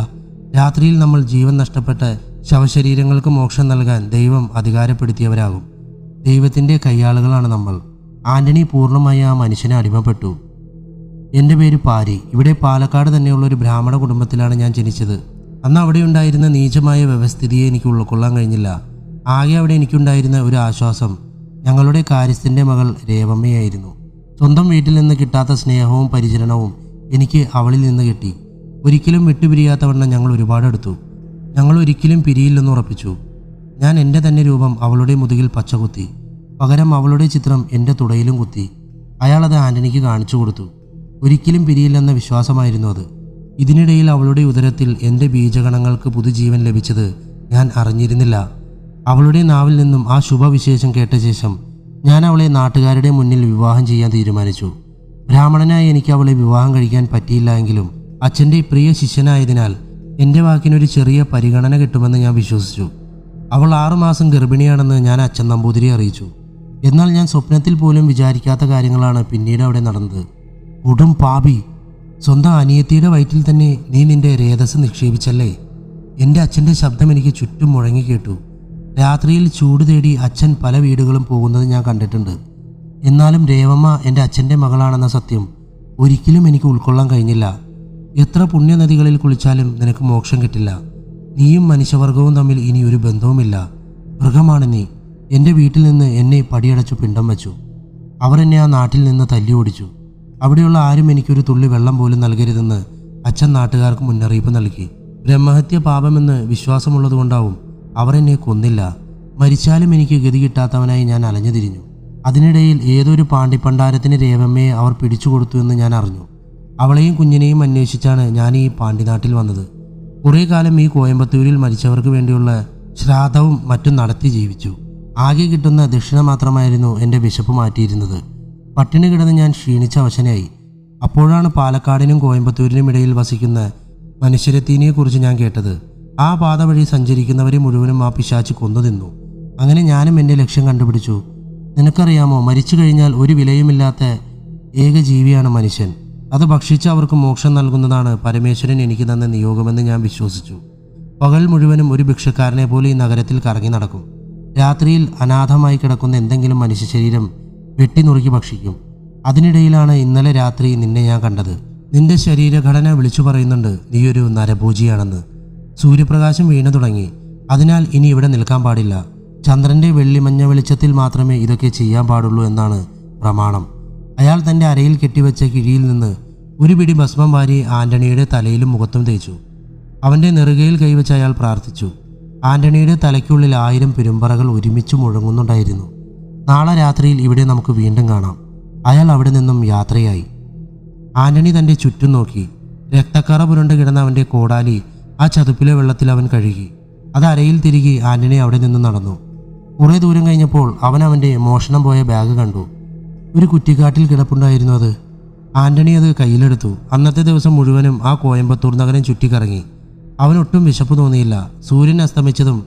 രാത്രിയിൽ നമ്മൾ ജീവൻ നഷ്ടപ്പെട്ട് ശവശരീരങ്ങൾക്ക് മോക്ഷം നൽകാൻ ദൈവം അധികാരപ്പെടുത്തിയവരാകും. ദൈവത്തിൻ്റെ കയ്യാളുകളാണ് നമ്മൾ. ആൻ്റണി പൂർണ്ണമായി ആ മനുഷ്യനെ അടിമപ്പെട്ടു. എൻ്റെ പേര് പാരി. ഇവിടെ പാലക്കാട് തന്നെയുള്ള ഒരു ബ്രാഹ്മണ കുടുംബത്തിലാണ് ഞാൻ ജനിച്ചത്. അന്ന് അവിടെ ഉണ്ടായിരുന്ന നീചമായ വ്യവസ്ഥിതിയെ എനിക്ക് ഉൾക്കൊള്ളാൻ കഴിഞ്ഞില്ല. ആകെ അവിടെ എനിക്കുണ്ടായിരുന്ന ഒരു ആശ്വാസം ഞങ്ങളുടെ കാര്യസ്ഥൻ്റെ മകൾ രേവമ്മയായിരുന്നു. സ്വന്തം വീട്ടിൽ നിന്ന് കിട്ടാത്ത സ്നേഹവും പരിചരണവും എനിക്ക് അവളിൽ നിന്ന് കിട്ടി. ഒരിക്കലും വിട്ടുപിരിയാത്തവണ്ണം ഞങ്ങൾ ഒരുപാട് അടുത്തു. ഞങ്ങൾ ഒരിക്കലും പിരിയില്ലെന്ന് ഉറപ്പിച്ചു. ഞാൻ എൻ്റെ തന്നെ രൂപം അവളുടെ മുതുകിൽ പച്ചകുത്തി. പകരം അവളുടെ ചിത്രം എൻ്റെ തുടയിലും കുത്തി. അയാളത് ആൻ്റണിക്ക് കാണിച്ചു കൊടുത്തു. ഒരിക്കലും പിരിയില്ലെന്ന വിശ്വാസമായിരുന്നു അത്. ഇതിനിടയിൽ അവളുടെ ഉദരത്തിൽ എൻ്റെ ബീജഗണങ്ങൾക്ക് പുതുജീവൻ ലഭിച്ചത് ഞാൻ അറിഞ്ഞിരുന്നില്ല. അവളുടെ നാവിൽ നിന്നും ആ ശുഭവിശേഷം കേട്ട ശേഷം ഞാൻ അവളെ നാട്ടുകാരുടെ മുന്നിൽ വിവാഹം ചെയ്യാൻ തീരുമാനിച്ചു. ബ്രാഹ്മണനായി എനിക്ക് അവളെ വിവാഹം കഴിക്കാൻ പറ്റിയില്ല എങ്കിലും അച്ഛൻ്റെ പ്രിയ ശിഷ്യനായതിനാൽ എൻ്റെ വാക്കിനൊരു ചെറിയ പരിഗണന കിട്ടുമെന്ന് ഞാൻ വിശ്വസിച്ചു. അവൾ 6 മാസം ഗർഭിണിയാണെന്ന് ഞാൻ അച്ഛൻ നമ്പൂതിരി അറിയിച്ചു. എന്നാൽ ഞാൻ സ്വപ്നത്തിൽ പോലും വിചാരിക്കാത്ത കാര്യങ്ങളാണ് പിന്നീട് അവിടെ നടന്നത്. കൊടും പാപി, സ്വന്തം അനിയത്തിയുടെ വയറ്റിൽ തന്നെ നീ നിന്റെ രേതസ് നിക്ഷേപിച്ചല്ലേ? എൻ്റെ അച്ഛൻ്റെ ശബ്ദം എനിക്ക് ചുറ്റും മുഴങ്ങി കേട്ടു. രാത്രിയിൽ ചൂട് തേടി അച്ഛൻ പല വീടുകളും പോകുന്നത് ഞാൻ കണ്ടിട്ടുണ്ട്. എന്നാലും രേവമ്മ എൻ്റെ അച്ഛൻ്റെ മകളാണെന്ന സത്യം ഒരിക്കലും എനിക്ക് ഉൾക്കൊള്ളാൻ കഴിഞ്ഞില്ല. എത്ര പുണ്യനദികളിൽ കുളിച്ചാലും നിനക്ക് മോക്ഷം കിട്ടില്ല. നീയും മനുഷ്യവർഗവും തമ്മിൽ ഇനി ഒരു ബന്ധവുമില്ല. മൃഗമാണ് നീ. എൻ്റെ വീട്ടിൽ നിന്ന് എന്നെ പടിയടച്ചു പിണ്ടം വെച്ചു. അവർ എന്നെ ആ നാട്ടിൽ നിന്ന് തല്ലി ഓടിച്ചു. അവിടെയുള്ള ആരും എനിക്കൊരു തുള്ളി വെള്ളം പോലും നൽകരുതെന്ന് അച്ഛൻ നാട്ടുകാർക്ക് മുന്നറിയിപ്പ് നൽകി. ബ്രഹ്മഹത്യ പാപമെന്ന് വിശ്വാസമുള്ളതുകൊണ്ടാവും അവർ എന്നെ കൊന്നില്ല. മരിച്ചാലും എനിക്ക് ഗതി കിട്ടാത്തവനായി ഞാൻ അലഞ്ഞു തിരിഞ്ഞു. അതിനിടയിൽ ഏതൊരു പാണ്ടിപ്പണ്ടാരത്തിന് രേവമ്മയെ അവർ പിടിച്ചു കൊടുത്തു എന്ന് ഞാൻ അറിഞ്ഞു. അവളെയും കുഞ്ഞിനെയും അന്വേഷിച്ചാണ് ഞാൻ ഈ പാണ്ടിനാട്ടിൽ വന്നത്. കുറേ കാലം ഈ കോയമ്പത്തൂരിൽ മരിച്ചവർക്ക് വേണ്ടിയുള്ള ശ്രാദ്ധവും മറ്റും നടത്തി ജീവിച്ചു. ആകെ കിട്ടുന്ന ദക്ഷിണ മാത്രമായിരുന്നു എൻ്റെ വിശപ്പ് മാറ്റിയിരുന്നത്. പട്ടിണി കിടന്ന് ഞാൻ ക്ഷീണിച്ച അവശനായി. അപ്പോഴാണ് പാലക്കാടിനും കോയമ്പത്തൂരിനും ഇടയിൽ വസിക്കുന്ന മനുഷ്യരത്തീനിയെക്കുറിച്ച് ഞാൻ കേട്ടത്. ആ പാത വഴി സഞ്ചരിക്കുന്നവരെ മുഴുവനും ആ പിശാച് കൊന്നു തിന്നു. അങ്ങനെ ഞാനും എൻ്റെ ലക്ഷ്യം കണ്ടുപിടിച്ചു. നിനക്കറിയാമോ, മരിച്ചു കഴിഞ്ഞാൽ ഒരു വിലയുമില്ലാത്ത ഏക ജീവിയാണ് മനുഷ്യൻ. അത് ഭക്ഷിച്ച് അവർക്ക് മോക്ഷം നൽകുന്നതാണ് പരമേശ്വരൻ എനിക്ക് തന്ന നിയോഗമെന്ന് ഞാൻ വിശ്വസിച്ചു. പകൽ മുഴുവനും ഒരു ഭിക്ഷക്കാരനെ പോലെ ഈ നഗരത്തിൽ കറങ്ങി നടക്കും. രാത്രിയിൽ അനാഥമായി കിടക്കുന്ന എന്തെങ്കിലും മനുഷ്യ ശരീരം വെട്ടിനുറുക്കി ഭക്ഷിക്കും. അതിനിടയിലാണ് ഇന്നലെ രാത്രി നിന്നെ ഞാൻ കണ്ടത്. നിന്റെ ശരീരഘടന വിളിച്ചു പറയുന്നുണ്ട് നീയൊരു നരഭോജിയാണെന്ന്. സൂര്യപ്രകാശം വീണു തുടങ്ങി. അതിനാൽ ഇനി ഇവിടെ നിൽക്കാൻ പാടില്ല. ചന്ദ്രൻ്റെ വെള്ളിമഞ്ഞ വെളിച്ചത്തിൽ മാത്രമേ ഇതൊക്കെ ചെയ്യാൻ പാടുള്ളൂ എന്നാണ് പ്രമാണം. അയാൾ തൻ്റെ അരയിൽ കെട്ടിവെച്ച കിഴിയിൽ നിന്ന് ഒരു പിടി ഭസ്മം വാരി ആൻ്റണിയുടെ തലയിലും മുഖത്തും തേച്ചു. അവൻ്റെ നെറുകയിൽ കൈവച്ച് അയാൾ പ്രാർത്ഥിച്ചു. ആൻ്റണിയുടെ തലയ്ക്കുള്ളിൽ 1000 പെരുമ്പറകൾ ഒരുമിച്ച് മുഴങ്ങുന്നുണ്ടായിരുന്നു. നാളെ രാത്രിയിൽ ഇവിടെ നമുക്ക് വീണ്ടും കാണാം. അയാൾ അവിടെ നിന്നും യാത്രയായി. ആൻ്റണി തൻ്റെ ചുറ്റും നോക്കി. രക്തക്കറ പുരണ്ട് കിടന്ന അവൻ്റെ കോടാലി ആ ചതുപ്പിലെ വെള്ളത്തിൽ അവൻ കഴുകി. അത് അരയിൽ തിരികെ ആൻ്റണി അവിടെ നിന്ന് നടന്നു. കുറേ ദൂരം കഴിഞ്ഞപ്പോൾ അവൻ അവൻ്റെ മോഷണം പോയ ബാഗ് കണ്ടു. ഒരു കുറ്റിക്കാട്ടിൽ കിടപ്പുണ്ടായിരുന്നു അത്. ആൻ്റണി അത് കയ്യിലെടുത്തു. അന്നത്തെ ദിവസം മുഴുവനും ആ കോയമ്പത്തൂർ നഗരം ചുറ്റിക്കറങ്ങി. അവനൊട്ടും വിശപ്പ് തോന്നിയില്ല. സൂര്യൻ അസ്തമിച്ചതും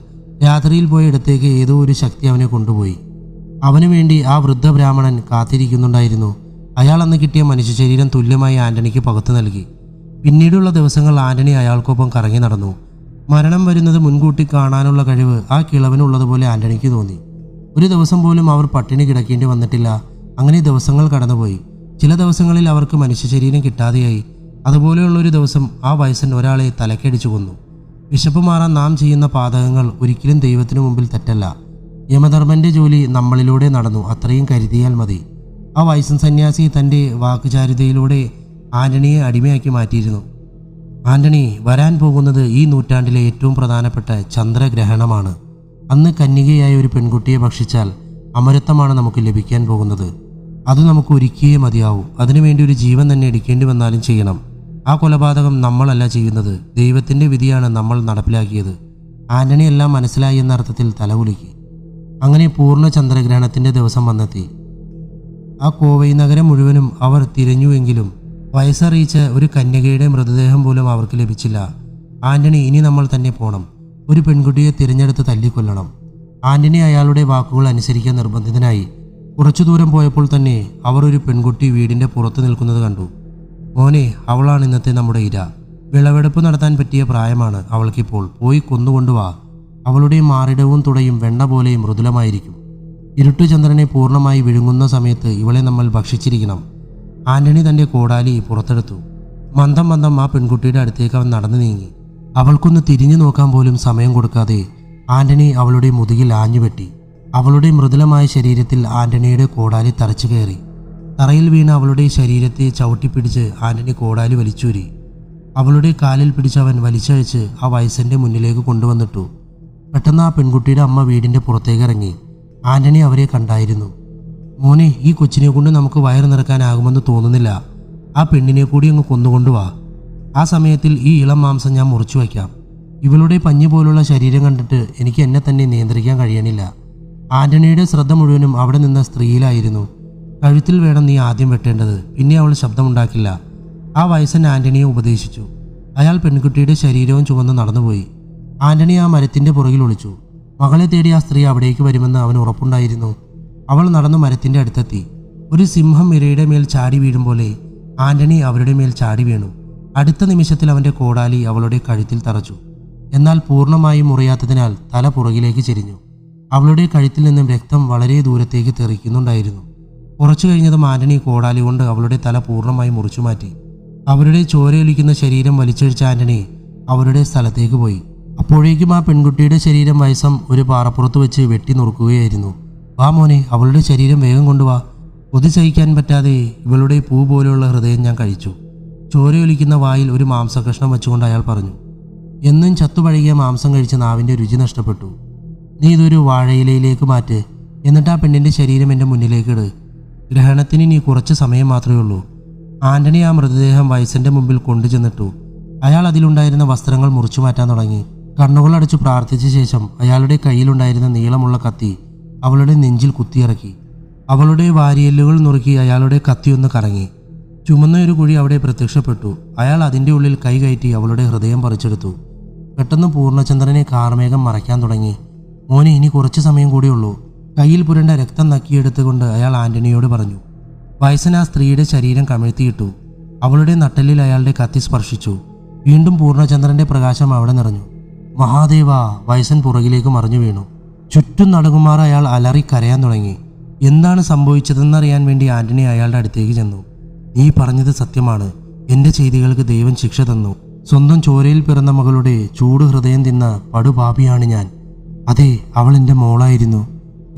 രാത്രിയിൽ പോയ ഇടത്തേക്ക് ഏതോ ഒരു ശക്തി അവനെ കൊണ്ടുപോയി. അവനു വേണ്ടി ആ വൃദ്ധ ബ്രാഹ്മണൻ കാത്തിരിക്കുന്നുണ്ടായിരുന്നു. അയാൾ അന്ന് കിട്ടിയ മനുഷ്യ ശരീരം തുല്യമായി ആൻ്റണിക്ക് പകുത്തു നൽകി. പിന്നീടുള്ള ദിവസങ്ങൾ ആൻ്റണി അയാൾക്കൊപ്പം കറങ്ങി നടന്നു. മരണം വരുന്നത് മുൻകൂട്ടി കാണാനുള്ള കഴിവ് ആ കിളവനുള്ളതുപോലെ ആൻ്റണിക്ക് തോന്നി. ഒരു ദിവസം പോലും അവർ പട്ടിണി കിടക്കേണ്ടി വന്നിട്ടില്ല. അങ്ങനെ ദിവസങ്ങൾ കടന്നുപോയി. ചില ദിവസങ്ങളിൽ അവർക്ക് മനുഷ്യ ശരീരം കിട്ടാതെയായി. അതുപോലെയുള്ളൊരു ദിവസം ആ വയസ്സൻ ഒരാളെ തലക്കടിച്ചു കൊന്നു. വിശപ്പ് മാറാൻ നാം ചെയ്യുന്ന പാതകങ്ങൾ ഒരിക്കലും ദൈവത്തിനു മുമ്പിൽ തെറ്റല്ല. യമധർമ്മൻ്റെ ജോലി നമ്മളിലൂടെ നടന്നു, അത്രയും കരുതിയാൽ മതി. ആ വയസ്സൻ സന്യാസി തൻ്റെ വാക്കുചാരുതയിലൂടെ ആൻ്റണിയെ അടിമയാക്കി മാറ്റിയിരുന്നു. ആൻ്റണി, വരാൻ പോകുന്നത് ഈ നൂറ്റാണ്ടിലെ ഏറ്റവും പ്രധാനപ്പെട്ട ചന്ദ്രഗ്രഹണമാണ്. അന്ന് കന്യകയായ ഒരു പെൺകുട്ടിയെ ഭക്ഷിച്ചാൽ അമരത്വമാണ് നമുക്ക് ലഭിക്കാൻ പോകുന്നത്. അത് നമുക്ക് ഒരുക്കിയേ മതിയാവൂ. അതിനുവേണ്ടി ഒരു ജീവൻ തന്നെ എടുക്കേണ്ടി വന്നാലും ചെയ്യണം. ആ കൊലപാതകം നമ്മളല്ല ചെയ്യുന്നത്, ദൈവത്തിൻ്റെ വിധിയാണ് നമ്മൾ നടപ്പിലാക്കിയത്. ആൻ്റണി എല്ലാം മനസ്സിലായി എന്ന അർത്ഥത്തിൽ തലകുലുക്കി. അങ്ങനെ പൂർണ്ണ ചന്ദ്രഗ്രഹണത്തിൻ്റെ ദിവസം വന്നെത്തി. ആ കോവൈ നഗരം മുഴുവനും അവർ തിരഞ്ഞുവെങ്കിലും വയസ്സറിയിച്ച ഒരു കന്യകയുടെ മൃതദേഹം പോലും അവർക്ക് ലഭിച്ചില്ല. ആൻ്റണി, ഇനി നമ്മൾ തന്നെ പോണം. ഒരു പെൺകുട്ടിയെ തിരഞ്ഞെടുത്ത് തല്ലിക്കൊല്ലണം. ആൻ്റണി അയാളുടെ വാക്കുകൾ അനുസരിക്കാൻ നിർബന്ധിതനായി. കുറച്ചു ദൂരം പോയപ്പോൾ തന്നെ അവർ ഒരു പെൺകുട്ടി വീടിൻ്റെ പുറത്ത് നിൽക്കുന്നത് കണ്ടു. മോനെ, അവളാണ് ഇന്നത്തെ നമ്മുടെ ഇര. വിളവെടുപ്പ് നടത്താൻ പറ്റിയ പ്രായമാണ് അവൾക്കിപ്പോൾ. പോയി കൊന്നുകൊണ്ടുവാ. അവളുടെ മാറിടവും തുടയും വെണ്ണ പോലെ മൃദുലമായിരിക്കും. ഇരുട്ടുചന്ദ്രനെ പൂർണ്ണമായി വിഴുങ്ങുന്ന സമയത്ത് ഇവളെ നമ്മൾ ഭക്ഷിച്ചിരിക്കണം. ആന്റണി തൻ്റെ കോടാലി പുറത്തെടുത്തു. മന്ദം മന്ദം ആ പെൺകുട്ടിയുടെ അടുത്തേക്ക് അവൻ നടന്നു നീങ്ങി. അവൾക്കൊന്ന് തിരിഞ്ഞു നോക്കാൻ പോലും സമയം കൊടുക്കാതെ ആന്റണി അവളുടെ മുതുകിൽ ആഞ്ഞുവെട്ടി. അവളുടെ മൃദുലമായ ശരീരത്തിൽ ആന്റണിയുടെ കോടാലി തറച്ചു കയറി. തറയിൽ വീണ അവളുടെ ശരീരത്തെ ചവിട്ടിപ്പിടിച്ച് ആന്റണി കോടാലി വലിച്ചൂരി. അവളുടെ കാലിൽ പിടിച്ച് അവൻ വലിച്ചഴിച്ച് ആ വയസ്സൻ്റെ മുന്നിലേക്ക് കൊണ്ടുവന്നിട്ടു. പെട്ടെന്ന് ആ പെൺകുട്ടിയുടെ അമ്മ വീടിൻ്റെ പുറത്തേക്ക് ഇറങ്ങി. ആന്റണി അവരെ കണ്ടായിരുന്നു. മോനെ, ഈ കൊച്ചിനെ കൊണ്ട് നമുക്ക് വയറ് നിറക്കാനാകുമെന്ന് തോന്നുന്നില്ല. ആ പെണ്ണിനെ കൂടി അങ്ങ് കൊന്നുകൊണ്ടുവാ. ആ സമയത്തിൽ ഈ ഇളം മാംസം ഞാൻ മുറിച്ചു വയ്ക്കാം. ഇവളുടെ പഞ്ഞു പോലുള്ള ശരീരം കണ്ടിട്ട് എനിക്ക് എന്നെ തന്നെ നിയന്ത്രിക്കാൻ കഴിയണില്ല. ആന്റണിയുടെ ശ്രദ്ധ മുഴുവനും അവിടെ നിന്ന സ്ത്രീയിലായിരുന്നു. കഴുത്തിൽ വേണം നീ ആദ്യം വെട്ടേണ്ടത്, പിന്നെ അവൾ ശബ്ദമുണ്ടാക്കില്ല. ആ വയസ്സൻ ആന്റണിയെ ഉപദേശിച്ചു. അയാൾ പെൺകുട്ടിയുടെ ശരീരവും ചുമന്ന് നടന്നുപോയി. ആന്റണി ആ മരത്തിൻ്റെ പുറകിൽ ഒളിച്ചു. മകളെ തേടി ആ സ്ത്രീ അവിടേക്ക് വരുമെന്ന് അവന് ഉറപ്പുണ്ടായിരുന്നു. അവൾ നടന്നു മരത്തിൻ്റെ അടുത്തെത്തി. ഒരു സിംഹം ഇരയുടെ മേൽ ചാടി വീഴും പോലെ ആന്റണി അവരുടെ മേൽ ചാടി വീണു. അടുത്ത നിമിഷത്തിൽ അവൻ്റെ കോടാലി അവളുടെ കഴുത്തിൽ തറച്ചു. എന്നാൽ പൂർണ്ണമായും മുറിയാത്തതിനാൽ തല പുറകിലേക്ക് ചെരിഞ്ഞു. അവളുടെ കഴുത്തിൽ നിന്നും രക്തം വളരെ ദൂരത്തേക്ക് തെറിക്കുന്നുണ്ടായിരുന്നു. കുറച്ചു കഴിഞ്ഞതും ആന്റണി കോടാലി കൊണ്ട് അവളുടെ തല പൂർണ്ണമായി മുറിച്ചു മാറ്റി. അവരുടെ ചോരയൊലിക്കുന്ന ശരീരം വലിച്ചഴിച്ച ആന്റണി അവരുടെ സ്ഥലത്തേക്ക് പോയി. അപ്പോഴേക്കും ആ പെൺകുട്ടിയുടെ ശരീരം വയസ്സം ഒരു പാറപ്പുറത്ത് വെച്ച് വെട്ടി നുറുക്കുകയായിരുന്നു. വാ മോനെ, അവളുടെ ശരീരം വേഗം കൊണ്ടുവാ. കൊതി സഹിക്കാൻ പറ്റാതെ ഇവളുടെ പൂ പോലെയുള്ള ഹൃദയം ഞാൻ കഴിച്ചു. ചോരയൊലിക്കുന്ന വായിൽ ഒരു മാംസകഷ്ണം വെച്ചുകൊണ്ട് അയാൾ പറഞ്ഞു. എന്നും ചത്തുപഴകിയ മാംസം കഴിച്ച് നാവിൻ്റെ രുചി നഷ്ടപ്പെട്ടു. നീ ഇതൊരു വാഴയിലയിലേക്ക് മാറ്റ്. എന്നിട്ട് ആ പെണ്ണിൻ്റെ ശരീരം എൻ്റെ മുന്നിലേക്ക് ഇട്. ഗ്രഹണത്തിന് നീ കുറച്ച് സമയം മാത്രമേ ഉള്ളൂ. ആന്റണി ആ മൃതദേഹം വയസ്സൻ്റെ മുമ്പിൽ കൊണ്ടുചെന്നിട്ടു. അയാൾ അതിലുണ്ടായിരുന്ന വസ്ത്രങ്ങൾ മുറിച്ചു മാറ്റാൻ തുടങ്ങി. കണ്ണുകൾ അടച്ചു പ്രാർത്ഥിച്ച ശേഷം അയാളുടെ കയ്യിലുണ്ടായിരുന്ന നീളമുള്ള കത്തി അവളുടെ നെഞ്ചിൽ കുത്തിയിറക്കി. അവളുടെ വാരിയെല്ലുകൾ നുറുക്കി അയാളുടെ കത്തിയൊന്ന് കറങ്ങി. ചുമന്ന ഒരു കുഴി അവിടെ പ്രത്യക്ഷപ്പെട്ടു. അയാൾ അതിൻ്റെ ഉള്ളിൽ കൈ കയറ്റി അവളുടെ ഹൃദയം പറിച്ചെടുത്തു. പെട്ടെന്ന് പൂർണ്ണചന്ദ്രനെ കാർമേഘം മറയ്ക്കാൻ തുടങ്ങി. മോനെ, ഇനി കുറച്ച് സമയം കൂടിയുള്ളൂ. കയ്യിൽ പുരണ്ട രക്തം നക്കിയെടുത്തുകൊണ്ട് അയാൾ ആന്റണിയോട് പറഞ്ഞു. വയസ്സൻ ആ സ്ത്രീയുടെ ശരീരം കമിഴ്ത്തിയിട്ടു. അവളുടെ നട്ടലിൽ അയാളുടെ കത്തി സ്പർശിച്ചു. വീണ്ടും പൂർണ്ണചന്ദ്രന്റെ പ്രകാശം അവിടെ നിറഞ്ഞു. മഹാദേവ! വയസ്സൻ പുറകിലേക്ക് മറിഞ്ഞു വീണു. ചുറ്റും നടുങ്ങുമാർ അയാൾ അലറി കരയാൻ തുടങ്ങി. എന്താണ് സംഭവിച്ചതെന്നറിയാൻ വേണ്ടി ആന്റണി അയാളുടെ അടുത്തേക്ക് ചെന്നു. നീ പറഞ്ഞത് സത്യമാണ്. എൻ്റെ ചെയ്തികൾക്ക് ദൈവം ശിക്ഷ തന്നു. സ്വന്തം ചോരയിൽ പിറന്ന മകളുടെ ചൂട് ഹൃദയം തിന്ന പടുപാപിയാണ് ഞാൻ. അതെ, അവൾ എൻ്റെ മോളായിരുന്നു.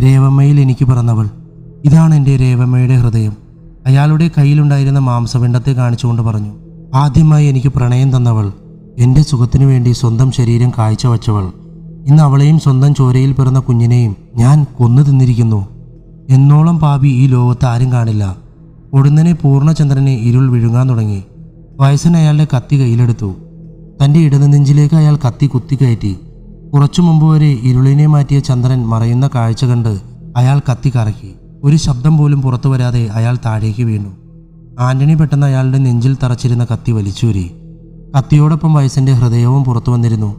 രേവമ്മയിൽ എനിക്ക് പിറന്നവൾ. ഇതാണ് എൻ്റെ രേവമ്മയുടെ ഹൃദയം. അയാളുടെ കയ്യിലുണ്ടായിരുന്ന മാംസപിണ്ഡത്തെ കാണിച്ചുകൊണ്ട് പറഞ്ഞു. ആദ്യമായി എനിക്ക് പ്രണയം തന്നവൾ, എൻ്റെ സുഖത്തിനു വേണ്ടി സ്വന്തം ശരീരം കാഴ്ചവെച്ചവൾ, ഇന്ന് അവളെയും സ്വന്തം ചോരയിൽ പിറന്ന കുഞ്ഞിനെയും ഞാൻ കൊന്നു തിന്നിരിക്കുന്നു. എന്നോളം പാപി ഈ ലോകത്ത് ആരും കാണില്ല. ഒടുന്നനെ പൂർണ്ണചന്ദ്രനെ ഇരുൾ വിഴുങ്ങാൻ തുടങ്ങി. വയസ്സൻ അയാളുടെ കത്തി കയ്യിലെടുത്തു. തൻ്റെ ഇടത് നെഞ്ചിലേക്ക് അയാൾ കത്തി കുത്തിക്കയറ്റി. കുറച്ചു മുമ്പ് വരെ ഇരുളിനെ മാറ്റിയ ചന്ദ്രൻ മറയുന്ന കാഴ്ച കണ്ട് അയാൾ കത്തി കറക്കി. ഒരു ശബ്ദം പോലും പുറത്തു വരാതെ അയാൾ താഴേക്ക് വീണു. ആന്റണി പെട്ടെന്ന് അയാളുടെ നെഞ്ചിൽ തറച്ചിരുന്ന കത്തി വലിച്ചൂരി. കത്തിയോടൊപ്പം വയസ്സൻ്റെ ഹൃദയവും പുറത്തു വന്നിരുന്നു.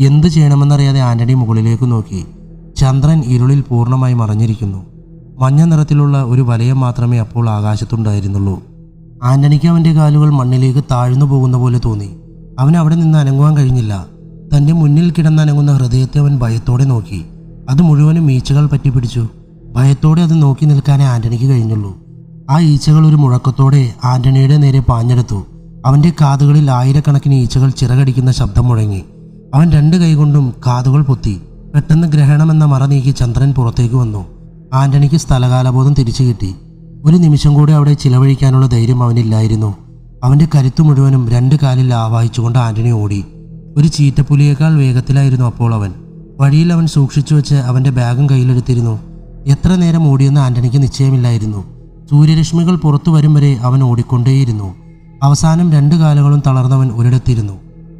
എന്ത് ചെയ്യണമെന്നറിയാതെ ആന്റണി മുകളിലേക്ക് നോക്കി. ചന്ദ്രൻ ഇരുളിൽ പൂർണ്ണമായി മറഞ്ഞിരിക്കുന്നു. മഞ്ഞ നിറത്തിലുള്ള ഒരു വലയം മാത്രമേ അപ്പോൾ ആകാശത്തുണ്ടായിരുന്നുള്ളൂ. ആന്റണിക്ക് അവൻ്റെ കാലുകൾ മണ്ണിലേക്ക് താഴ്ന്നു പോകുന്ന പോലെ തോന്നി. അവൻ അവിടെ നിന്ന് അനങ്ങുവാൻ കഴിഞ്ഞില്ല. തൻ്റെ മുന്നിൽ കിടന്നനങ്ങുന്ന ഹൃദയത്തെ അവൻ ഭയത്തോടെ നോക്കി. അത് മുഴുവനും ഈച്ചകൾ പറ്റിപ്പിടിച്ചു. ഭയത്തോടെ അത് നോക്കി നിൽക്കാനേ ആന്റണിക്ക് കഴിഞ്ഞുള്ളൂ. ആ ഈച്ചകൾ ഒരു മുഴക്കത്തോടെ ആന്റണിയുടെ നേരെ പാഞ്ഞെടുത്തു. അവൻ്റെ കാതുകളിൽ ആയിരക്കണക്കിന് ഈച്ചകൾ ചിറകടിക്കുന്ന ശബ്ദം മുഴങ്ങി. അവൻ രണ്ട് കൈകൊണ്ടും കാതുകൾ പൊത്തി. പെട്ടെന്ന് ഗ്രഹണമെന്ന മറ നീക്കി ചന്ദ്രൻ പുറത്തേക്ക് വന്നു. ആന്റണിക്ക് സ്ഥലകാലബോധം തിരിച്ചു കിട്ടി. ഒരു നിമിഷം കൂടി അവിടെ ചിലവഴിക്കാനുള്ള ധൈര്യം അവനില്ലായിരുന്നു. അവൻ്റെ കരുത്തു മുഴുവനും രണ്ട് കാലിൽ ആവാഹിച്ചുകൊണ്ട് ആന്റണി ഓടി. ഒരു ചീറ്റപ്പുലിയേക്കാൾ വേഗത്തിലായിരുന്നു അപ്പോൾ അവൻ. വഴിയിൽ അവൻ സൂക്ഷിച്ചു വെച്ച് അവൻ്റെ ബാഗും കയ്യിലെടുത്തിരുന്നു. എത്ര നേരം ഓടിയെന്ന് ആന്റണിക്ക് നിശ്ചയമില്ലായിരുന്നു. സൂര്യരശ്മികൾ പുറത്തു വരും വരെ അവൻ ഓടിക്കൊണ്ടേയിരുന്നു. അവസാനം രണ്ട് കാലുകളും തളർന്നവൻ ഒരിടത്തിരുന്നു.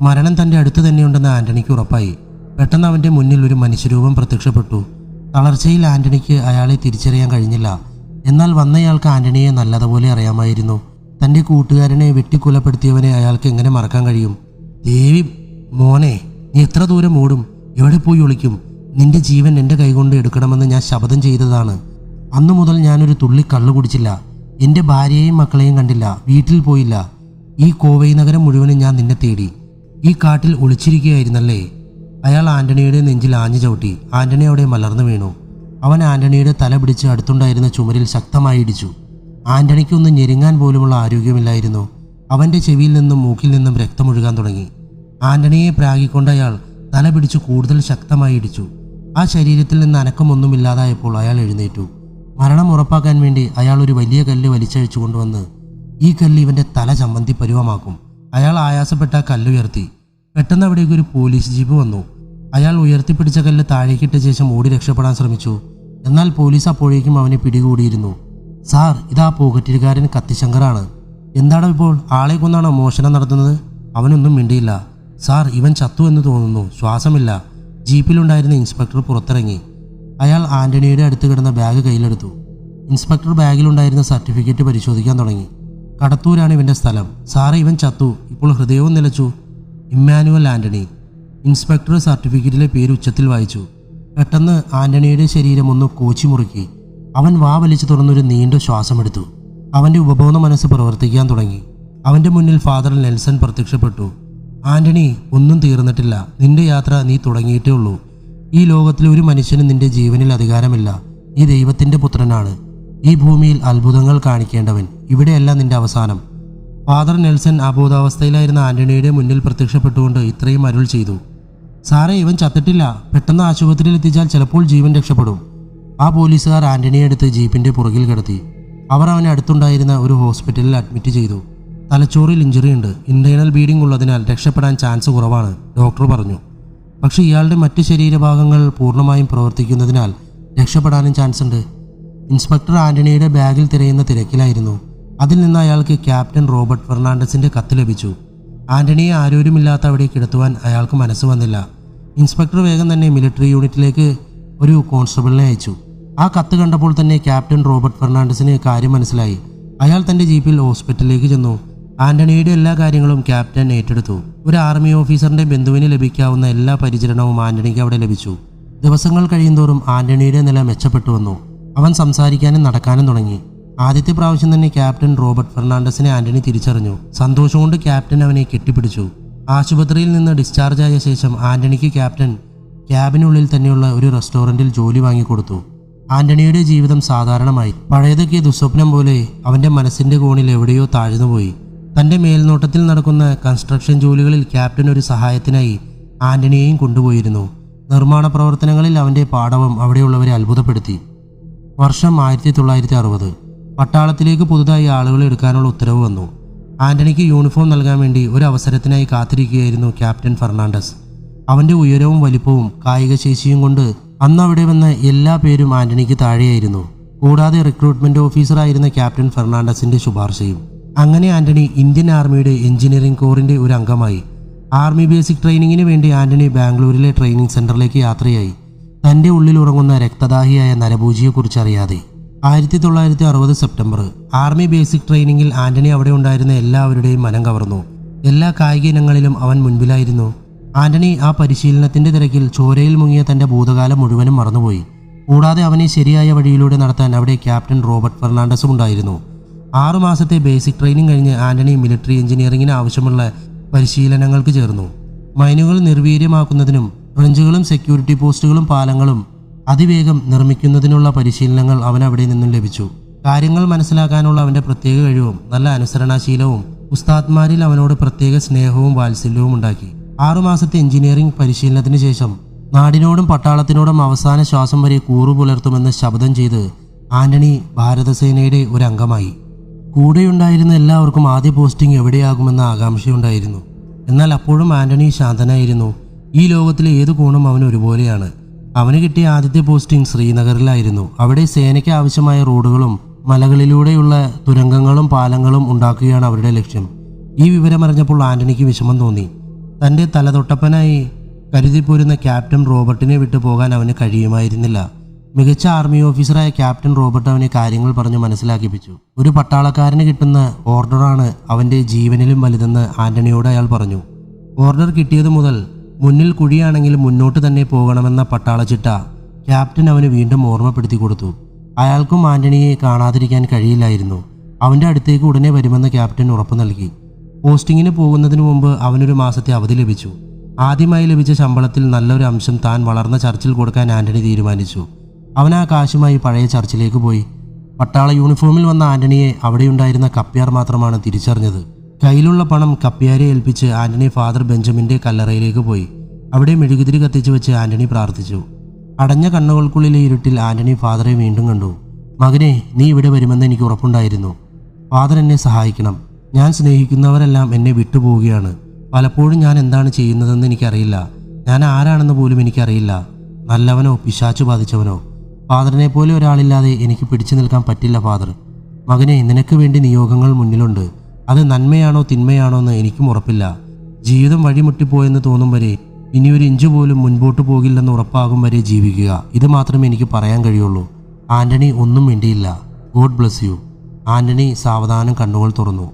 മരണം തൻ്റെ അടുത്ത് തന്നെയുണ്ടെന്ന് ആന്റണിക്ക് ഉറപ്പായി. പെട്ടെന്ന് അവൻ്റെ മുന്നിൽ ഒരു മനുഷ്യരൂപം പ്രത്യക്ഷപ്പെട്ടു. തളർച്ചയിൽ ആന്റണിക്ക് അയാളെ തിരിച്ചറിയാൻ കഴിഞ്ഞില്ല. എന്നാൽ വന്നയാൾക്ക് ആന്റണിയെ നല്ലതുപോലെ അറിയാമായിരുന്നു. തൻ്റെ കൂട്ടുകാരനെ വെട്ടിക്കൊലപ്പെടുത്തിയവനെ അയാൾക്ക് എങ്ങനെ മറക്കാൻ കഴിയും? ദേവി, മോനെ, നീ എത്ര ദൂരം ഓടും? എവിടെ പോയി ഒളിക്കും? നിന്റെ ജീവൻ എൻ്റെ കൈകൊണ്ട് എടുക്കണമെന്ന് ഞാൻ ശപഥം ചെയ്തതാണ്. അന്നു മുതൽ ഞാനൊരു തുള്ളി കള്ളു കുടിച്ചില്ല. എൻ്റെ ഭാര്യയെയും മക്കളെയും കണ്ടില്ല, വീട്ടിൽ പോയില്ല. ഈ കോവൈ നഗരം മുഴുവനും ഞാൻ നിന്നെ തേടി. ഈ കാട്ടിൽ ഒളിച്ചിരിക്കുകയായിരുന്നല്ലേ? അയാൾ ആന്റണിയുടെ നെഞ്ചിൽ ആഞ്ഞു ചവിട്ടി. ആന്റണി അവിടെ മലർന്നു വീണു. അവൻ ആന്റണിയുടെ തല പിടിച്ച് അടുത്തുണ്ടായിരുന്ന ചുമരിൽ ശക്തമായി ഇടിച്ചു. ആന്റണിക്കൊന്ന് ഞെരുങ്ങാൻ പോലുമുള്ള ആരോഗ്യമില്ലായിരുന്നു. അവൻ്റെ ചെവിയിൽ നിന്നും മൂക്കിൽ നിന്നും രക്തമൊഴുകാൻ തുടങ്ങി. ആന്റണിയെ പ്രാഗിക്കൊണ്ട് അയാൾ തല പിടിച്ച് കൂടുതൽ ശക്തമായി ഇടിച്ചു. ആ ശരീരത്തിൽ നിന്ന് അനക്കമൊന്നുമില്ലാതായപ്പോൾ അയാൾ എഴുന്നേറ്റു. മരണം ഉറപ്പാക്കാൻ വേണ്ടി അയാൾ ഒരു വലിയ കല്ല് വലിച്ചഴിച്ചു കൊണ്ടുവന്ന് ഈ കല്ല് ഇവൻ്റെ തല ചമ്മന്തി പരുവമാക്കും. അയാൾ ആയാസപ്പെട്ട ആ കല്ലുയർത്തി. പെട്ടെന്ന് അവിടേക്ക് ഒരു പോലീസ് ജീപ്പ് വന്നു. അയാൾ ഉയർത്തിപ്പിടിച്ച കല്ല് താഴേക്കിട്ട ശേഷം ഓടി രക്ഷപ്പെടാൻ ശ്രമിച്ചു. എന്നാൽ പോലീസ് അപ്പോഴേക്കും അവനെ പിടികൂടിയിരുന്നു. സാർ, ഇതാ പോക്കറ്റുകാരൻ കത്തിശങ്കറാണ്. എന്താണ് ഇപ്പോൾ? ആളെ കൊന്നാണോ മോഷണം നടത്തുന്നത്? അവനൊന്നും മിണ്ടിയില്ല. സാർ, ഇവൻ ചത്തു എന്ന് തോന്നുന്നു, ശ്വാസമില്ല. ജീപ്പിലുണ്ടായിരുന്ന ഇൻസ്പെക്ടർ പുറത്തിറങ്ങി. അയാൾ ആന്റണിയുടെ അടുത്ത് കിടന്ന ബാഗ് കയ്യിലെടുത്തു. ഇൻസ്പെക്ടർ ബാഗിലുണ്ടായിരുന്ന സർട്ടിഫിക്കറ്റ് പരിശോധിക്കാൻ തുടങ്ങി. കടത്തൂരാണ് ഇവൻ്റെ സ്ഥലം. സാറേ, ഇവൻ ചത്തു. ഇപ്പോൾ ഹൃദയവും നിലച്ചു. ഇമ്മാനുവൽ ആന്റണി. ഇൻസ്പെക്ടർ സർട്ടിഫിക്കറ്റിലെ പേര് ഉച്ചത്തിൽ വായിച്ചു. പെട്ടെന്ന് ആന്റണിയുടെ ശരീരം ഒന്ന് കോച്ചി മുറുക്കി. അവൻ വാ വലിച്ചു തുറന്നൊരു നീണ്ട ശ്വാസമെടുത്തു. അവൻ്റെ ഉപബോധ മനസ്സ് പ്രവർത്തിക്കാൻ തുടങ്ങി. അവൻ്റെ മുന്നിൽ ഫാദർ നെൽസൺ പ്രത്യക്ഷപ്പെട്ടു. ആന്റണി, ഒന്നും തീർന്നിട്ടില്ല. നിന്റെ യാത്ര നീ തുടങ്ങിയിട്ടേ ഉള്ളൂ. ഈ ലോകത്തിൽ ഒരു മനുഷ്യന് നിന്റെ ജീവനിൽ അധികാരമില്ല. നീ ദൈവത്തിൻ്റെ പുത്രനാണ്. ഈ ഭൂമിയിൽ അത്ഭുതങ്ങൾ കാണിക്കേണ്ടവൻ. ഇവിടെയല്ല നിന്റെ അവസാനം. ഫാദർ നെൽസൺ അബോധാവസ്ഥയിലായിരുന്ന ആന്റണിയുടെ മുന്നിൽ പ്രത്യക്ഷപ്പെട്ടുകൊണ്ട് ഇത്രയും അരുൾ ചെയ്തു. സാറേ, ഇവൻ ചത്തിട്ടില്ല. പെട്ടെന്ന് ആശുപത്രിയിൽ എത്തിച്ചാൽ ചിലപ്പോൾ ജീവൻ രക്ഷപ്പെടും. ആ പോലീസുകാർ ആന്റണിയെ എടുത്ത് ജീപ്പിൻ്റെ പുറകിൽ കിടത്തി. അവർ അവനെ അടുത്തുണ്ടായിരുന്ന ഒരു ഹോസ്പിറ്റലിൽ അഡ്മിറ്റ് ചെയ്തു. തലച്ചോറിൽ ഇഞ്ചുറി ഉണ്ട്. ഇന്റേണൽ ബ്ലീഡിംഗ് ഉള്ളതിനാൽ രക്ഷപ്പെടാൻ ചാൻസ് കുറവാണ്, ഡോക്ടർ പറഞ്ഞു. പക്ഷേ ഇയാളുടെ മറ്റ് ശരീരഭാഗങ്ങൾ പൂർണ്ണമായും പ്രവർത്തിക്കുന്നതിനാൽ രക്ഷപ്പെടാനും ചാൻസ് ഉണ്ട്. ഇൻസ്പെക്ടർ ആന്റണിയുടെ ബാഗിൽ തിരയുന്ന തിരക്കിലായിരുന്നു. അതിൽ നിന്ന് അയാൾക്ക് ക്യാപ്റ്റൻ റോബർട്ട് ഫെർണാണ്ടസിന്റെ കത്ത് ലഭിച്ചു. ആന്റണിയെ ആരോരുമില്ലാത്ത അവിടെ കിടത്തുവാൻ അയാൾക്ക് മനസ്സ് വന്നില്ല. ഇൻസ്പെക്ടർ വേഗം തന്നെ മിലിറ്ററി യൂണിറ്റിലേക്ക് ഒരു കോൺസ്റ്റബിളിനെ അയച്ചു. ആ കത്ത് കണ്ടപ്പോൾ തന്നെ ക്യാപ്റ്റൻ റോബർട്ട് ഫെർണാണ്ടസിന് കാര്യം മനസ്സിലായി. അയാൾ തൻ്റെ ജീപ്പിൽ ഹോസ്പിറ്റലിലേക്ക് ചെന്നു. ആന്റണിയുടെ എല്ലാ കാര്യങ്ങളും ക്യാപ്റ്റൻ ഏറ്റെടുത്തു. ഒരു ആർമി ഓഫീസറിന്റെ ബന്ധുവിന് ലഭിക്കാവുന്ന എല്ലാ പരിചരണവും ആന്റണിക്ക് അവിടെ ലഭിച്ചു. ദിവസങ്ങൾ കഴിയുന്തോറും ആന്റണിയുടെ നില മെച്ചപ്പെട്ടു വന്നു. അവൻ സംസാരിക്കാനും നടക്കാനും തുടങ്ങി. ആദ്യത്തെ പ്രാവശ്യം തന്നെ ക്യാപ്റ്റൻ റോബർട്ട് ഫെർണാണ്ടസിനെ ആന്റണി തിരിച്ചറിഞ്ഞു. സന്തോഷം കൊണ്ട് ക്യാപ്റ്റൻ അവനെ കെട്ടിപ്പിടിച്ചു. ആശുപത്രിയിൽ നിന്ന് ഡിസ്ചാർജ് ആയ ശേഷം ആന്റണിക്ക് ക്യാപ്റ്റൻ ക്യാബിനുള്ളിൽ തന്നെയുള്ള ഒരു റെസ്റ്റോറൻറ്റിൽ ജോലി വാങ്ങിക്കൊടുത്തു. ആന്റണിയുടെ ജീവിതം സാധാരണമായി. പഴയതൊക്കെ ദുസ്വപ്നം പോലെ അവൻ്റെ മനസ്സിൻ്റെ കോണിൽ എവിടെയോ താഴ്ന്നുപോയി. തൻ്റെ മേൽനോട്ടത്തിൽ നടക്കുന്ന കൺസ്ട്രക്ഷൻ ജോലികളിൽ ക്യാപ്റ്റൻ ഒരു സഹായത്തിനായി ആന്റണിയെയും കൊണ്ടുപോയിരുന്നു. നിർമ്മാണ പ്രവർത്തനങ്ങളിൽ അവൻ്റെ പാടവം അവിടെയുള്ളവരെ അത്ഭുതപ്പെടുത്തി. വർഷം 1960. പട്ടാളത്തിലേക്ക് പുതുതായി ആളുകളെ എടുക്കാനുള്ള ഉത്തരവ് വന്നു. ആന്റണിക്ക് യൂണിഫോം നൽകാൻ വേണ്ടി ഒരു അവസരത്തിനായി കാത്തിരിക്കുകയായിരുന്നു ക്യാപ്റ്റൻ ഫെർണാണ്ടസ്. അവൻ്റെ ഉയരവും വലിപ്പവും കായികശേഷിയും കൊണ്ട് അന്ന് അവിടെ വന്ന എല്ലാ പേരും ആന്റണിക്ക് താഴെയായിരുന്നു. കൂടാതെ റിക്രൂട്ട്മെന്റ് ഓഫീസറായിരുന്ന ക്യാപ്റ്റൻ ഫെർണാണ്ടസിന്റെ ശുപാർശയും. അങ്ങനെ ആന്റണി ഇന്ത്യൻ ആർമിയുടെ എഞ്ചിനീയറിംഗ് കോറിന്റെ ഒരു അംഗമായി. ആർമി ബേസിക് ട്രെയിനിങ്ങിന് വേണ്ടി ആന്റണി ബാംഗ്ലൂരിലെ ട്രെയിനിങ് സെന്ററിലേക്ക് യാത്രയായി. തൻ്റെ ഉള്ളിൽ ഉറങ്ങുന്ന രക്തദാഹിയായ നരഭൂജിയെക്കുറിച്ച് അറിയാതെ. 1960 സെപ്റ്റംബർ. ആർമി ബേസിക് ട്രെയിനിങ്ങിൽ ആന്റണി അവിടെ ഉണ്ടായിരുന്ന എല്ലാവരുടെയും മനം കവർന്നു. എല്ലാ കായിക ഇനങ്ങളിലും അവൻ മുൻപിലായിരുന്നു. ആന്റണി ആ പരിശീലനത്തിന്റെ തിരക്കിൽ ചോരയിൽ മുങ്ങിയ തന്റെ ഭൂതകാലം മുഴുവനും മറന്നുപോയി. കൂടാതെ അവനെ ശരിയായ വഴിയിലൂടെ നടത്താൻ അവിടെ ക്യാപ്റ്റൻ റോബർട്ട് ഫെർണാണ്ടസും ഉണ്ടായിരുന്നു. 6 മാസത്തെ ബേസിക് ട്രെയിനിങ് കഴിഞ്ഞ് ആന്റണി മിലിറ്ററി എഞ്ചിനീയറിംഗിന് ആവശ്യമുള്ള പരിശീലനങ്ങൾക്ക് ചേർന്നു. മൈനുകൾ നിർവീര്യമാക്കുന്നതിനും ട്രെഞ്ചുകളും സെക്യൂരിറ്റി പോസ്റ്റുകളും പാലങ്ങളും അതിവേഗം നിർമ്മിക്കുന്നതിനുള്ള പരിശീലനങ്ങൾ അവനവിടെ നിന്നും ലഭിച്ചു. കാര്യങ്ങൾ മനസ്സിലാക്കാനുള്ള അവൻ്റെ പ്രത്യേക കഴിവും നല്ല അനുസരണാശീലവും ഉസ്താദ്മാരിൽ അവനോട് പ്രത്യേക സ്നേഹവും വാത്സല്യവും ഉണ്ടാക്കി. 6 മാസത്തെ എഞ്ചിനീയറിംഗ് പരിശീലനത്തിന് ശേഷം നാടിനോടും പട്ടാളത്തിനോടും അവസാന ശ്വാസം വരെ കൂറു പുലർത്തുമെന്ന് ശപഥം ചെയ്ത് ആന്റണി ഭാരതസേനയുടെ ഒരു അംഗമായി. കൂടെയുണ്ടായിരുന്ന എല്ലാവർക്കും ആദ്യ പോസ്റ്റിംഗ് എവിടെയാകുമെന്ന ആകാംക്ഷയുണ്ടായിരുന്നു. എന്നാൽ അപ്പോഴും ആന്റണി ശാന്തനായിരുന്നു. ഈ ലോകത്തിലെ ഏത് കോണും അവന് ഒരുപോലെയാണ്. അവന് കിട്ടിയ ആദ്യത്തെ പോസ്റ്റിംഗ് ശ്രീനഗറിലായിരുന്നു. അവിടെ സേനയ്ക്ക് ആവശ്യമായ റോഡുകളും മലകളിലൂടെയുള്ള തുരങ്കങ്ങളും പാലങ്ങളും ഉണ്ടാക്കുകയാണ് അവരുടെ ലക്ഷ്യം. ഈ വിവരമറിഞ്ഞപ്പോൾ ആന്റണിക്ക് വിഷമം തോന്നി. തൻ്റെ തലതൊട്ടപ്പനായി കരുതിപ്പോരുന്ന ക്യാപ്റ്റൻ റോബർട്ടിനെ വിട്ടു പോകാൻ അവന് കഴിയുമായിരുന്നില്ല. മികച്ച ആർമി ഓഫീസറായ ക്യാപ്റ്റൻ റോബർട്ട് അവനെ കാര്യങ്ങൾ പറഞ്ഞു മനസ്സിലാക്കിപ്പിച്ചു. ഒരു പട്ടാളക്കാരന് കിട്ടുന്ന ഓർഡറാണ് അവൻ്റെ ജീവനിലും വലുതെന്ന് ആന്റണിയോട് അയാൾ പറഞ്ഞു. ഓർഡർ കിട്ടിയത് മുതൽ മുന്നിൽ കുഴിയാണെങ്കിലും മുന്നോട്ട് തന്നെ പോകണമെന്ന പട്ടാള ചിട്ട ക്യാപ്റ്റൻ അവന് വീണ്ടും ഓർമ്മപ്പെടുത്തി കൊടുത്തു. അയാൾക്കും ആന്റണിയെ കാണാതിരിക്കാൻ കഴിയില്ലായിരുന്നു. അവൻ്റെ അടുത്തേക്ക് ഉടനെ വരുമെന്ന് ക്യാപ്റ്റൻ ഉറപ്പു നൽകി. പോസ്റ്റിങ്ങിന് പോകുന്നതിന് മുമ്പ് അവനൊരു മാസത്തെ അവധി ലഭിച്ചു. ആദ്യമായി ലഭിച്ച ശമ്പളത്തിൽ നല്ലൊരു അംശം താൻ വളർന്ന ചർച്ചിൽ കൊടുക്കാൻ ആന്റണി തീരുമാനിച്ചു. അവൻ ആ കാശുമായി പഴയ ചർച്ചിലേക്ക് പോയി. പട്ടാള യൂണിഫോമിൽ വന്ന ആന്റണിയെ അവിടെയുണ്ടായിരുന്ന കപ്പ്യാർ മാത്രമാണ് തിരിച്ചറിഞ്ഞത്. കയ്യിലുള്ള പണം കപ്പ്യാരെ ഏൽപ്പിച്ച് ആന്റണി ഫാദർ ബെഞ്ചമിൻ്റെ കല്ലറയിലേക്ക് പോയി. അവിടെ മെഴുകുതിരി കത്തിച്ചു വെച്ച് ആന്റണി പ്രാർത്ഥിച്ചു. അടഞ്ഞ കണ്ണുകൾക്കുള്ളിലെ ഇരുട്ടിൽ ആന്റണി ഫാദറെ വീണ്ടും കണ്ടു. മകനെ, നീ ഇവിടെ വരുമെന്ന് എനിക്ക് ഉറപ്പുണ്ടായിരുന്നു. ഫാദർ എന്നെ സഹായിക്കണം. ഞാൻ സ്നേഹിക്കുന്നവരെല്ലാം എന്നെ വിട്ടുപോവുകയാണ്. പലപ്പോഴും ഞാൻ എന്താണ് ചെയ്യുന്നതെന്ന് എനിക്കറിയില്ല. ഞാൻ ആരാണെന്ന് പോലും എനിക്കറിയില്ല. നല്ലവനോ പിശാചു ബാധിച്ചവനോ. ഫാദറിനെ പോലെ ഒരാളില്ലാതെ എനിക്ക് പിടിച്ചു നിൽക്കാൻ പറ്റില്ല ഫാദർ. മകനെ, നിനക്ക് വേണ്ടി നിയോഗങ്ങൾ മുന്നിലുണ്ട്. അത് നന്മയാണോ തിന്മയാണോ എന്ന് എനിക്കും ഉറപ്പില്ല. ജീവിതം വഴിമുട്ടിപ്പോയെന്ന് തോന്നും വരെ, ഇനിയൊരു ഇഞ്ച് പോലും മുൻപോട്ട് പോകില്ലെന്ന് ഉറപ്പാകും വരെ ജീവിക്കുക. ഇത് മാത്രമേ എനിക്ക് പറയാൻ കഴിയുള്ളൂ. ആന്റണി ഒന്നും മിണ്ടിയില്ല. God bless you. ആന്റണി സാവധാനം കണ്ണുകൾ തുറന്നു.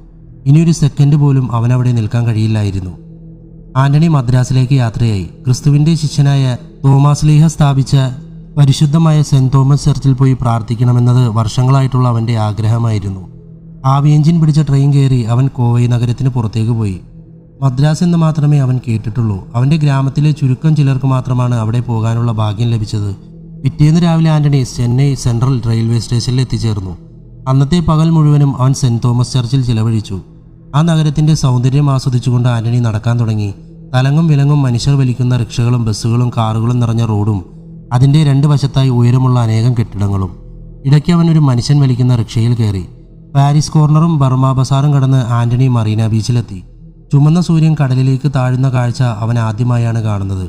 ഇനിയൊരു സെക്കൻഡ് പോലും അവനവിടെ നിൽക്കാൻ കഴിയില്ലായിരുന്നു. ആന്റണി മദ്രാസിലേക്ക് യാത്രയായി. ക്രിസ്തുവിൻ്റെ ശിഷ്യനായ തോമസ് ലീഹ സ്ഥാപിച്ച പരിശുദ്ധമായ സെന്റ് തോമസ് ചർച്ചിൽ പോയി പ്രാർത്ഥിക്കണമെന്നത് വർഷങ്ങളായിട്ടുള്ള അവൻ്റെ ആഗ്രഹമായിരുന്നു. ആവി എഞ്ചിൻ പിടിച്ച ട്രെയിൻ കയറി അവൻ കോവൈ നഗരത്തിന് പുറത്തേക്ക് പോയി. മദ്രാസ് എന്ന് മാത്രമേ അവൻ കേട്ടിട്ടുള്ളൂ. അവൻ്റെ ഗ്രാമത്തിലെ ചുരുക്കം ചിലർക്ക് മാത്രമാണ് അവിടെ പോകാനുള്ള ഭാഗ്യം ലഭിച്ചത്. പിറ്റേന്ന് രാവിലെ ആന്റണി ചെന്നൈ സെൻട്രൽ റെയിൽവേ സ്റ്റേഷനിൽ എത്തിച്ചേർന്നു. അന്നത്തെ പകൽ മുഴുവനും അവൻ സെന്റ് തോമസ് ചർച്ചിൽ ചിലവഴിച്ചു. ആ നഗരത്തിൻ്റെ സൗന്ദര്യം ആസ്വദിച്ചുകൊണ്ട് ആന്റണി നടക്കാൻ തുടങ്ങി. തലങ്ങും വിലങ്ങും മനുഷ്യർ വലിക്കുന്ന റിക്ഷകളും ബസ്സുകളും കാറുകളും നിറഞ്ഞ റോഡും അതിൻ്റെ രണ്ട് വശത്തായി ഉയരമുള്ള അനേകം കെട്ടിടങ്ങളും. ഇടയ്ക്ക് അവൻ ഒരു മനുഷ്യൻ വലിക്കുന്ന റിക്ഷയിൽ കയറി. പാരീസ് കോർണറും ബർമ ബസാറും കടന്ന് ആന്റണി മറീന ബീച്ചിലെത്തി. ചുമന്ന സൂര്യൻ കടലിലേക്ക് താഴുന്ന കാഴ്ച അവൻ ആദ്യമായാണ് കാണുന്നത്.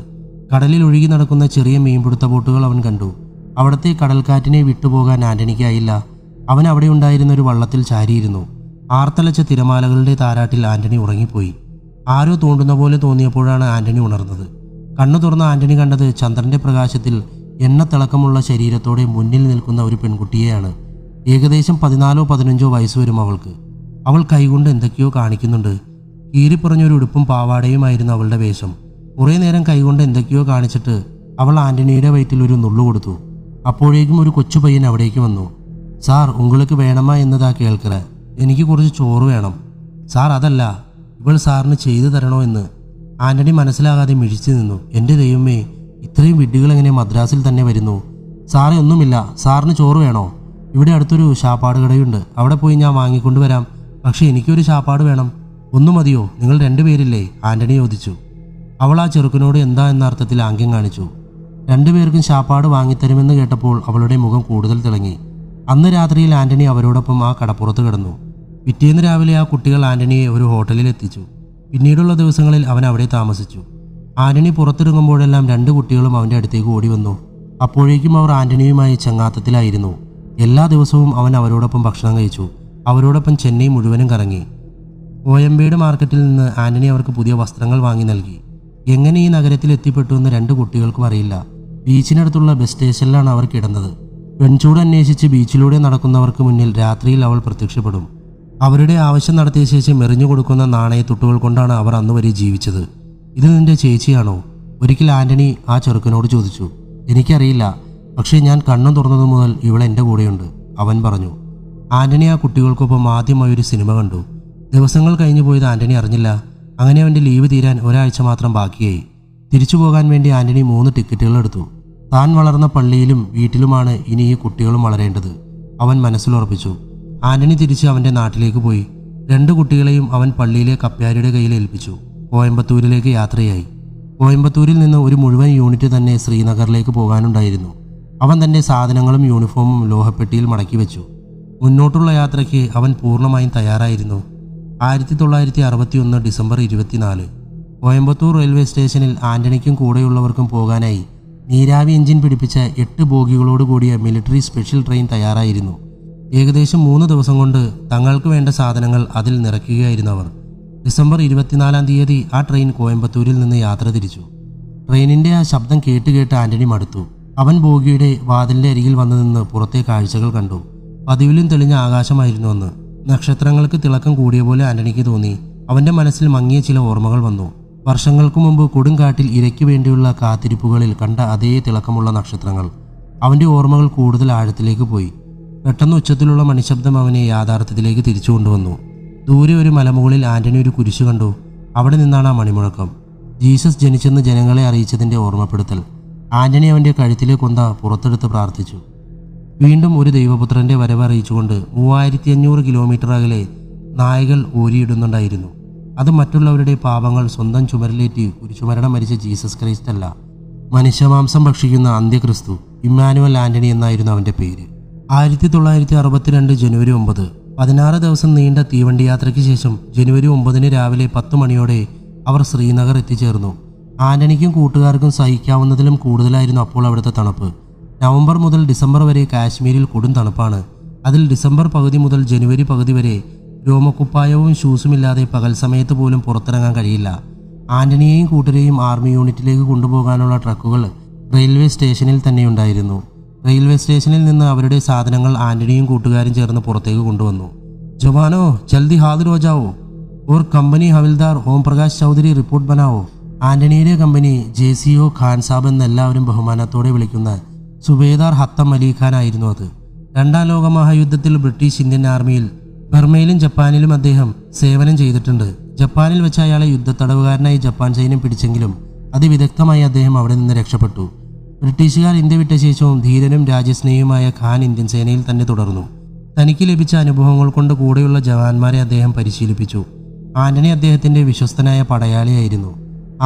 കടലിൽ ഒഴുകി നടക്കുന്ന ചെറിയ മീൻപിടുത്ത ബോട്ടുകൾ അവൻ കണ്ടു. അവിടുത്തെ കടൽക്കാറ്റിനെ വിട്ടുപോകാൻ ആന്റണിക്കായില്ല. അവൻ അവിടെ ഉണ്ടായിരുന്ന ഒരു വള്ളത്തിൽ ചാരിയിരുന്നു. ആർത്തലച്ച തിരമാലകളുടെ താരാട്ടിൽ ആന്റണി ഉറങ്ങിപ്പോയി. ആരോ തോണ്ടുന്ന പോലെ തോന്നിയപ്പോഴാണ് ആന്റണി ഉണർന്നത്. കണ്ണു തുറന്ന ആന്റണി കണ്ടത് ചന്ദ്രന്റെ പ്രകാശത്തിൽ എണ്ണത്തിളക്കമുള്ള ശരീരത്തോടെ മുന്നിൽ നിൽക്കുന്ന ഒരു പെൺകുട്ടിയെയാണ്. ഏകദേശം 14-15 വയസ്സ് വരും അവൾക്ക്. അവൾ കൈകൊണ്ട് എന്തൊക്കെയോ കാണിക്കുന്നുണ്ട്. കീറിപ്പറഞ്ഞൊരു ഉടുപ്പും പാവാടയുമായിരുന്നു അവളുടെ വേഷം. കുറേ നേരം കൈകൊണ്ട് എന്തൊക്കെയോ കാണിച്ചിട്ട് അവൾ ആന്റണിയുടെ വയറ്റിൽ ഒരു നുള്ളു കൊടുത്തു. അപ്പോഴേക്കും ഒരു കൊച്ചു പയ്യൻ അവിടേക്ക് വന്നു. സാർ, ഉങ്ങൾക്ക് വേണമാ എന്നതാ കേൾക്കറ. എനിക്ക് കുറച്ച് ചോറ് വേണം. സാർ, അതല്ല, ഇവൾ സാറിന് ചെയ്തു തരണോ എന്ന്. ആന്റണി മനസ്സിലാകാതെ മിഴിച്ചു നിന്നു. എൻ്റെ ദൈവമേ, ഇത്രയും വിഡ്ഢികൾ എങ്ങനെ മദ്രാസിൽ തന്നെ വരുന്നു? സാറേ, ഒന്നുമില്ല. സാറിന് ചോറ് വേണോ? ഇവിടെ അടുത്തൊരു ശാപ്പാട് കടയുണ്ട്. അവിടെ പോയി ഞാൻ വാങ്ങിക്കൊണ്ടുവരാം. പക്ഷേ എനിക്കൊരു ശാപ്പാട് വേണം. ഒന്നു മതിയോ? നിങ്ങൾ 2 പേരില്ലേ? ആന്റണി ചോദിച്ചു. അവൾ ആ ചെറുക്കനോട് എന്താ എന്ന അർത്ഥത്തിൽ ആംഗ്യം കാണിച്ചു. 2 പേർക്കും ശാപ്പാട് വാങ്ങിത്തരുമെന്ന് കേട്ടപ്പോൾ അവളുടെ മുഖം കൂടുതൽ തിളങ്ങി. അന്ന് രാത്രിയിൽ ആന്റണി അവരോടൊപ്പം ആ കടപ്പുറത്ത് കിടന്നു. പിറ്റേന്ന് രാവിലെ ആ കുട്ടികൾ ആന്റണിയെ ഒരു ഹോട്ടലിൽ എത്തിച്ചു. പിന്നീടുള്ള ദിവസങ്ങളിൽ അവൻ അവിടെ താമസിച്ചു. ആന്റണി പുറത്തിറങ്ങുമ്പോഴെല്ലാം 2 കുട്ടികളും അവൻ്റെ അടുത്തേക്ക് ഓടി വന്നു. അപ്പോഴേക്കും അവർ ആന്റണിയുമായി ചങ്ങാത്തത്തിലായിരുന്നു. എല്ലാ ദിവസവും അവൻ അവരോടൊപ്പം ഭക്ഷണം കഴിച്ചു. അവരോടൊപ്പം ചെന്നൈ മുഴുവനും കറങ്ങി. കോയമ്പേട് മാർക്കറ്റിൽ നിന്ന് ആന്റണി അവർക്ക് പുതിയ വസ്ത്രങ്ങൾ വാങ്ങി നൽകി. എങ്ങനെ ഈ നഗരത്തിൽ എത്തിപ്പെട്ടു എന്ന് 2 കുട്ടികൾക്കും അറിയില്ല. ബീച്ചിനടുത്തുള്ള ബസ് സ്റ്റേഷനിലാണ് അവർ കിടന്നത്. പെൺചൂട് അന്വേഷിച്ച് ബീച്ചിലൂടെ നടക്കുന്നവർക്ക് മുന്നിൽ രാത്രിയിൽ അവൾ പ്രത്യക്ഷപ്പെടും. അവരുടെ ആവശ്യം നടത്തിയ ശേഷം എറിഞ്ഞു കൊടുക്കുന്ന നാണയത്തുട്ടുകൾ കൊണ്ടാണ് അവർ അന്ന് വരെ ജീവിച്ചത്. ഇത് നിന്റെ ചേച്ചിയാണോ? ഒരിക്കൽ ആന്റണി ആ ചെറുക്കനോട് ചോദിച്ചു. എനിക്കറിയില്ല, പക്ഷേ ഞാൻ കണ്ണു തുറന്നതു മുതൽ ഇവൾ എൻ്റെ കൂടെയുണ്ട്, അവൻ പറഞ്ഞു. ആന്റണി ആ കുട്ടികൾക്കൊപ്പം ആദ്യമായി ഒരു സിനിമ കണ്ടു. ദിവസങ്ങൾ കഴിഞ്ഞു പോയത് ആന്റണി അറിഞ്ഞില്ല. അങ്ങനെ അവൻ്റെ ലീവ് തീരാൻ ഒരാഴ്ച മാത്രം ബാക്കിയായി. തിരിച്ചു പോകാൻ വേണ്ടി ആന്റണി 3 ടിക്കറ്റുകൾ എടുത്തു. താൻ വളർന്ന പള്ളിയിലും വീട്ടിലുമാണ് ഇനി ഈ കുട്ടികളും വളരേണ്ടത്, അവൻ മനസ്സിലുറപ്പിച്ചു. ആന്റണി തിരിച്ച് അവൻ്റെ നാട്ടിലേക്ക് പോയി. 2 കുട്ടികളെയും അവൻ പള്ളിയിലെ കപ്പ്യാരിയുടെ കയ്യിൽ ഏൽപ്പിച്ചു. കോയമ്പത്തൂരിലേക്ക് യാത്രയായി. കോയമ്പത്തൂരിൽ നിന്ന് ഒരു മുഴുവൻ യൂണിറ്റ് തന്നെ ശ്രീനഗറിലേക്ക് പോകാനുണ്ടായിരുന്നു. അവൻ തൻ്റെ സാധനങ്ങളും യൂണിഫോമും ലോഹപ്പെട്ടിയിൽ മടക്കി വെച്ചു. മുന്നോട്ടുള്ള യാത്രയ്ക്ക് അവൻ പൂർണ്ണമായും തയ്യാറായിരുന്നു. 1961 ഡിസംബർ 24 കോയമ്പത്തൂർ റെയിൽവേ സ്റ്റേഷനിൽ ആന്റണിക്കും കൂടെയുള്ളവർക്കും പോകാനായി നീരാവി എഞ്ചിൻ പിടിപ്പിച്ച 8 ബോഗികളോട് കൂടിയ മിലിറ്ററി സ്പെഷ്യൽ ട്രെയിൻ തയ്യാറായിരുന്നു. ഏകദേശം 3 ദിവസം കൊണ്ട് തങ്ങൾക്ക് വേണ്ട സാധനങ്ങൾ അതിൽ നിറയ്ക്കുകയായിരുന്നു അവർ. ഡിസംബർ 24 തീയതി ആ ട്രെയിൻ കോയമ്പത്തൂരിൽ നിന്ന് യാത്ര തിരിച്ചു. ട്രെയിനിൻ്റെ ആ ശബ്ദം കേട്ട് ആന്റണി മടുത്തു. അവൻ ബോഗിയുടെ വാതിലിൻ്റെ അരികിൽ വന്നു നിന്ന് പുറത്തെ കാഴ്ചകൾ കണ്ടു. പതിവിലും തെളിഞ്ഞ ആകാശമായിരുന്നു അന്ന്. നക്ഷത്രങ്ങൾക്ക് തിളക്കം കൂടിയ പോലെ ആന്റണിക്ക് തോന്നി. അവൻ്റെ മനസ്സിൽ മങ്ങിയ ചില ഓർമ്മകൾ വന്നു. വർഷങ്ങൾക്ക് മുമ്പ് കൊടുങ്കാട്ടിൽ ഇരയ്ക്ക് വേണ്ടിയുള്ള കാത്തിരിപ്പുകളിൽ കണ്ട അതേ തിളക്കമുള്ള നക്ഷത്രങ്ങൾ. അവൻ്റെ ഓർമ്മകൾ കൂടുതൽ ആഴത്തിലേക്ക് പോയി. പെട്ടെന്ന് ഉച്ചത്തിലുള്ള മണിശബ്ദം അവനെ യാഥാർത്ഥ്യത്തിലേക്ക് തിരിച്ചു കൊണ്ടുവന്നു. ദൂരെ ഒരു മലമുകളിൽ ആന്റണി ഒരു കുരിശ് കണ്ടു. അവിടെ നിന്നാണ് ആ മണിമുഴക്കം. ജീസസ് ജനിച്ചെന്ന് ജനങ്ങളെ അറിയിച്ചതിൻ്റെ ഓർമ്മപ്പെടുത്തൽ. ആന്റണി അവൻ്റെ കഴുത്തിലെ കൊന്ത പുറത്തെടുത്ത് പ്രാർത്ഥിച്ചു. വീണ്ടും ഒരു ദൈവപുത്രൻ്റെ വരവ് അറിയിച്ചുകൊണ്ട് 3500 കിലോമീറ്റർ അകലെ നായകൾ ഓരിയിടുന്നുണ്ടായിരുന്നു. അത് മറ്റുള്ളവരുടെ പാപങ്ങൾ സ്വന്തം ചുമരിലേറ്റി കുരിശുമരണം മരിച്ച ജീസസ് ക്രൈസ്റ്റ് അല്ല, മനുഷ്യമാംസം ഭക്ഷിക്കുന്ന അന്ത്യക്രിസ്തു ഇമ്മാനുവൽ ആന്റണി എന്നായിരുന്നു അവൻ്റെ പേര്. 1962 ജനുവരി 9, 16 ദിവസം നീണ്ട തീവണ്ടി യാത്രയ്ക്ക് ശേഷം ജനുവരി 9 രാവിലെ 10 മണിയോടെ അവർ ശ്രീനഗർ എത്തിച്ചേർന്നു. ആന്റണിക്കും കൂട്ടുകാർക്കും സഹിക്കാവുന്നതിലും കൂടുതലായിരുന്നു അപ്പോൾ അവിടുത്തെ തണുപ്പ്. നവംബർ മുതൽ ഡിസംബർ വരെ കാശ്മീരിൽ കൊടും തണുപ്പാണ്. അതിൽ ഡിസംബർ പകുതി മുതൽ ജനുവരി പകുതി വരെ രോമക്കുപ്പായവും ഷൂസുമില്ലാതെ പകൽ സമയത്ത് പോലും പുറത്തിറങ്ങാൻ കഴിയില്ല. ആന്റണിയെയും കൂട്ടരെയും ആർമി യൂണിറ്റിലേക്ക് കൊണ്ടുപോകാനുള്ള ട്രക്കുകൾ റെയിൽവേ സ്റ്റേഷനിൽ തന്നെയുണ്ടായിരുന്നു. റെയിൽവേ സ്റ്റേഷനിൽ നിന്ന് അവരുടെ സാധനങ്ങൾ ആന്റണിയും കൂട്ടുകാരും ചേർന്ന് പുറത്തേക്ക് കൊണ്ടുവന്നു. ജവാനോ ജൽദി ഹാദിർ ഹോ ജാവോ ഓർ കമ്പനി ഹവിൽദാർ ഓം പ്രകാശ് ചൗധരി റിപ്പോർട്ട് ബനാവോ. ആന്റണിയുടെ കമ്പനി JCO ഖാൻ സാബ് എന്ന് എല്ലാവരും ബഹുമാനത്തോടെ വിളിക്കുന്ന സുബേദാർ ഹത്തം അലി ഖാൻ ആയിരുന്നു അത്. രണ്ടാം ലോക മഹായുദ്ധത്തിൽ ബ്രിട്ടീഷ് ഇന്ത്യൻ ആർമിയിൽ ബർമയിലും ജപ്പാനിലും അദ്ദേഹം സേവനം ചെയ്തിട്ടുണ്ട്. ജപ്പാനിൽ വെച്ച് അയാളെ യുദ്ധത്തടവുകാരനായി ജപ്പാൻ സൈന്യം പിടിച്ചെങ്കിലും അതിവിദഗ്ധമായി അദ്ദേഹം അവിടെ നിന്ന് രക്ഷപ്പെട്ടു. ബ്രിട്ടീഷുകാർ ഇന്ത്യ വിട്ട ശേഷവും ധീരനും രാജ്യസ്നേഹിയുമായ ഖാൻ ഇന്ത്യൻ സേനയിൽ തന്നെ തുടർന്നു. തനിക്ക് ലഭിച്ച അനുഭവങ്ങൾ കൊണ്ട് കൂടെയുള്ള ജവാന്മാരെ അദ്ദേഹം പരിശീലിപ്പിച്ചു. ആന്റണി അദ്ദേഹത്തിൻ്റെ വിശ്വസ്തനായ പടയാളിയായിരുന്നു.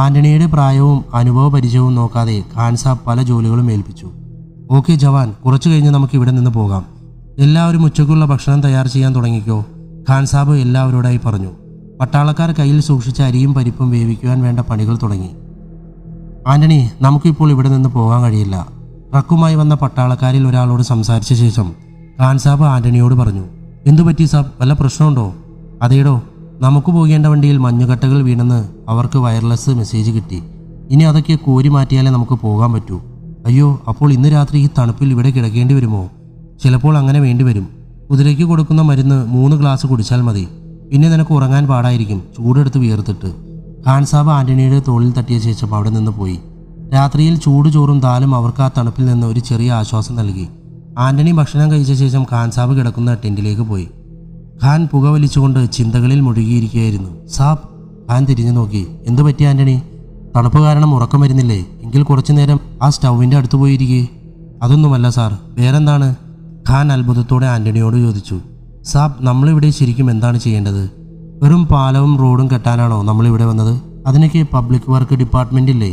ആന്റണിയുടെ പ്രായവും അനുഭവ പരിചയവും നോക്കാതെ ഖാൻ സാബ് പല ജോലികളും ഏൽപ്പിച്ചു. ഓക്കെ ജവാൻ, കുറച്ചു കഴിഞ്ഞ് നമുക്ക് ഇവിടെ നിന്ന് പോകാം. എല്ലാവരും ഉച്ചയ്ക്കുള്ള ഭക്ഷണം തയ്യാർ ചെയ്യാൻ തുടങ്ങിക്കോ, ഖാൻ സാബ് എല്ലാവരോടായി പറഞ്ഞു. പട്ടാളക്കാർ കയ്യിൽ സൂക്ഷിച്ച അരിയും പരിപ്പും വേവിക്കുവാൻ വേണ്ട പണികൾ തുടങ്ങി. ആന്റണി, നമുക്കിപ്പോൾ ഇവിടെ നിന്ന് പോകാൻ കഴിയില്ല. ട്രക്കുമായി വന്ന പട്ടാളക്കാരിൽ ഒരാളോട് സംസാരിച്ച ശേഷം ഖാൻ സാബ് ആന്റണിയോട് പറഞ്ഞു. എന്തുപറ്റി സാബ്, വല്ല പ്രശ്നമുണ്ടോ? അതേടോ, നമുക്ക് പോകേണ്ട വണ്ടിയിൽ മഞ്ഞുകട്ടകൾ വീണെന്ന് അവർക്ക് വയർലെസ് മെസ്സേജ് കിട്ടി. ഇനി അതൊക്കെ കോരി മാറ്റിയാലേ നമുക്ക് പോകാൻ പറ്റൂ. അയ്യോ, അപ്പോൾ ഇന്ന് രാത്രി ഈ തണുപ്പിൽ ഇവിടെ കിടക്കേണ്ടി വരുമോ? ചിലപ്പോൾ അങ്ങനെ വേണ്ടിവരും. കുതിരയ്ക്ക് കൊടുക്കുന്ന മരുന്ന് 3 ഗ്ലാസ് കുടിച്ചാൽ മതി. പിന്നെ നിനക്ക് ഉറങ്ങാൻ പാടായിരിക്കും, ചൂടെടുത്ത് വിയർത്തിട്ട്. ഖാൻ സാബ് ആന്റണിയുടെ തോളിൽ തട്ടിയ ശേഷം അവിടെ നിന്ന് പോയി. രാത്രിയിൽ ചൂട് ചോറും ദാലും അവർക്ക് ആ തണുപ്പിൽ നിന്ന് ഒരു ചെറിയ ആശ്വാസം നൽകി. ആന്റണി ഭക്ഷണം കഴിച്ച ശേഷം ഖാൻ സാബ് കിടക്കുന്ന ടെന്റിലേക്ക് പോയി. ഖാൻ പുകവലിച്ചുകൊണ്ട് ചിന്തകളിൽ മുഴുകിയിരിക്കുകയായിരുന്നു. സാബ്, ഖാൻ തിരിഞ്ഞു നോക്കി. എന്തു പറ്റി ആന്റണി? തണുപ്പ് കാരണം ഉറക്കം വരുന്നില്ലേ? എങ്കിൽ കുറച്ചു നേരം ആ സ്റ്റൗവിൻ്റെ അടുത്ത് പോയിരിക്കേ. അതൊന്നുമല്ല സാർ, വേറെന്താണ്? ഖാൻ അത്ഭുതത്തോടെ ആന്റണിയോട് ചോദിച്ചു. സാബ്, നമ്മളിവിടെ ശരിക്കും എന്താണ് ചെയ്യേണ്ടത്? വെറും പാലവും റോഡും കെട്ടാനാണോ നമ്മളിവിടെ വന്നത്? അതിനൊക്കെ പബ്ലിക് വർക്ക് ഡിപ്പാർട്ട്മെൻ്റ് ഇല്ലേ?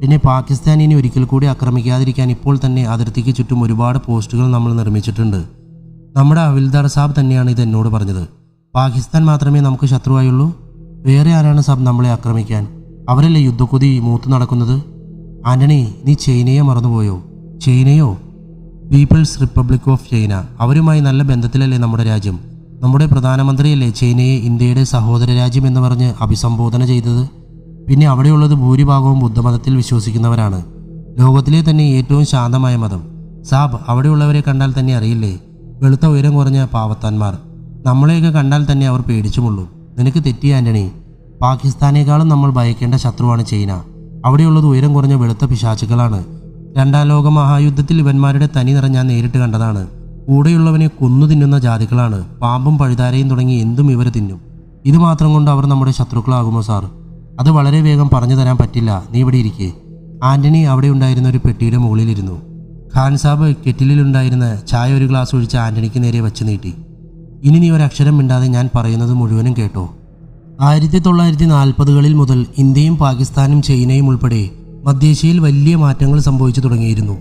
പിന്നെ പാകിസ്ഥാൻ ഇനി ഒരിക്കൽ കൂടി ആക്രമിക്കാതിരിക്കാൻ ഇപ്പോൾ തന്നെ അതിർത്തിക്ക് ചുറ്റും ഒരുപാട് പോസ്റ്റുകൾ നമ്മൾ നിർമ്മിച്ചിട്ടുണ്ട്. നമ്മുടെ ഹവിൽദാർ സാബ് തന്നെയാണ് ഇത് എന്നോട് പറഞ്ഞത്. പാകിസ്ഥാൻ മാത്രമേ നമുക്ക് ശത്രുവായുള്ളൂ? വേറെ ആരാണ് സാബ് നമ്മളെ ആക്രമിക്കാൻ? അവരല്ലേ യുദ്ധക്കൊതി മൂത്ത് നടക്കുന്നത്? ആന്റണി, നീ ചൈനയെ മറന്നുപോയോ? ചൈനയോ? People's Republic of China. അവരുമായി നല്ല ബന്ധത്തിലല്ലേ നമ്മുടെ രാജ്യം? നമ്മുടെ പ്രധാനമന്ത്രിയല്ലേ ചൈനയെ ഇന്ത്യയുടെ സഹോദര രാജ്യം എന്ന് പറഞ്ഞ് അഭിസംബോധന ചെയ്തത്? പിന്നെ അവിടെയുള്ളത് ഭൂരിഭാഗവും ബുദ്ധമതത്തിൽ വിശ്വസിക്കുന്നവരാണ്. ലോകത്തിലെ തന്നെ ഏറ്റവും ശാന്തമായ മതം. സാബ്, അവിടെയുള്ളവരെ കണ്ടാൽ തന്നെ അറിയില്ലേ, വെളുത്ത ഉയരം കുറഞ്ഞ പാവത്താന്മാർ. നമ്മളെയൊക്കെ കണ്ടാൽ തന്നെ അവർ പേടിച്ചുമുള്ളൂ. നിനക്ക് തെറ്റി ആന്റണി. പാകിസ്ഥാനേക്കാളും നമ്മൾ ഭയക്കേണ്ട ശത്രുവാണ് ചൈന. അവിടെയുള്ളത് ഉയരം കുറഞ്ഞ വെളുത്ത പിശാചുക്കളാണ്. രണ്ടാം ലോക മഹായുദ്ധത്തിൽ ഇവന്മാരുടെ തനി നിറം ഞാൻ നേരിട്ട് കണ്ടതാണ്. കൂടെയുള്ളവനെ കൊന്നു തിന്നുന്ന ജാതികളാണ്. പാമ്പും പഴുതാരയും തുടങ്ങി എന്തും ഇവർ തിന്നും. ഇത് മാത്രം കൊണ്ട് അവർ നമ്മുടെ ശത്രുക്കളാകുമോ സാർ? അത് വളരെ വേഗം പറഞ്ഞു തരാൻ പറ്റില്ല. നീ ഇവിടെ ഇരിക്കേ. ആന്റണി അവിടെ ഉണ്ടായിരുന്ന ഒരു പെട്ടിയുടെ മുകളിലിരുന്നു. ഖാൻ സാബ് കെറ്റിലുണ്ടായിരുന്ന ചായ ഒരു ഗ്ലാസ് ഒഴിച്ച് ആന്റണിക്ക് നേരെ വച്ച് നീട്ടി. ഇനി നീ ഒരക്ഷരം മിണ്ടാതെ ഞാൻ പറയുന്നത് മുഴുവനും കേട്ടോ. 1940-കളിൽ മുതൽ ഇന്ത്യയും പാകിസ്ഥാനും ചൈനയും ഉൾപ്പെടെ മധ്യേഷ്യയിൽ വലിയ മാറ്റങ്ങൾ സംഭവിച്ചു തുടങ്ങിയിരുന്നു.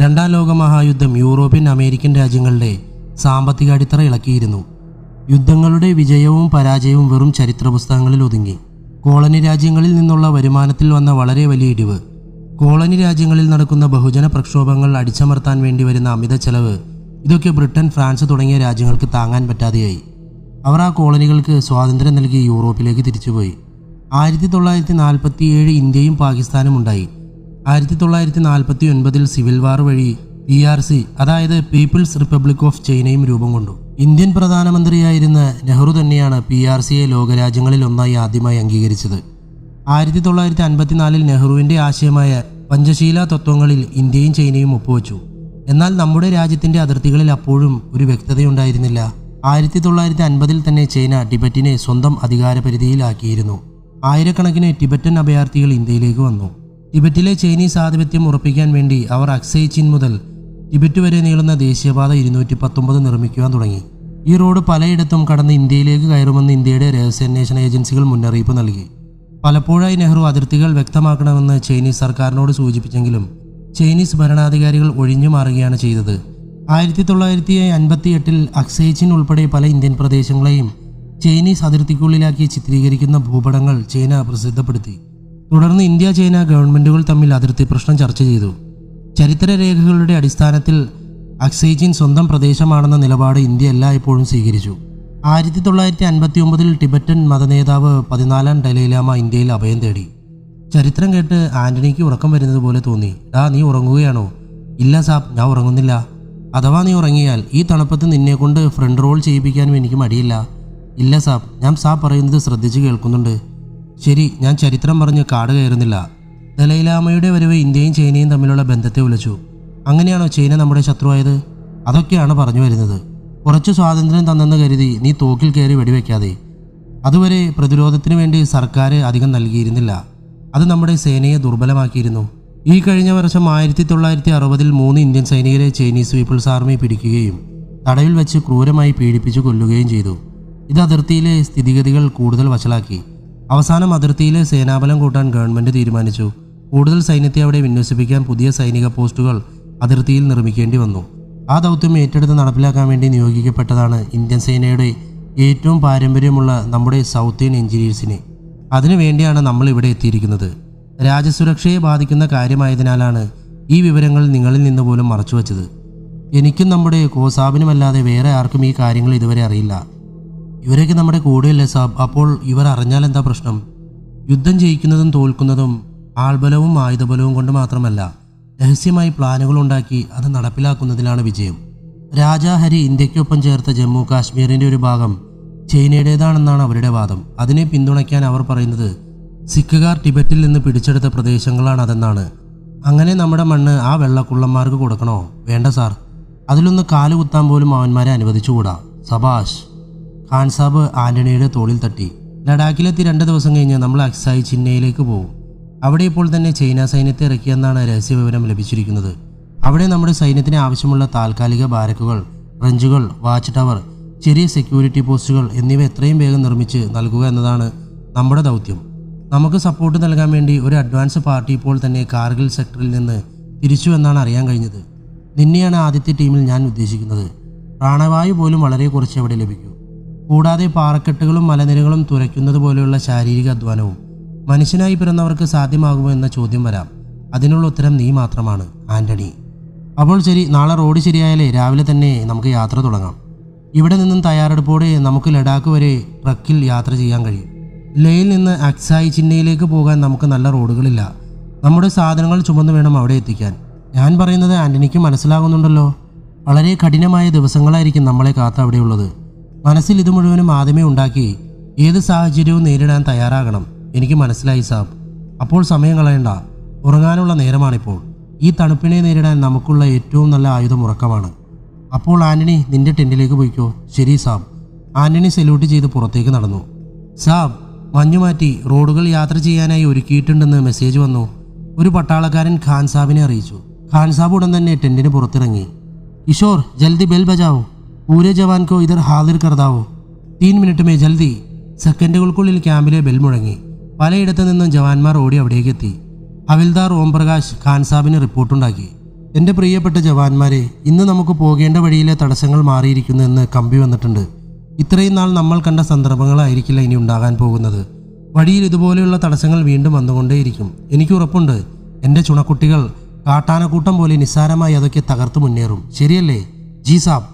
രണ്ടാം ലോക മഹായുദ്ധം യൂറോപ്യൻ അമേരിക്കൻ രാജ്യങ്ങളുടെ സാമ്പത്തിക അടിത്തറ ഇളക്കിയിരുന്നു. യുദ്ധങ്ങളുടെ വിജയവും പരാജയവും വെറും ചരിത്ര പുസ്തകങ്ങളിൽ ഒതുങ്ങി. കോളനി രാജ്യങ്ങളിൽ നിന്നുള്ള വരുമാനത്തിൽ വന്ന വളരെ വലിയ ഇടിവ്, കോളനി രാജ്യങ്ങളിൽ നടക്കുന്ന ബഹുജന പ്രക്ഷോഭങ്ങൾ അടിച്ചമർത്താൻ വേണ്ടി വരുന്ന അമിത ചെലവ്, ഇതൊക്കെ ബ്രിട്ടൻ, ഫ്രാൻസ് തുടങ്ങിയ രാജ്യങ്ങൾക്ക് താങ്ങാൻ പറ്റാതെയായി. അവർ ആ കോളനികൾക്ക് സ്വാതന്ത്ര്യം നൽകി യൂറോപ്പിലേക്ക് തിരിച്ചുപോയി. 1947 ഇന്ത്യയും പാകിസ്ഥാനും ഉണ്ടായി. 1949 സിവിൽ വാർ വഴി PRC, അതായത് പീപ്പിൾസ് റിപ്പബ്ലിക് ഓഫ് ചൈനയും രൂപം കൊണ്ടു. ഇന്ത്യൻ പ്രധാനമന്ത്രിയായിരുന്ന നെഹ്റു തന്നെയാണ് PRCയെ ലോകരാജ്യങ്ങളിൽ ഒന്നായി ആദ്യമായി അംഗീകരിച്ചത്. 1954 നെഹ്റുവിൻ്റെ ആശയമായ പഞ്ചശീല തത്വങ്ങളിൽ ഇന്ത്യയും ചൈനയും ഒപ്പുവെച്ചു. എന്നാൽ നമ്മുടെ രാജ്യത്തിൻ്റെ അതിർത്തികളിൽ അപ്പോഴും ഒരു വ്യക്തതയുണ്ടായിരുന്നില്ല. 1950 തന്നെ ചൈന ടിബറ്റിനെ സ്വന്തം അധികാരപരിധിയിലാക്കിയിരുന്നു. ആയിരക്കണക്കിന് ടിബറ്റൻ അഭയാർത്ഥികൾ ഇന്ത്യയിലേക്ക് വന്നു. ടിബറ്റിലെ ചൈനീസ് ആധിപത്യം ഉറപ്പിക്കാൻ വേണ്ടി അവർ അക്സൈ ചിൻ മുതൽ ടിബറ്റ് വരെ നീളുന്ന ദേശീയപാത 219 നിർമ്മിക്കുവാൻ തുടങ്ങി. ഈ റോഡ് പലയിടത്തും കടന്ന് ഇന്ത്യയിലേക്ക് കയറുമെന്ന് ഇന്ത്യയുടെ രഹസ്യാന്വേഷണ ഏജൻസികൾ മുന്നറിയിപ്പ് നൽകി. പലപ്പോഴായി നെഹ്റു അതിർത്തികൾ വ്യക്തമാക്കണമെന്ന് ചൈനീസ് സർക്കാരിനോട് സൂചിപ്പിച്ചെങ്കിലും ചൈനീസ് ഭരണാധികാരികൾ ഒഴിഞ്ഞു മാറുകയാണ് ചെയ്തത്. 1958 അക്സൈ ചിൻ ഉൾപ്പെടെ പല ഇന്ത്യൻ പ്രദേശങ്ങളെയും ചൈനീസ് അതിർത്തിക്കുള്ളിലാക്കി ചിത്രീകരിക്കുന്ന ഭൂപടങ്ങൾ ചൈന പ്രസിദ്ധപ്പെടുത്തി. തുടർന്ന് ഇന്ത്യ ചൈന ഗവൺമെൻറ്റുകൾ തമ്മിൽ അതിർത്തി പ്രശ്നം ചർച്ച ചെയ്തു. ചരിത്രരേഖകളുടെ അടിസ്ഥാനത്തിൽ അക്സൈ ചിൻ സ്വന്തം പ്രദേശമാണെന്ന നിലപാട് ഇന്ത്യ എല്ലായ്പ്പോഴും സ്വീകരിച്ചു. 1959 ടിബറ്റൻ മതനേതാവ് 14 ദലൈലാമ ഇന്ത്യയിൽ അഭയം തേടി. ചരിത്രം കേട്ട് ആന്റണിക്ക് ഉറക്കം വരുന്നത് പോലെ തോന്നി. നീ ഉറങ്ങുകയാണോ? ഇല്ല സാബ്, ഞാൻ ഉറങ്ങുന്നില്ല. അഥവാ നീ ഉറങ്ങിയാൽ ഈ തണുപ്പത്ത് നിന്നെക്കൊണ്ട് ഫ്രണ്ട് റോൾ ചെയ്യിപ്പിക്കാനും എനിക്ക് മടിയില്ല. ഇല്ല സാബ്, ഞാൻ സാബ് പറയുന്നത് ശ്രദ്ധിച്ച് കേൾക്കുന്നുണ്ട്. ശരി, ഞാൻ ചരിത്രം പറഞ്ഞ് കാട് കയറുന്നില്ല. ദലൈലാമയുടെ വരവ് ഇന്ത്യയും ചൈനയും തമ്മിലുള്ള ബന്ധത്തെ ഉലച്ചു. അങ്ങനെയാണോ ചൈന നമ്മുടെ ശത്രുവായത്? അതൊക്കെയാണ് പറഞ്ഞു വരുന്നത്. കുറച്ച് സ്വാതന്ത്ര്യം തന്നെന്ന് കരുതി നീ തോക്കിൽ കയറി വെടിവെക്കാതെ. അതുവരെ പ്രതിരോധത്തിന് വേണ്ടി സർക്കാർ അധികം നൽകിയിരുന്നില്ല. അത് നമ്മുടെ സേനയെ ദുർബലമാക്കിയിരുന്നു. ഈ കഴിഞ്ഞ വർഷം 1960 3 ഇന്ത്യൻ സൈനികരെ ചൈനീസ് പീപ്പിൾസ് ആർമി പിടിക്കുകയും തടവിൽ വെച്ച് ക്രൂരമായി പീഡിപ്പിച്ചു കൊല്ലുകയും ചെയ്തു. ഇത് അതിർത്തിയിലെ സ്ഥിതിഗതികൾ കൂടുതൽ വഷളാക്കി. അവസാനം അതിർത്തിയിലെ സേനാബലം കൂട്ടാൻ ഗവൺമെൻറ് തീരുമാനിച്ചു. കൂടുതൽ സൈന്യത്തെ അവിടെ വിന്യസിപ്പിക്കാൻ പുതിയ സൈനിക പോസ്റ്റുകൾ അതിർത്തിയിൽ നിർമ്മിക്കേണ്ടി വന്നു. ആ ദൗത്യം ഏറ്റെടുത്ത് നടപ്പിലാക്കാൻ വേണ്ടി നിയോഗിക്കപ്പെട്ടതാണ് ഇന്ത്യൻ സേനയുടെ ഏറ്റവും പാരമ്പര്യമുള്ള നമ്മുടെ സൗത്ത് ഇന്ത്യൻ എഞ്ചിനീയേഴ്സിനെ. അതിനുവേണ്ടിയാണ് നമ്മൾ ഇവിടെ എത്തിയിരിക്കുന്നത്. രാജ്യസുരക്ഷയെ ബാധിക്കുന്ന കാര്യമായതിനാലാണ് ഈ വിവരങ്ങൾ നിങ്ങളിൽ നിന്ന് പോലും മറച്ചുവെച്ചത്. എനിക്കും നമ്മുടെ കോസാബിനുമല്ലാതെ വേറെ ആർക്കും ഈ കാര്യങ്ങൾ ഇതുവരെ അറിയില്ല. ഇവരൊക്കെ നമ്മുടെ കൂടെയല്ലേ സാബ്? അപ്പോൾ ഇവർ അറിഞ്ഞാൽ എന്താ പ്രശ്നം? യുദ്ധം ജയിക്കുന്നതും തോൽക്കുന്നതും ആൾബലവും ആയുധബലവും കൊണ്ട് മാത്രമല്ല, രഹസ്യമായി പ്ലാനുകൾ ഉണ്ടാക്കി അത് നടപ്പിലാക്കുന്നതിലാണ് വിജയം. രാജാ ഹരി ഇന്ത്യക്കൊപ്പം ചേർത്ത ജമ്മു കാശ്മീരിൻ്റെ ഒരു ഭാഗം ചൈനയുടേതാണെന്നാണ് അവരുടെ വാദം. അതിനെ പിന്തുണയ്ക്കാൻ അവർ പറയുന്നത് സിഖുകാർ ടിബറ്റിൽ നിന്ന് പിടിച്ചെടുത്ത പ്രദേശങ്ങളാണ് അതെന്നാണ്. അങ്ങനെ നമ്മുടെ മണ്ണ് ആ വെള്ളക്കുള്ളന്മാർക്ക് കൊടുക്കണോ? വേണ്ട സാർ, അതിലൊന്ന് കാലുകുത്താൻ പോലും അവന്മാരെ അനുവദിച്ചുകൂടാ. സബാഷ്. ഖാൻ സാബ് ആന്റണിയുടെ തോളിൽ തട്ടി. ലഡാക്കിലെത്തി 2 ദിവസം കഴിഞ്ഞ് നമ്മൾ അക്സൈ ചിന്നയിലേക്ക് പോകും. അവിടെ ഇപ്പോൾ തന്നെ ചൈന സൈന്യത്തെ ഇറക്കിയെന്നാണ് രഹസ്യവിവരം ലഭിച്ചിരിക്കുന്നത്. അവിടെ നമ്മുടെ സൈന്യത്തിന് ആവശ്യമുള്ള താൽക്കാലിക ബാരക്കുകൾ, റഞ്ചുകൾ, വാച്ച് ടവർ, ചെറിയ സെക്യൂരിറ്റി പോസ്റ്റുകൾ എന്നിവ എത്രയും വേഗം നിർമ്മിച്ച് നൽകുക എന്നതാണ് നമ്മുടെ ദൗത്യം. നമുക്ക് സപ്പോർട്ട് നൽകാൻ വേണ്ടി ഒരു അഡ്വാൻസ് പാർട്ടി ഇപ്പോൾ തന്നെ കാർഗിൽ സെക്ടറിൽ നിന്ന് തിരിച്ചു എന്നാണ് അറിയാൻ കഴിഞ്ഞത്. നിന്നെയാണ് ആദ്യത്തെ ടീമിൽ ഞാൻ ഉദ്ദേശിക്കുന്നത്. പ്രാണവായു പോലും വളരെ കുറച്ച് അവിടെ ലഭിക്കും. കൂടാതെ പാറക്കെട്ടുകളും മലനിരകളും തുരയ്ക്കുന്നത് പോലെയുള്ള ശാരീരിക അധ്വാനവും മനുഷ്യനായി പിറന്നവർക്ക് സാധ്യമാകുമോ എന്ന ചോദ്യം വരാം. അതിനുള്ള ഉത്തരം നീ മാത്രമാണ് ആന്റണി. അപ്പോൾ ശരി, നാളെ റോഡ് ശരിയായാലേ രാവിലെ തന്നെ നമുക്ക് യാത്ര തുടങ്ങാം. ഇവിടെ നിന്നും തയ്യാറെടുപ്പോടെ നമുക്ക് ലഡാക്ക് വരെ ട്രക്കിൽ യാത്ര ചെയ്യാൻ കഴിയും. ലേയിൽ നിന്ന് അക്സായി ചിന്നയിലേക്ക് പോകാൻ നമുക്ക് നല്ല റോഡുകളില്ല. നമ്മുടെ സാധനങ്ങൾ ചുമന്ന് വേണം അവിടെ എത്തിക്കാൻ. ഞാൻ പറയുന്നത് ആന്റണിക്ക് മനസ്സിലാകുന്നുണ്ടല്ലോ. വളരെ കഠിനമായ ദിവസങ്ങളായിരിക്കും നമ്മളെ കാത്ത് അവിടെയുള്ളത്. മനസ്സിൽ ഇത് മുഴുവനും ആദ്യമേ ഉണ്ടാക്കി ഏത് സാഹചര്യവും നേരിടാൻ തയ്യാറാകണം. എനിക്ക് മനസ്സിലായി സാബ്. അപ്പോൾ സമയം കളയണ്ട, ഉറങ്ങാനുള്ള നേരമാണിപ്പോൾ. ഈ തണുപ്പിനെ നേരിടാൻ നമുക്കുള്ള ഏറ്റവും നല്ല ആയുധം ഉറക്കമാണ്. അപ്പോൾ ആന്റണി, നിന്റെ ടെൻറ്റിലേക്ക് പോയിക്കോ. ശരി സാബ്. ആന്റണി സല്യൂട്ട് ചെയ്ത് പുറത്തേക്ക് നടന്നു. സാബ്, മഞ്ഞുമാറ്റി റോഡുകൾ യാത്ര ചെയ്യാനായി ഒരുക്കിയിട്ടുണ്ടെന്ന് മെസ്സേജ് വന്നു. ഒരു പട്ടാളക്കാരൻ ഖാൻ സാബിനെ അറിയിച്ചു. ഖാൻ സാബ് ഉടൻ തന്നെ ടെൻറ്റിന് പുറത്തിറങ്ങി. കിഷോർ, ജൽദി ബെൽ ബജാവോ. പൂരെ ജവാൻ കോ ഇധർ ഹാദിർ കർദാവോ. 3 മിനിറ്റ് മേ ജൽദി. സെക്കൻഡുകൾക്കുള്ളിൽ ക്യാമ്പിലെ ബെൽ മുഴങ്ങി. പലയിടത്തു നിന്നും ജവാന്മാർ ഓടി അവിടേക്ക് എത്തി. ഹവിൽദാർ ഓംപ്രകാശ് ഖാൻ സാബിന് റിപ്പോർട്ടുണ്ടാക്കി. എൻ്റെ പ്രിയപ്പെട്ട ജവാന്മാരെ, ഇന്ന് നമുക്ക് പോകേണ്ട വഴിയിലെ തടസ്സങ്ങൾ മാറിയിരിക്കുന്നു എന്ന് കമ്പി വന്നിട്ടുണ്ട്. ഇത്രയും നാൾ നമ്മൾ കണ്ട സന്ദർഭങ്ങളായിരിക്കില്ല ഇനി ഉണ്ടാകാൻ പോകുന്നത്. വഴിയിൽ ഇതുപോലെയുള്ള തടസ്സങ്ങൾ വീണ്ടും വന്നുകൊണ്ടേയിരിക്കും. എനിക്ക് ഉറപ്പുണ്ട് എൻ്റെ ചുണക്കുട്ടികൾ കാട്ടാനക്കൂട്ടം പോലെ നിസ്സാരമായി അതൊക്കെ തകർത്ത് മുന്നേറും. ശരിയല്ലേ? ജി സാബ്.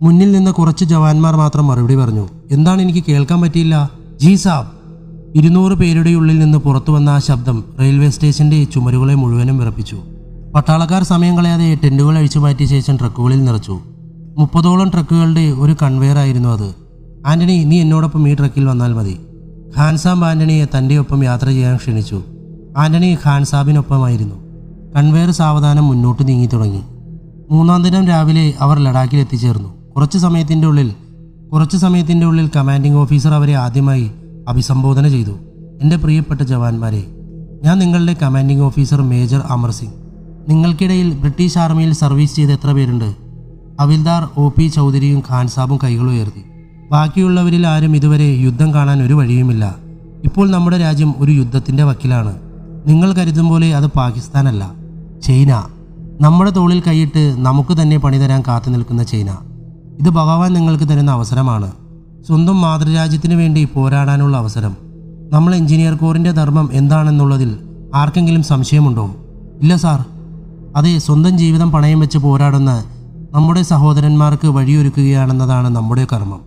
മുന്നിൽ നിന്ന് കുറച്ച് ജവാന്മാർ മാത്രം മറുപടി പറഞ്ഞു. എന്താണ്? എനിക്ക് കേൾക്കാൻ പറ്റിയില്ല. ജി സാബ്. 200 പേരുടെ ഉള്ളിൽ നിന്ന് പുറത്തു വന്ന ആ ശബ്ദം റെയിൽവേ സ്റ്റേഷന്റെ ചുമരുകളെ മുഴുവനും വിറപ്പിച്ചു. പട്ടാളക്കാർ സമയം കളയാതെ ടെൻറ്റുകൾ അഴിച്ചു മാറ്റിയ ശേഷം ട്രക്കുകളിൽ നിറച്ചു. 30ഓളം ട്രക്കുകളുടെ ഒരു കൺവെയർ ആയിരുന്നു അത്. ആന്റണി, നീ എന്നോടൊപ്പം ഈ ട്രക്കിൽ വന്നാൽ മതി. ഖാൻ സാബ് ആന്റണിയെ തൻ്റെ ഒപ്പം യാത്ര ചെയ്യാൻ ക്ഷണിച്ചു. ആന്റണി ഖാൻ സാബിനൊപ്പമായിരുന്നു. കൺവെയർ സാവധാനം മുന്നോട്ട് നീങ്ങി തുടങ്ങി. മൂന്നാം ദിനം രാവിലെ അവർ ലഡാക്കിൽ എത്തിച്ചേർന്നു. കുറച്ച് സമയത്തിൻ്റെ ഉള്ളിൽ കമാൻഡിംഗ് ഓഫീസർ അവരെ ആദ്യമായി അഭിസംബോധന ചെയ്തു. എൻ്റെ പ്രിയപ്പെട്ട ജവാന്മാരെ, ഞാൻ നിങ്ങളുടെ commanding officer major Amar Singh. നിങ്ങൾക്കിടയിൽ ബ്രിട്ടീഷ് ആർമിയിൽ സർവീസ് ചെയ്ത എത്ര പേരുണ്ട്? ഹവിൽദാർ OP ചൗധരിയും ഖാൻ സാബും കൈകളുയർത്തി. ബാക്കിയുള്ളവരിൽ ആരും ഇതുവരെ യുദ്ധം കാണാൻ ഒരു വഴിയുമില്ല. ഇപ്പോൾ നമ്മുടെ രാജ്യം ഒരു യുദ്ധത്തിൻ്റെ വക്കിലാണ്. നിങ്ങൾ കരുതും പോലെ അത് പാകിസ്ഥാനല്ല, ചൈന. നമ്മുടെ തോളിൽ കൈയിട്ട് നമുക്ക് തന്നെ പണി തരാൻ കാത്തു നിൽക്കുന്ന ചൈന. ഇത് ഭഗവാൻ നിങ്ങൾക്ക് തരുന്ന അവസരമാണ്. സ്വന്തം മാതൃരാജ്യത്തിന് വേണ്ടി പോരാടാനുള്ള അവസരം. നമ്മൾ എഞ്ചിനീയർ കോറിൻ്റെ ധർമ്മം എന്താണെന്നുള്ളതിൽ ആർക്കെങ്കിലും സംശയമുണ്ടോ? ഇല്ല സാർ. അതെ, സ്വന്തം ജീവിതം പണയം വെച്ച് പോരാടുന്ന നമ്മുടെ സഹോദരന്മാർക്ക് വഴിയൊരുക്കുകയാണെന്നതാണ് നമ്മുടെ കർമ്മം.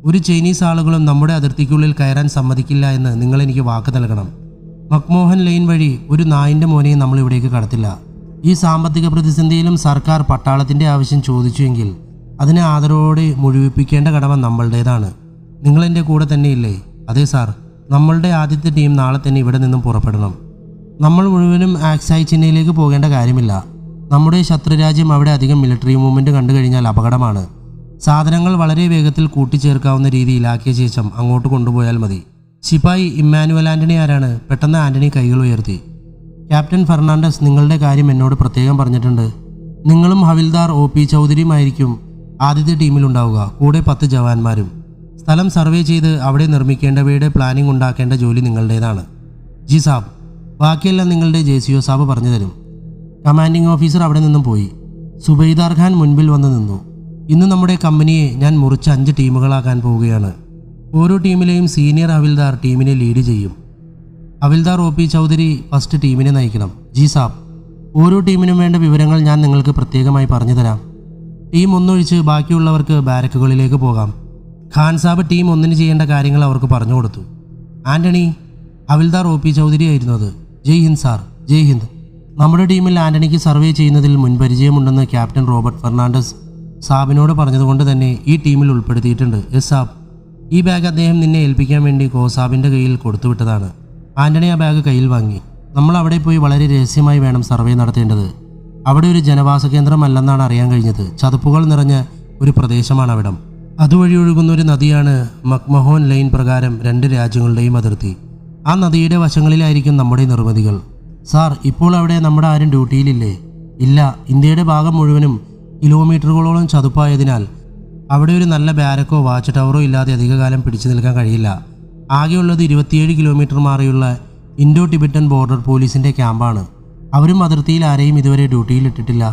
ഒരു ചൈനീസ് ആളുകളും നമ്മുടെ അതിർത്തിക്കുള്ളിൽ കയറാൻ സമ്മതിക്കില്ല എന്ന് നിങ്ങളെനിക്ക് വാക്ക് നൽകണം. മക്മോഹൻ ലൈൻ വഴി ഒരു നായിൻ്റെ മോനെയും നമ്മൾ ഇവിടേക്ക് കടത്തില്ല. ഈ സാമ്പത്തിക പ്രതിസന്ധിയിലും സർക്കാർ പട്ടാളത്തിൻ്റെ ആവശ്യം ചോദിച്ചുവെങ്കിൽ അതിനെ ആദരവോടെ മുഴുവിപ്പിക്കേണ്ട കടമ നമ്മളുടേതാണ്. നിങ്ങളെൻ്റെ കൂടെ തന്നെയില്ലേ? അതെ സാർ. നമ്മളുടെ ആദ്യത്തെ ടീം നാളെ തന്നെ ഇവിടെ നിന്നും പുറപ്പെടണം. നമ്മൾ മുഴുവനും ആക്സായി ചെന്നൈയിലേക്ക് പോകേണ്ട കാര്യമില്ല. നമ്മുടെ ശത്രുരാജ്യം അവിടെ അധികം മിലിറ്ററി മൂവ്മെൻറ്റ് കണ്ടു കഴിഞ്ഞാൽ അപകടമാണ്. സാധനങ്ങൾ വളരെ വേഗത്തിൽ കൂട്ടിച്ചേർക്കാവുന്ന രീതിയിലാക്കിയ ശേഷം അങ്ങോട്ട് കൊണ്ടുപോയാൽ മതി. ശിപായി ഇമ്മാനുവൽ ആൻ്റണി ആരാണ്? പെട്ടെന്ന് ആൻ്റണി കൈകൾ ഉയർത്തി. ക്യാപ്റ്റൻ ഫെർണാണ്ടസ് നിങ്ങളുടെ കാര്യം എന്നോട് പ്രത്യേകം പറഞ്ഞിട്ടുണ്ട്. നിങ്ങളും ഹവിൽദാർ OP ചൗധരിയുമായിരിക്കും ആദ്യത്തെ ടീമിലുണ്ടാവുക, കൂടെ 10 ജവാന്മാരും. സ്ഥലം സർവേ ചെയ്ത് അവിടെ നിർമ്മിക്കേണ്ടവയുടെ പ്ലാനിംഗ് ഉണ്ടാക്കേണ്ട ജോലി നിങ്ങളുടേതാണ്. ജി സാബ്. ബാക്കിയെല്ലാം നിങ്ങളുടെ JCO സാബ് പറഞ്ഞു തരും. കമാൻഡിംഗ് ഓഫീസർ അവിടെ നിന്നും പോയി. സുബൈദാർ ഖാൻ മുൻപിൽ വന്ന് നിന്നു. ഇന്ന് നമ്മുടെ കമ്പനിയെ ഞാൻ മുറിച്ച് 5 ടീമുകളാക്കാൻ പോവുകയാണ്. ഓരോ ടീമിലെയും സീനിയർ ഹവിൽദാർ ടീമിനെ ലീഡ് ചെയ്യും. ഹവിൽദാർ OP ചൗധരി ഫസ്റ്റ് ടീമിനെ നയിക്കണം. ജി സാബ്. ഓരോ ടീമിനും വേണ്ട വിവരങ്ങൾ ഞാൻ നിങ്ങൾക്ക് പ്രത്യേകമായി പറഞ്ഞു തരാം. ടീം 1 ഒഴിച്ച് ബാക്കിയുള്ളവർക്ക് ബാരക്കുകളിലേക്ക് പോകാം. ഖാൻ സാബ് ടീം 1 ചെയ്യേണ്ട കാര്യങ്ങൾ അവർക്ക് പറഞ്ഞു കൊടുത്തു. ആൻ്റണി. ഹവിൽദാർ OP ചൗധരി ആയിരുന്നു അത്. ജയ് ഹിന്ദ് സാർ. ജയ് ഹിന്ദ്. നമ്മുടെ ടീമിൽ ആൻ്റണിക്ക് സർവേ ചെയ്യുന്നതിൽ മുൻപരിചയമുണ്ടെന്ന് ക്യാപ്റ്റൻ റോബർട്ട് ഫെർണാണ്ടസ് സാബിനോട് പറഞ്ഞതുകൊണ്ട് തന്നെ ഈ ടീമിൽ ഉൾപ്പെടുത്തിയിട്ടുണ്ട്. എസ് സാബ്. ഈ ബാഗ് അദ്ദേഹം നിന്നെ ഏൽപ്പിക്കാൻ വേണ്ടി കോസാബിൻ്റെ കയ്യിൽ കൊടുത്തുവിട്ടതാണ്. ആൻ്റണി ആ ബാഗ് കയ്യിൽ വാങ്ങി. നമ്മൾ അവിടെ പോയി വളരെ രഹസ്യമായി വേണം സർവേ നടത്തേണ്ടത്. അവിടെ ഒരു ജനവാസ കേന്ദ്രമല്ലെന്നാണ് അറിയാൻ കഴിഞ്ഞത്. ചതുപ്പുകൾ നിറഞ്ഞ ഒരു പ്രദേശമാണ് അവിടം. അതുവഴി ഒഴുകുന്ന ഒരു നദിയാണ് മക്മഹോൻ ലൈൻ പ്രകാരം 2 രാജ്യങ്ങളുടെയും അതിർത്തി. ആ നദിയുടെ വശങ്ങളിലായിരിക്കും നമ്മുടെ നിർമ്മിതികൾ. സാർ, ഇപ്പോൾ അവിടെ നമ്മുടെ ആരും ഡ്യൂട്ടിയിലില്ലേ? ഇല്ല. ഇന്ത്യയുടെ ഭാഗം മുഴുവനും കിലോമീറ്ററുകളോളം ചതുപ്പായതിനാൽ അവിടെ ഒരു നല്ല ബാരക്കോ വാച്ച് ടവറോ ഇല്ലാതെ അധികകാലം പിടിച്ചു നിൽക്കാൻ കഴിയില്ല. ആകെയുള്ളത് 27 കിലോമീറ്റർ മാറിയുള്ള ഇൻഡോ ടിബറ്റൻ ബോർഡർ പോലീസിൻ്റെ ക്യാമ്പാണ്. അവരും അതിർത്തിയിൽ ആരെയും ഇതുവരെ ഡ്യൂട്ടിയിലിട്ടിട്ടില്ല.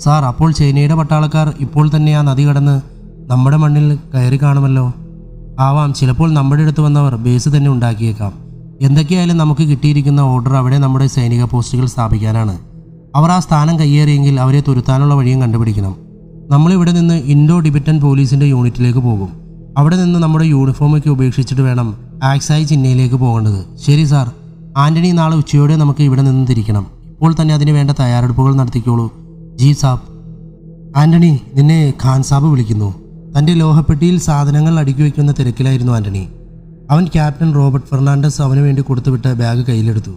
സാർ, അപ്പോൾ ചൈനയുടെ പട്ടാളക്കാർ ഇപ്പോൾ തന്നെ ആ നദി കടന്ന് നമ്മുടെ മണ്ണിൽ കയറി കാണുമല്ലോ. ആവാം. ചിലപ്പോൾ നമ്മുടെ അടുത്ത് വന്നവർ ബേസ് തന്നെ ഉണ്ടാക്കിയേക്കാം. എന്തൊക്കെയായാലും നമുക്ക് കിട്ടിയിരിക്കുന്ന ഓർഡർ അവിടെ നമ്മുടെ സൈനിക പോസ്റ്റുകൾ സ്ഥാപിക്കാനാണ്. അവർ ആ സ്ഥാനം കയ്യേറിയെങ്കിൽ അവരെ തുരുത്താനുള്ള വഴിയും കണ്ടുപിടിക്കണം. നമ്മളിവിടെ നിന്ന് ഇൻഡോ ടിബറ്റൻ പോലീസിൻ്റെ യൂണിറ്റിലേക്ക് പോകും. അവിടെ നിന്ന് നമ്മുടെ യൂണിഫോമൊക്കെ ഉപേക്ഷിച്ചിട്ട് വേണം ആക്സായി ചെന്നൈയിലേക്ക് പോകേണ്ടത്. ശരി സാർ. ആൻ്റണി, നാളെ ഉച്ചയോടെ നമുക്ക് ഇവിടെ നിന്ന് തിരിക്കണം. ഇപ്പോൾ തന്നെ അതിന് വേണ്ട തയ്യാറെടുപ്പുകൾ നടത്തിക്കോളൂ. ജി സാബ്. ആൻ്റണി, നിന്നെ ഖാൻ സാബ് വിളിക്കുന്നു. തൻ്റെ ലോഹപ്പെട്ടിയിൽ സാധനങ്ങൾ അടുക്കി വയ്ക്കുന്ന തിരക്കിലായിരുന്നു ആൻ്റണി. അവൻ ക്യാപ്റ്റൻ റോബർട്ട് ഫെർണാണ്ടസ് അവന് വേണ്ടി കൊടുത്തുവിട്ട ബാഗ് കയ്യിലെടുത്തു.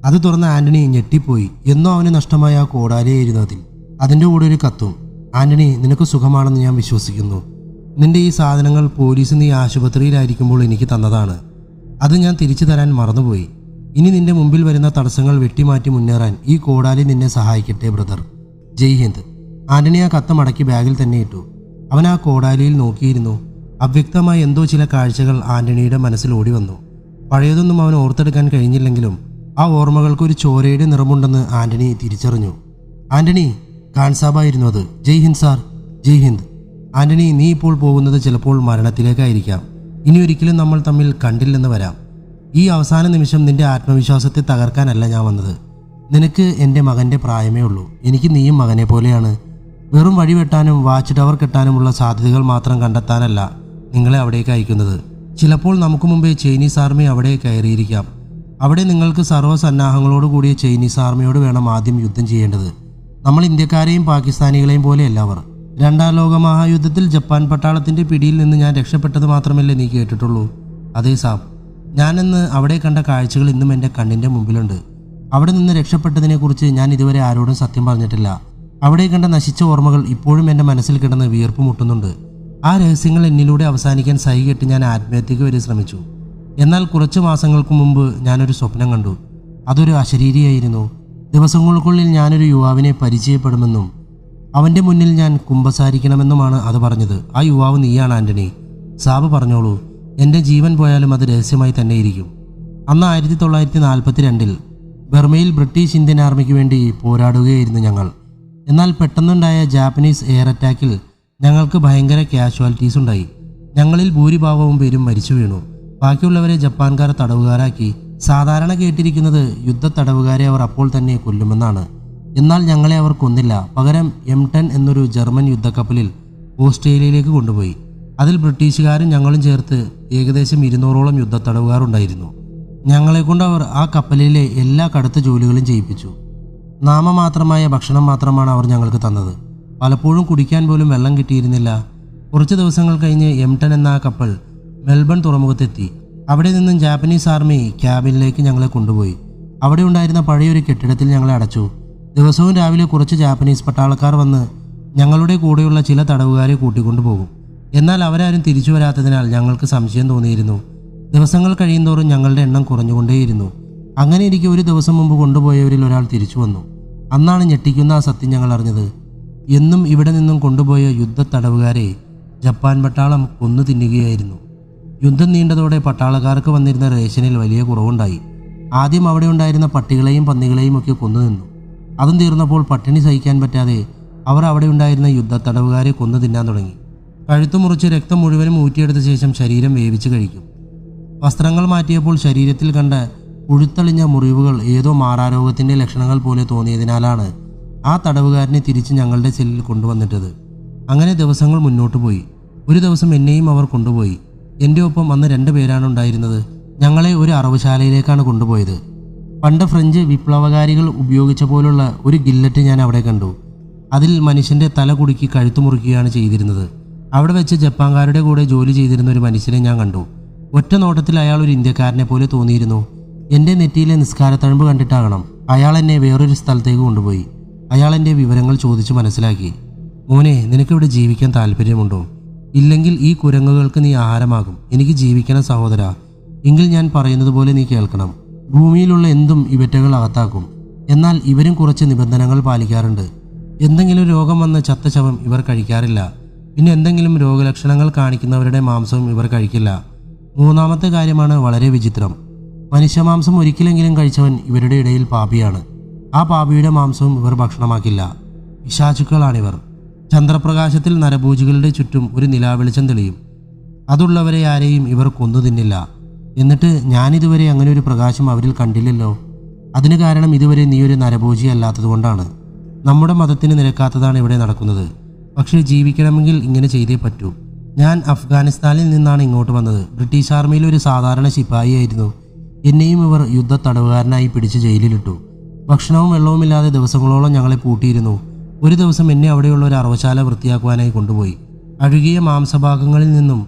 അത് തുറന്ന ആൻ്റണി ഞെട്ടിപ്പോയി. എന്നോ അവന് നഷ്ടമായ ആ കോടാലിയായിരുന്നു അതിൽ. അതിൻ്റെ കൂടെ ഒരു കത്തും. ആൻ്റണി, നിനക്ക് സുഖമാണെന്ന് ഞാൻ വിശ്വസിക്കുന്നു. നിന്റെ ഈ സാധനങ്ങൾ പോലീസ് നീ ആശുപത്രിയിലായിരിക്കുമ്പോൾ എനിക്ക് തന്നതാണ്. അത് ഞാൻ തിരിച്ചു തരാൻ മറന്നുപോയി. ഇനി നിന്റെ മുമ്പിൽ വരുന്ന തടസ്സങ്ങൾ വെട്ടിമാറ്റി മുന്നേറാൻ ഈ കോടാലി നിന്നെ സഹായിക്കട്ടെ ബ്രദർ. ജയ് ഹിന്ദ്. ആൻ്റണി ആ കത്ത് മടക്കി ബാഗിൽ തന്നെ ഇട്ടു. അവൻ ആ കോടാലിയിൽ നോക്കിയിരുന്നു. അവ്യക്തമായ എന്തോ ചില കാഴ്ചകൾ ആൻ്റണിയുടെ മനസ്സിൽ ഓടി വന്നു. പഴയതൊന്നും അവൻ ഓർത്തെടുക്കാൻ കഴിഞ്ഞില്ലെങ്കിലും ആ ഓർമ്മകൾക്കൊരു ചോരയുടെ നിറമുണ്ടെന്ന് ആൻ്റണി തിരിച്ചറിഞ്ഞു. ആൻ്റണി, ഖാൻ സാബായിരുന്നു അത്. ജയ് ഹിന്ദ് സാർ. ജയ് ഹിന്ദ്. ആൻ്റണി, നീ ഇപ്പോൾ പോകുന്നത് ചിലപ്പോൾ മരണത്തിലേക്കായിരിക്കാം. ഇനി ഒരിക്കലും നമ്മൾ തമ്മിൽ കണ്ടില്ലെന്ന് വരാം. ഈ അവസാന നിമിഷം നിന്റെ ആത്മവിശ്വാസത്തെ തകർക്കാനല്ല ഞാൻ വന്നത്. നിനക്ക് എൻ്റെ മകൻ്റെ പ്രായമേ ഉള്ളൂ. എനിക്ക് നീയും മകനെ പോലെയാണ്. വെറും വഴിവെട്ടാനും വാച്ച് ടവർ കെട്ടാനുമുള്ള സാധ്യതകൾ മാത്രം കണ്ടെത്താനല്ല നിങ്ങളെ അവിടേക്ക് അയക്കുന്നത്. ചിലപ്പോൾ നമുക്ക് മുമ്പേ ചൈനീസ് ആർമി അവിടെ കയറിയിരിക്കാം. അവിടെ നിങ്ങൾക്ക് സർവ്വസന്നാഹങ്ങളോട് കൂടിയ ചൈനീസ് ആർമിയോട് വേണം ആദ്യം യുദ്ധം ചെയ്യേണ്ടത്. നമ്മൾ ഇന്ത്യക്കാരെയും പാകിസ്ഥാനികളെയും പോലെയല്ല അവർ. 2ാം ലോക മഹായുദ്ധത്തിൽ ജപ്പാൻ പട്ടാളത്തിൻ്റെ പിടിയിൽ നിന്ന് ഞാൻ രക്ഷപ്പെട്ടത് മാത്രമല്ലേ നീ കേട്ടിട്ടുള്ളൂ? അതേ സാബ്. ഞാനെന്ന് അവിടെ കണ്ട കാഴ്ചകൾ ഇന്നും എൻ്റെ കണ്ണിൻ്റെ മുമ്പിലുണ്ട്. അവിടെ നിന്ന് രക്ഷപ്പെട്ടതിനെക്കുറിച്ച് ഞാൻ ഇതുവരെ ആരോടും സത്യം പറഞ്ഞിട്ടില്ല. അവിടെ കണ്ട നശിച്ച ഓർമ്മകൾ ഇപ്പോഴും എൻ്റെ മനസ്സിൽ കിടന്ന് വീർപ്പ് മുട്ടുന്നുണ്ട്. ആ രഹസ്യങ്ങൾ എന്നിലൂടെ അവസാനിക്കാൻ സഹികെട്ട് ഞാൻ ആത്മഹത്യക്ക് വരെ ശ്രമിച്ചു. എന്നാൽ കുറച്ച് മാസങ്ങൾക്ക് മുമ്പ് ഞാനൊരു സ്വപ്നം കണ്ടു. അതൊരു അശരീരിയായിരുന്നു. ദിവസങ്ങൾക്കുള്ളിൽ ഞാനൊരു യുവാവിനെ പരിചയപ്പെടുമെന്നും അവൻ്റെ മുന്നിൽ ഞാൻ കുമ്പസാരിക്കണമെന്നുമാണ് അത് പറഞ്ഞത്. ആ യുവാവ് നീയാണ് ആൻ്റണി. സാബ് പറഞ്ഞോളൂ, എൻ്റെ ജീവൻ പോയാലും അത് രഹസ്യമായി തന്നെ ഇരിക്കും. അന്ന് 1942 ബർമയിൽ ബ്രിട്ടീഷ് ഇന്ത്യൻ ആർമിക്ക് വേണ്ടി പോരാടുകയായിരുന്നു ഞങ്ങൾ. എന്നാൽ പെട്ടെന്നുണ്ടായ ജാപ്പനീസ് എയർ അറ്റാക്കിൽ ഞങ്ങൾക്ക് ഭയങ്കര കാഷ്വാലിറ്റീസ് ഉണ്ടായി. ഞങ്ങളിൽ ഭൂരിഭാഗവും പേരും മരിച്ചു വീണു. ബാക്കിയുള്ളവരെ ജപ്പാൻകാർ തടവുകാരാക്കി. സാധാരണ കേട്ടിരിക്കുന്നത് യുദ്ധ തടവുകാരെ അവർ അപ്പോൾ തന്നെ കൊല്ലുമെന്നാണ്. എന്നാൽ ഞങ്ങളെ അവർ കൊന്നില്ല. പകരം M10 എന്നൊരു ജർമ്മൻ യുദ്ധക്കപ്പലിൽ ഓസ്ട്രേലിയയിലേക്ക് കൊണ്ടുപോയി. അതിൽ ബ്രിട്ടീഷുകാരും ഞങ്ങളും ചേർത്ത് ഏകദേശം 200ഓളം യുദ്ധ തടവുകാർ ഉണ്ടായിരുന്നു. ഞങ്ങളെക്കൊണ്ട് അവർ ആ കപ്പലിലെ എല്ലാ കടുത്ത ജോലികളും ചെയ്യിപ്പിച്ചു. നാമമാത്രമായ ഭക്ഷണം മാത്രമാണ് അവർ ഞങ്ങൾക്ക് തന്നത്. പലപ്പോഴും കുടിക്കാൻ പോലും വെള്ളം കിട്ടിയിരുന്നില്ല. കുറച്ച് ദിവസങ്ങൾ കഴിഞ്ഞ് M10 എന്ന ആ കപ്പൽ മെൽബൺ തുറമുഖത്തെത്തി. അവിടെ നിന്നും ജാപ്പനീസ് ആർമി ക്യാബിനിലേക്ക് ഞങ്ങളെ കൊണ്ടുപോയി. അവിടെ ഉണ്ടായിരുന്ന പഴയൊരു കെട്ടിടത്തിൽ ഞങ്ങളെ അടച്ചു. ദിവസവും രാവിലെ കുറച്ച് ജാപ്പനീസ് പട്ടാളക്കാർ വന്ന് ഞങ്ങളുടെ കൂടെയുള്ള ചില തടവുകാരെ കൂട്ടിക്കൊണ്ടുപോകും. എന്നാൽ അവരാരും തിരിച്ചു വരാത്തതിനാൽ ഞങ്ങൾക്ക് സംശയം തോന്നിയിരുന്നു. ദിവസങ്ങൾ കഴിയുന്തോറും ഞങ്ങളുടെ എണ്ണം കുറഞ്ഞുകൊണ്ടേയിരുന്നു. അങ്ങനെ ഇരിക്കെ ഒരു ദിവസം മുമ്പ് കൊണ്ടുപോയവരിൽ ഒരാൾ തിരിച്ചു വന്നു. അന്നാണ് ഞെട്ടിക്കുന്ന ആ സത്യം ഞങ്ങൾ അറിഞ്ഞത്. എന്നും ഇവിടെ നിന്നും കൊണ്ടുപോയ യുദ്ധ തടവുകാരെ ജപ്പാൻ പട്ടാളം കൊന്നു തിന്നുകയായിരുന്നു. യുദ്ധം നീണ്ടതോടെ പട്ടാളക്കാർക്ക് വന്നിരുന്ന റേഷനിൽ വലിയ കുറവുണ്ടായി. ആദ്യം അവിടെ ഉണ്ടായിരുന്ന പട്ടികളെയും പന്നികളെയും ഒക്കെ കൊന്നു തിന്നു. അതും തീർന്നപ്പോൾ പട്ടിണി സഹിക്കാൻ പറ്റാതെ അവർ അവിടെ ഉണ്ടായിരുന്ന യുദ്ധ തടവുകാരെ കൊന്നു തിന്നാൻ തുടങ്ങി. കഴുത്തു മുറിച്ച് രക്തം മുഴുവനും ഊറ്റിയെടുത്ത ശേഷം ശരീരം വേവിച്ച് കഴിക്കും. വസ്ത്രങ്ങൾ മാറ്റിയപ്പോൾ ശരീരത്തിൽ കണ്ട ഉഴുത്തളിഞ്ഞ മുറിവുകൾ ഏതോ മാറാരോഗത്തിൻ്റെ ലക്ഷണങ്ങൾ പോലെ തോന്നിയതിനാലാണ് ആ തടവുകാരനെ തിരിച്ച് ഞങ്ങളുടെ സെല്ലിൽ കൊണ്ടുവന്നിട്ടത്. അങ്ങനെ ദിവസങ്ങൾ മുന്നോട്ട് പോയി. ഒരു ദിവസം എന്നെയും അവർ കൊണ്ടുപോയി. എൻ്റെ ഒപ്പം അന്ന് 2 പേരാണ് ഉണ്ടായിരുന്നത്. ഞങ്ങളെ ഒരു അറവുശാലയിലേക്കാണ് കൊണ്ടുപോയത്. പണ്ട് ഫ്രഞ്ച് വിപ്ലവകാരികൾ ഉപയോഗിച്ച പോലുള്ള ഒരു ഗില്ലറ്റ് ഞാൻ അവിടെ കണ്ടു. അതിൽ മനുഷ്യൻ്റെ തല കുടുക്കി കഴുത്തു മുറിക്കുകയാണ് ചെയ്തിരുന്നത്. അവിടെ വെച്ച് ജപ്പാൻകാരുടെ കൂടെ ജോലി ചെയ്തിരുന്ന ഒരു മനുഷ്യനെ ഞാൻ കണ്ടു. ഒറ്റ നോട്ടത്തിൽ അയാൾ ഒരു ഇന്ത്യക്കാരനെ പോലെ തോന്നിയിരുന്നു. എൻ്റെ നെറ്റിയിലെ നിസ്കാരത്തഴമ്പ് കണ്ടിട്ടാകണം അയാൾ എന്നെ വേറൊരു സ്ഥലത്തേക്ക് കൊണ്ടുപോയി. അയാൾ എൻ്റെ വിവരങ്ങൾ ചോദിച്ചു മനസ്സിലാക്കി. മോനെ, നിനക്കിവിടെ ജീവിക്കാൻ താല്പര്യമുണ്ടോ? ഇല്ലെങ്കിൽ ഈ കുരങ്ങുകൾക്ക് നീ ആഹാരമാകും. എനിക്ക് ജീവിക്കണം സഹോദര. എങ്കിൽ ഞാൻ പറയുന്നത് പോലെ നീ കേൾക്കണം. ഭൂമിയിലുള്ള എന്തും ഇവറ്റകൾ അകത്താക്കും. എന്നാൽ ഇവരും കുറച്ച് നിബന്ധനകൾ പാലിക്കാറുണ്ട്. എന്തെങ്കിലും രോഗം വന്ന ചത്ത ശവം ഇവർ കഴിക്കാറില്ല. പിന്നെ എന്തെങ്കിലും രോഗലക്ഷണങ്ങൾ കാണിക്കുന്നവരുടെ മാംസവും ഇവർ കഴിക്കില്ല. മൂന്നാമത്തെ കാര്യമാണ് വളരെ വിചിത്രം. മനുഷ്യമാംസം ഒരിക്കലെങ്കിലും കഴിച്ചവൻ ഇവരുടെ ഇടയിൽ പാപിയാണ്. ആ പാപിയുടെ മാംസവും ഇവർ ഭക്ഷണമാക്കില്ല. പിശാചുക്കളാണിവർ. ചന്ദ്രപ്രകാശത്തിൽ നരഭോജികളുടെ ചുറ്റും ഒരു നിലാവെളിച്ചം തെളിയും. അതുള്ളവരെ ആരെയും ഇവർ കൊന്നു തിന്നില്ല. എന്നിട്ട് ഞാനിതുവരെ അങ്ങനെ ഒരു പ്രകാശം അവരിൽ കണ്ടില്ലല്ലോ. അതിന് കാരണം ഇതുവരെ നീ ഒരു നരഭോജി അല്ലാത്തതുകൊണ്ടാണ്. നമ്മുടെ മതത്തിന് നിരക്കാത്തതാണ് ഇവിടെ നടക്കുന്നത്. പക്ഷേ ജീവിക്കണമെങ്കിൽ ഇങ്ങനെ ചെയ്തേ പറ്റൂ. ഞാൻ അഫ്ഗാനിസ്ഥാനിൽ നിന്നാണ് ഇങ്ങോട്ട് വന്നത്. ബ്രിട്ടീഷ് ആർമിയിൽ ഒരു സാധാരണ ശിപ്പായിയായിരുന്നു. എന്നെയും ഇവർ യുദ്ധ തടവുകാരനായി പിടിച്ച് ജയിലിലിട്ടു. ഭക്ഷണവും വെള്ളവുമില്ലാതെ ദിവസങ്ങളോളം ഞങ്ങളെ പൂട്ടിയിരുന്നു. ഒരു ദിവസം എന്നെ അവിടെയുള്ള ഒരു അറവശാല വൃത്തിയാക്കുവാനായി കൊണ്ടുപോയി. അഴുകിയ മാംസഭാഗങ്ങളിൽ നിന്നും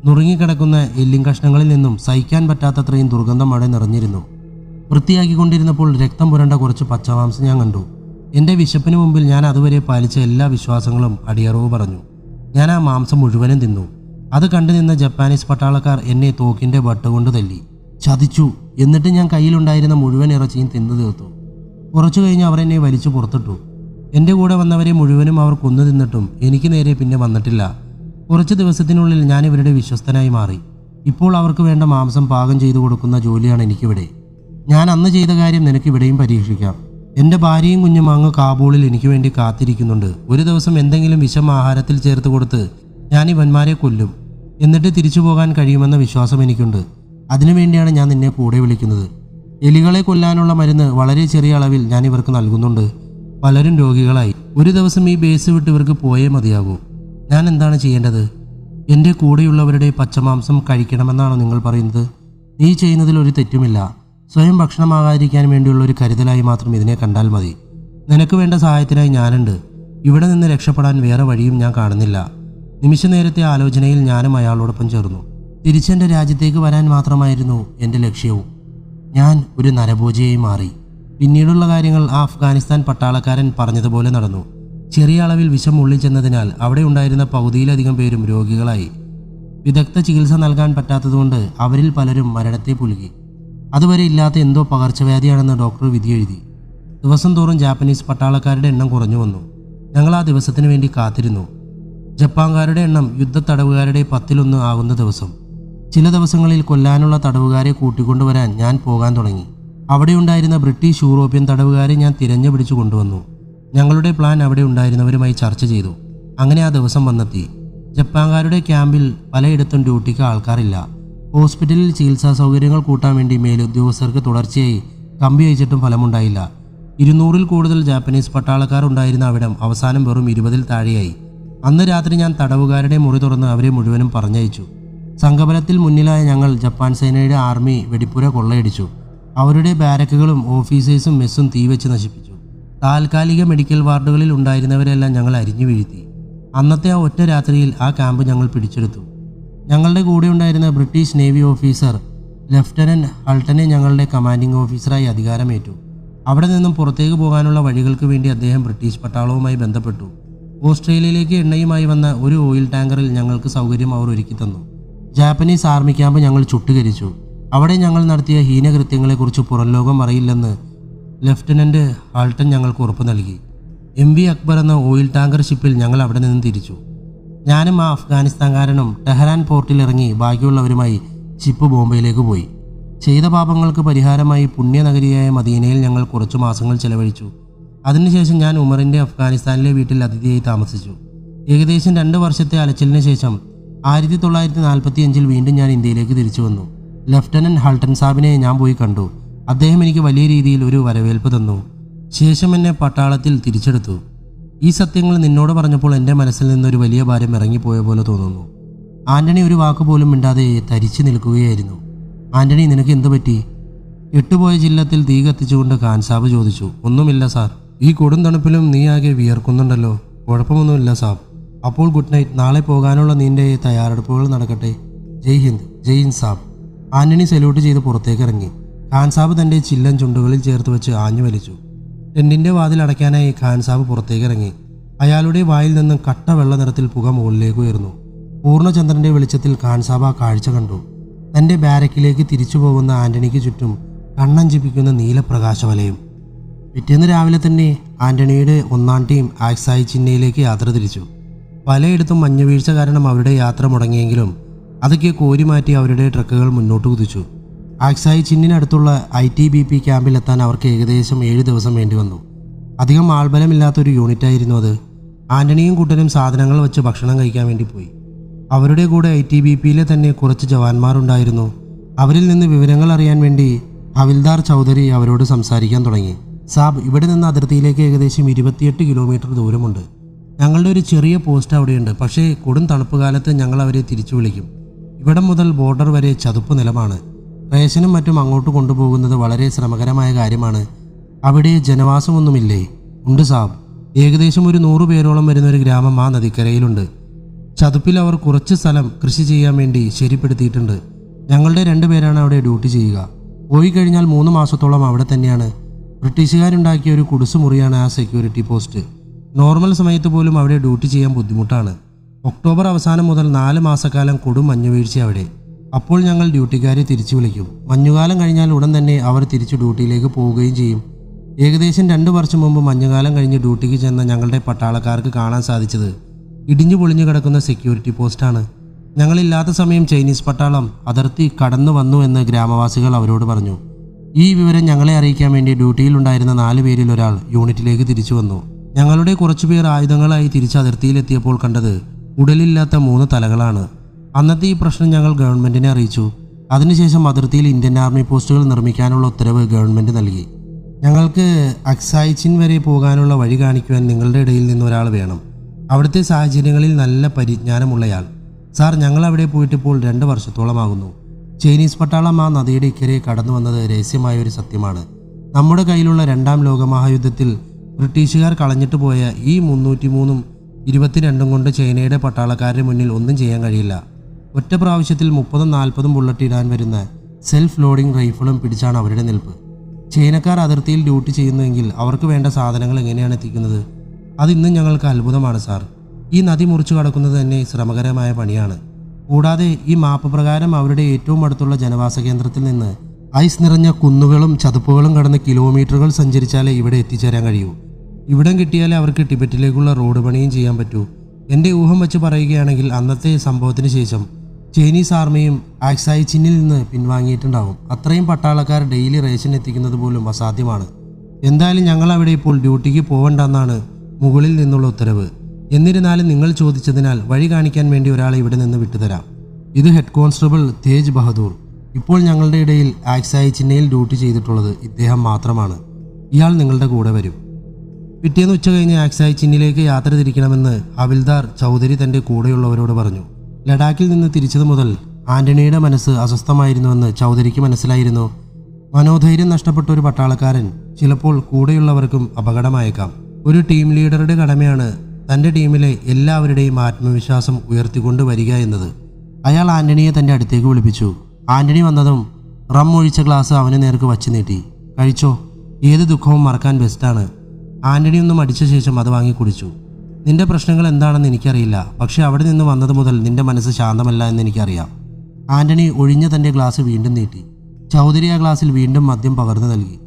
നുറുങ്ങിക്കിടക്കുന്ന എല്ലിൻ കഷ്ണങ്ങളിൽ നിന്നും സഹിക്കാൻ പറ്റാത്തത്രയും ദുർഗന്ധം അവിടെ നിറഞ്ഞിരുന്നു. വൃത്തിയാക്കിക്കൊണ്ടിരുന്നപ്പോൾ രക്തം പുരണ്ട കുറച്ച് പച്ചമാംസം ഞാൻ കണ്ടു. എൻ്റെ വിശപ്പിന് മുമ്പിൽ ഞാൻ അതുവരെ പാലിച്ച എല്ലാ വിശ്വാസങ്ങളും അടിയറവ് പറഞ്ഞു. ഞാൻ ആ മാംസം മുഴുവനും തിന്നു. അത് കണ്ടു നിന്ന ജപ്പാനീസ് പട്ടാളക്കാർ എന്നെ തോക്കിൻ്റെ ബട്ട് കൊണ്ട് തല്ലി ചതിച്ചു. എന്നിട്ട് ഞാൻ കയ്യിലുണ്ടായിരുന്ന മുഴുവൻ ഇറച്ചിയും തിന്നു തീർത്തു. കുറച്ചു കഴിഞ്ഞ് അവർ എന്നെ വലിച്ചു പുറത്തിട്ടു. എൻ്റെ കൂടെ വന്നവരെ മുഴുവനും അവർ കൊന്നു തിന്നിട്ടും എനിക്ക് നേരെ പിന്നെ വന്നിട്ടില്ല. കുറച്ച് ദിവസത്തിനുള്ളിൽ ഞാൻ ഇവരുടെ വിശ്വസ്തനായി മാറി. ഇപ്പോൾ അവർക്ക് വേണ്ട മാംസം പാകം ചെയ്തു കൊടുക്കുന്ന ജോലിയാണ് എനിക്കിവിടെ. ഞാൻ അന്ന് ചെയ്ത കാര്യം നിനക്ക് ഇവിടെയും പരീക്ഷിക്കാം. എൻ്റെ ഭാര്യയും കുഞ്ഞും അങ്ങ് കാബൂളിൽ എനിക്ക് വേണ്ടി കാത്തിരിക്കുന്നുണ്ട്. ഒരു ദിവസം എന്തെങ്കിലും വിഷം ആഹാരത്തിൽ ചേർത്ത് കൊടുത്ത് ഞാൻ ഇവന്മാരെ കൊല്ലും. എന്നിട്ട് തിരിച്ചു പോകാൻ കഴിയുമെന്ന വിശ്വാസം എനിക്കുണ്ട്. അതിനുവേണ്ടിയാണ് ഞാൻ നിന്നെ കൂടെ വിളിക്കുന്നത്. എലികളെ കൊല്ലാനുള്ള മരുന്ന് വളരെ ചെറിയ അളവിൽ ഞാൻ ഇവർക്ക് നൽകുന്നുണ്ട്. പലരും രോഗികളായി. ഒരു ദിവസം ഈ ബേസ് വിട്ട് ഇവർക്ക് പോയേ മതിയാകൂ. ഞാൻ എന്താണ് ചെയ്യേണ്ടത്? എൻ്റെ കൂടെയുള്ളവരുടെ പച്ചമാംസം കഴിക്കണമെന്നാണോ നിങ്ങൾ പറയുന്നത്? നീ ചെയ്യുന്നതിൽ ഒരു തെറ്റുമില്ല. സ്വയം ഭക്ഷണമാകാതിരിക്കാൻ വേണ്ടിയുള്ള ഒരു കരുതലായി മാത്രം ഇതിനെ കണ്ടാൽ മതി. നിനക്ക് വേണ്ട സഹായത്തിനായി ഞാനുണ്ട്. ഇവിടെ നിന്ന് രക്ഷപ്പെടാൻ വേറെ വഴിയും ഞാൻ കാണുന്നില്ല. നിമിഷ നേരത്തെ ആലോചനയിൽ ഞാനും അയാളോടൊപ്പം ചേർന്നു. തിരിച്ചെൻ്റെ രാജ്യത്തേക്ക് വരാൻ മാത്രമായിരുന്നു എൻ്റെ ലക്ഷ്യവും. ഞാൻ ഒരു നരഭോജിയായി മാറി. പിന്നീടുള്ള കാര്യങ്ങൾ ആ അഫ്ഗാനിസ്ഥാൻ പട്ടാളക്കാരൻ പറഞ്ഞതുപോലെ നടന്നു. ചെറിയ അളവിൽ വിഷം ഉള്ളിൽ ചെന്നതിനാൽ അവിടെ ഉണ്ടായിരുന്ന പകുതിയിലധികം പേരും രോഗികളായി. വിദഗ്ധ ചികിത്സ നൽകാൻ പറ്റാത്തതുകൊണ്ട് അവരിൽ പലരും മരണത്തെ പുലുകി. അതുവരെ ഇല്ലാത്ത എന്തോ പകർച്ചവ്യാധിയാണെന്ന് ഡോക്ടർ വിധിയെഴുതി. ദിവസം തോറും ജാപ്പനീസ് പട്ടാളക്കാരുടെ എണ്ണം കുറഞ്ഞു വന്നു. ഞങ്ങൾ ആ ദിവസത്തിന് വേണ്ടി കാത്തിരുന്നു. ജപ്പാൻകാരുടെ എണ്ണം യുദ്ധ തടവുകാരുടെ 10-1 ആകുന്ന ദിവസം. ചില ദിവസങ്ങളിൽ കൊല്ലാനുള്ള തടവുകാരെ കൂട്ടിക്കൊണ്ടുവരാൻ ഞാൻ പോകാൻ തുടങ്ങി. അവിടെയുണ്ടായിരുന്ന ബ്രിട്ടീഷ് യൂറോപ്യൻ തടവുകാരെ ഞാൻ തിരഞ്ഞു പിടിച്ചു കൊണ്ടുവന്നു. ഞങ്ങളുടെ പ്ലാൻ അവിടെ ഉണ്ടായിരുന്നവരുമായി ചർച്ച ചെയ്തു. അങ്ങനെ ആ ദിവസം വന്നെത്തി. ജപ്പാൻകാരുടെ ക്യാമ്പിൽ പലയിടത്തും ഡ്യൂട്ടിക്ക് ആൾക്കാരില്ല. ഹോസ്പിറ്റലിൽ ചികിത്സാ സൗകര്യങ്ങൾ കൂട്ടാൻ വേണ്ടി മേലുദ്യോഗസ്ഥർക്ക് തുടർച്ചയായി കമ്പി അയച്ചിട്ടും ഫലമുണ്ടായില്ല. 200-ൽ കൂടുതൽ ജാപ്പനീസ് പട്ടാളക്കാർ ഉണ്ടായിരുന്ന അവിടം അവസാനം വെറും 20-ൽ താഴെയായി. അന്ന് രാത്രി ഞാൻ തടവുകാരുടെ മുറി തുറന്ന് അവരെ മുഴുവനും പറഞ്ഞയച്ചു. സംഘബലത്തിൽ മുന്നിലായ ഞങ്ങൾ ജപ്പാൻ സേനയുടെ ആർമി വെടിപ്പുര കൊള്ളയടിച്ചു. അവരുടെ ബാരക്കുകളും ഓഫീസേഴ്സും മെസ്സും തീവെച്ച് നശിപ്പിച്ചു. താൽക്കാലിക മെഡിക്കൽ വാർഡുകളിൽ ഉണ്ടായിരുന്നവരെല്ലാം ഞങ്ങൾ അരിഞ്ഞു വീഴ്ത്തി. അന്നത്തെ ആ ഒറ്റ രാത്രിയിൽ ആ ക്യാമ്പ് ഞങ്ങൾ പിടിച്ചെടുത്തു. ഞങ്ങളുടെ കൂടെ ഉണ്ടായിരുന്ന ബ്രിട്ടീഷ് നേവി ഓഫീസർ ലഫ്റ്റനന്റ് ഹൾട്ടനെ ഞങ്ങളുടെ കമാൻഡിംഗ് ഓഫീസറായി അധികാരമേറ്റു. അവിടെ നിന്നും പുറത്തേക്ക് പോകാനുള്ള വഴികൾക്ക് വേണ്ടി അദ്ദേഹം ബ്രിട്ടീഷ് പട്ടാളവുമായി ബന്ധപ്പെട്ടു. ഓസ്ട്രേലിയയിലേക്ക് എണ്ണയുമായി വന്ന ഒരു ഓയിൽ ടാങ്കറിൽ ഞങ്ങൾക്ക് സൗകര്യം അവർ ഒരുക്കി തന്നു. ജാപ്പനീസ് ആർമി ക്യാമ്പ് ഞങ്ങൾ ചുട്ടുകരിച്ചു. അവിടെ ഞങ്ങൾ നടത്തിയ ഹീനകൃത്യങ്ങളെക്കുറിച്ച് പുറംലോകം അറിയില്ലെന്ന് ലഫ്റ്റനന്റ് ഹാൾട്ടൺ ഞങ്ങൾക്ക് ഉറപ്പ് നൽകി. MV അക്ബർ എന്ന ഓയിൽ ടാങ്കർ ഷിപ്പിൽ ഞങ്ങൾ അവിടെ നിന്ന് തിരിച്ചു. ഞാനും ആ അഫ്ഗാനിസ്ഥാൻകാരനും ടെഹ്റാൻ പോർട്ടിൽ ഇറങ്ങി ബാക്കിയുള്ളവരുമായി ഷിപ്പ് ബോംബെയിലേക്ക് പോയി. ചെയ്ത പാപങ്ങൾക്ക് പരിഹാരമായി പുണ്യനഗരിയായ മദീനയിൽ ഞങ്ങൾ കുറച്ചു മാസങ്ങൾ ചെലവഴിച്ചു. അതിനുശേഷം ഞാൻ ഉമറിൻ്റെ അഫ്ഗാനിസ്ഥാനിലെ വീട്ടിൽ അതിഥിയായി താമസിച്ചു. ഏകദേശം 2 വർഷത്തെ അലച്ചിലിന് ശേഷം 1945-ൽ വീണ്ടും ഞാൻ ഇന്ത്യയിലേക്ക് തിരിച്ചു വന്നു. ലഫ്റ്റനന്റ് ഹൾട്ടൺ സാബിനെ ഞാൻ പോയി കണ്ടു. അദ്ദേഹം എനിക്ക് വലിയ രീതിയിൽ ഒരു വരവേൽപ്പ് തന്നു. ശേഷം എന്നെ പട്ടാളത്തിൽ തിരിച്ചെടുത്തു. ഈ സത്യങ്ങൾ നിന്നോട് പറഞ്ഞപ്പോൾ എൻ്റെ മനസ്സിൽ നിന്നൊരു വലിയ ഭാരം ഇറങ്ങിപ്പോയ പോലെ തോന്നുന്നു. ആന്റണി ഒരു വാക്കുപോലും മിണ്ടാതെ തരിച്ചു നിൽക്കുകയായിരുന്നു. ആന്റണി, നിനക്ക് എന്തു പറ്റി? എട്ടുപോയ ചില്ലത്തിൽ തീ കത്തിച്ചുകൊണ്ട് ഖാൻസാബ് ചോദിച്ചു. ഒന്നുമില്ല സാർ, ഈ കൊടും തണുപ്പിലും നീ ആകെ വിയർക്കുന്നുണ്ടല്ലോ. കുഴപ്പമൊന്നുമില്ല സാബ്. അപ്പോൾ ഗുഡ് നൈറ്റ്. നാളെ പോകാനുള്ള നിന്റെ തയ്യാറെടുപ്പുകൾ നടക്കട്ടെ. ജയ് ഹിന്ദ്. ജയ് ഹിന്ദ് സാബ്. ആന്റണി സല്യൂട്ട് ചെയ്ത് പുറത്തേക്ക് ഇറങ്ങി. ഖാൻസാബ് തൻ്റെ ചില്ലൻ ചുണ്ടുകളിൽ ചേർത്ത് വെച്ച് ആഞ്ഞു വലിച്ചു. ടെന്റിൻ്റെ വാതിൽ അടയ്ക്കാനായി ഖാൻസാബ് പുറത്തേക്ക് ഇറങ്ങി. അയാളുടെ വായിൽ നിന്നും കട്ട വെള്ള നിറത്തിൽ പുക മുകളിലേക്ക് ഉയർന്നു. പൂർണ്ണചന്ദ്രൻ്റെ വെളിച്ചത്തിൽ ഖാൻസാബ് ആ കാഴ്ച കണ്ടു. തൻ്റെ ബാരക്കിലേക്ക് തിരിച്ചു പോകുന്ന ആന്റണിക്ക് ചുറ്റും കണ്ണഞ്ചിപ്പിക്കുന്ന നീലപ്രകാശവലയം. പിറ്റേന്ന് രാവിലെ തന്നെ ആന്റണിയുടെ 1-ാം ടീം ആക്സായി ചിന്നയിലേക്ക് യാത്ര തിരിച്ചു. പലയിടത്തും മഞ്ഞുവീഴ്ച കാരണം അവരുടെ യാത്ര മുടങ്ങിയെങ്കിലും അതൊക്കെ കോരിമാറ്റി അവരുടെ ട്രക്കുകൾ മുന്നോട്ട് കുതിച്ചു. ആക്സായി ചിന്നിനടുത്തുള്ള ITBP ക്യാമ്പിലെത്താൻ അവർക്ക് ഏകദേശം 7 ദിവസം വേണ്ടി വന്നു. അധികം ആൾബലമില്ലാത്തൊരു യൂണിറ്റായിരുന്നു അത്. ആന്റണിയും കൂട്ടരും സാധനങ്ങൾ വെച്ച് ഭക്ഷണം കഴിക്കാൻ വേണ്ടി പോയി. അവരുടെ കൂടെ ITBPയിലെ തന്നെ കുറച്ച് ജവാന്മാരുണ്ടായിരുന്നു. അവരിൽ നിന്ന് വിവരങ്ങൾ അറിയാൻ വേണ്ടി ഹവിൽദാർ ചൗധരി അവരോട് സംസാരിക്കാൻ തുടങ്ങി. സാബ്, ഇവിടെ നിന്ന് അതിർത്തിയിലേക്ക് ഏകദേശം 28 കിലോമീറ്റർ ദൂരമുണ്ട്. ഞങ്ങളുടെ ഒരു ചെറിയ പോസ്റ്റ് അവിടെയുണ്ട്. പക്ഷേ കൊടും തണുപ്പ് കാലത്ത് ഞങ്ങൾ അവരെ തിരിച്ചു വിളിക്കും. ഇവിടം മുതൽ ബോർഡർ വരെ ചതുപ്പ് നിലമാണ്. റേഷനും മറ്റും അങ്ങോട്ട് കൊണ്ടുപോകുന്നത് വളരെ ശ്രമകരമായ കാര്യമാണ്. അവിടെ ജനവാസമൊന്നുമില്ലേ? ഉണ്ട് സാബ്. ഏകദേശം ഒരു 100 പേരോളം വരുന്ന ഒരു ഗ്രാമം ആ നദിക്കരയിലുണ്ട്. ചതുപ്പിൽ അവർ കുറച്ച് സ്ഥലം കൃഷി ചെയ്യാൻ വേണ്ടി ശരിപ്പെടുത്തിയിട്ടുണ്ട്. ഞങ്ങളുടെ 2 പേരാണ് അവിടെ ഡ്യൂട്ടി ചെയ്യുക. പോയി കഴിഞ്ഞാൽ 3 മാസത്തോളം അവിടെ തന്നെയാണ്. ബ്രിട്ടീഷുകാരുണ്ടാക്കിയ ഒരു കുടിസുമുറിയാണ് ആ സെക്യൂരിറ്റി പോസ്റ്റ്. നോർമൽ സമയത്ത് പോലും അവിടെ ഡ്യൂട്ടി ചെയ്യാൻ ബുദ്ധിമുട്ടാണ്. ഒക്ടോബർ അവസാനം മുതൽ 4 മാസക്കാലം കൊടും മഞ്ഞുവീഴ്ച അവിടെ. അപ്പോൾ ഞങ്ങൾ ഡ്യൂട്ടിക്കാരെ തിരിച്ചു വിളിക്കും. മഞ്ഞുകാലം കഴിഞ്ഞാൽ ഉടൻ തന്നെ അവർ തിരിച്ചു ഡ്യൂട്ടിയിലേക്ക് പോവുകയും ചെയ്യും. ഏകദേശം 2 വർഷം മുമ്പ് മഞ്ഞുകാലം കഴിഞ്ഞ് ഡ്യൂട്ടിക്ക് ചെന്ന ഞങ്ങളുടെ പട്ടാളക്കാർക്ക് കാണാൻ സാധിച്ചത് ഇടിഞ്ഞു പൊളിഞ്ഞു കിടക്കുന്ന സെക്യൂരിറ്റി പോസ്റ്റാണ്. ഞങ്ങളില്ലാത്ത സമയം ചൈനീസ് പട്ടാളം അതിർത്തി കടന്നു വന്നു എന്ന് ഗ്രാമവാസികൾ അവരോട് പറഞ്ഞു. ഈ വിവരം ഞങ്ങളെ അറിയിക്കാൻ വേണ്ടി ഡ്യൂട്ടിയിലുണ്ടായിരുന്ന 4 പേരിൽ ഒരാൾ യൂണിറ്റിലേക്ക് തിരിച്ചു വന്നു. ഞങ്ങളുടെ കുറച്ചുപേർ ആയുധങ്ങളായി തിരിച്ച് അതിർത്തിയിലെത്തിയപ്പോൾ കണ്ടത് ഉടലില്ലാത്ത 3 തലകളാണ്. അന്നത്തെ ഈ പ്രശ്നം ഞങ്ങൾ ഗവൺമെൻറ്റിനെ അറിയിച്ചു. അതിനുശേഷം അതിർത്തിയിൽ ഇന്ത്യൻ ആർമി പോസ്റ്റുകൾ നിർമ്മിക്കാനുള്ള ഉത്തരവ് ഗവൺമെൻറ് നൽകി. ഞങ്ങൾക്ക് അക്സായി ചിൻ വരെ പോകാനുള്ള വഴി കാണിക്കുവാൻ നിങ്ങളുടെ ഇടയിൽ നിന്ന് ഒരാൾ വേണം. അവിടുത്തെ സാഹചര്യങ്ങളിൽ നല്ല പരിജ്ഞാനമുള്ളയാൾ. സാർ, ഞങ്ങൾ അവിടെ പോയിട്ടിപ്പോൾ 2 വർഷത്തോളമാകുന്നു. ചൈനീസ് പട്ടാളം ആ നദിയുടെ ഇക്കരെ കടന്നു വന്നത് രഹസ്യമായ ഒരു സത്യമാണ്. നമ്മുടെ കയ്യിലുള്ള 2-ാം ലോകമഹായുദ്ധത്തിൽ ബ്രിട്ടീഷുകാർ കളഞ്ഞിട്ട് പോയ ഈ 303-ഉം 22-ഉം കൊണ്ട് ചൈനയുടെ പട്ടാളക്കാരുടെ മുന്നിൽ ഒന്നും ചെയ്യാൻ കഴിയില്ല. ഒറ്റ പ്രാവശ്യത്തിൽ 30-40 ബുള്ളറ്റ് ഇടാൻ വരുന്ന സെൽഫ് ലോഡിംഗ് റൈഫിളും പിടിച്ചാണ് അവരുടെ നിൽപ്പ്. ചൈനക്കാർ അതിർത്തിയിൽ ഡ്യൂട്ടി ചെയ്യുന്നുവെങ്കിൽ അവർക്ക് വേണ്ട സാധനങ്ങൾ എങ്ങനെയാണ് എത്തിക്കുന്നത്? അതിന്നും ഞങ്ങൾക്ക് അത്ഭുതമാണ് സാർ. ഈ നദി മുറിച്ചു കടക്കുന്നത് തന്നെ ശ്രമകരമായ പണിയാണ്. കൂടാതെ ഈ മാപ്പ് പ്രകാരം അവരുടെ ഏറ്റവും അടുത്തുള്ള ജനവാസ കേന്ദ്രത്തിൽ നിന്ന് ഐസ് നിറഞ്ഞ കുന്നുകളും ചതുപ്പുകളും കടന്ന് കിലോമീറ്ററുകൾ സഞ്ചരിച്ചാലേ ഇവിടെ എത്തിച്ചേരാൻ കഴിയൂ. ഇവിടം കിട്ടിയാലേ അവർക്ക് ടിബറ്റിലേക്കുള്ള റോഡ് പണിയും ചെയ്യാൻ പറ്റൂ. എൻ്റെ ഊഹം വെച്ച് പറയുകയാണെങ്കിൽ അന്നത്തെ സംഭവത്തിന് ശേഷം ചൈനീസ് ആർമിയും ആക്സായി ചിന്നിൽ നിന്ന് പിൻവാങ്ങിയിട്ടുണ്ടാവും. അത്രയും പട്ടാളക്കാർ ഡെയിലി റേഷൻ എത്തിക്കുന്നത് പോലും അസാധ്യമാണ്. എന്തായാലും ഞങ്ങൾ അവിടെ ഇപ്പോൾ ഡ്യൂട്ടിക്ക് പോകണ്ടെന്നാണ് മുകളിൽ നിന്നുള്ള ഉത്തരവ്. എന്നിരുന്നാലും നിങ്ങൾ ചോദിച്ചതിനാൽ വഴി കാണിക്കാൻ വേണ്ടി ഒരാളെ ഇവിടെ നിന്ന് വിട്ടുതരാം. ഇത് ഹെഡ് കോൺസ്റ്റബിൾ തേജ് ബഹദൂർ. ഇപ്പോൾ ഞങ്ങളുടെ ഇടയിൽ ആക്സായി ചിന്നയിൽ ഡ്യൂട്ടി ചെയ്തിട്ടുള്ളത് ഇദ്ദേഹം മാത്രമാണ്. ഇയാൾ നിങ്ങളുടെ കൂടെ വരും. പിറ്റേന്ന് ഉച്ച കഴിഞ്ഞ് ആക്സായി ചിന്നിലേക്ക് യാത്ര തിരിക്കണമെന്ന് ഹവിൽദാർ ചൗധരി തൻ്റെ കൂടെയുള്ളവരോട് പറഞ്ഞു. ലഡാക്കിൽ നിന്ന് തിരിച്ചത് മുതൽ ആന്റണിയുടെ മനസ്സ് അസ്വസ്ഥമായിരുന്നുവെന്ന് ചൗധരിക്ക് മനസ്സിലായിരുന്നു. മനോധൈര്യം നഷ്ടപ്പെട്ട ഒരു പട്ടാളക്കാരൻ ചിലപ്പോൾ കൂടെയുള്ളവർക്കും അപകടമായേക്കാം. ഒരു ടീം ലീഡറുടെ കടമയാണ് തൻ്റെ ടീമിലെ എല്ലാവരുടെയും ആത്മവിശ്വാസം ഉയർത്തിക്കൊണ്ട് വരിക എന്നത്. അയാൾ ആന്റണിയെ തൻ്റെ അടുത്തേക്ക് വിളിപ്പിച്ചു. ആന്റണി വന്നതും റം ഒഴിച്ച ഗ്ലാസ് അവന് നേർക്ക് വച്ചു നീട്ടി. കഴിച്ചോ, ഏത് ദുഃഖവും മറക്കാൻ ബെസ്റ്റാണ്. ആന്റണി ഒന്നും അടിച്ച ശേഷം അത് വാങ്ങി കുടിച്ചു. നിന്റെ പ്രശ്നങ്ങൾ എന്താണെന്ന് എനിക്കറിയില്ല, പക്ഷെ അവിടെ നിന്ന് വന്നത് മുതൽ നിന്റെ മനസ്സ് ശാന്തമല്ല എന്ന് എനിക്കറിയാം. ആന്റണി ഒഴിഞ്ഞ തൻ്റെ ഗ്ലാസ് വീണ്ടും നീട്ടി. ചൗധരി ആ ഗ്ലാസ്സിൽ വീണ്ടും മദ്യം പകർന്നു നൽകി.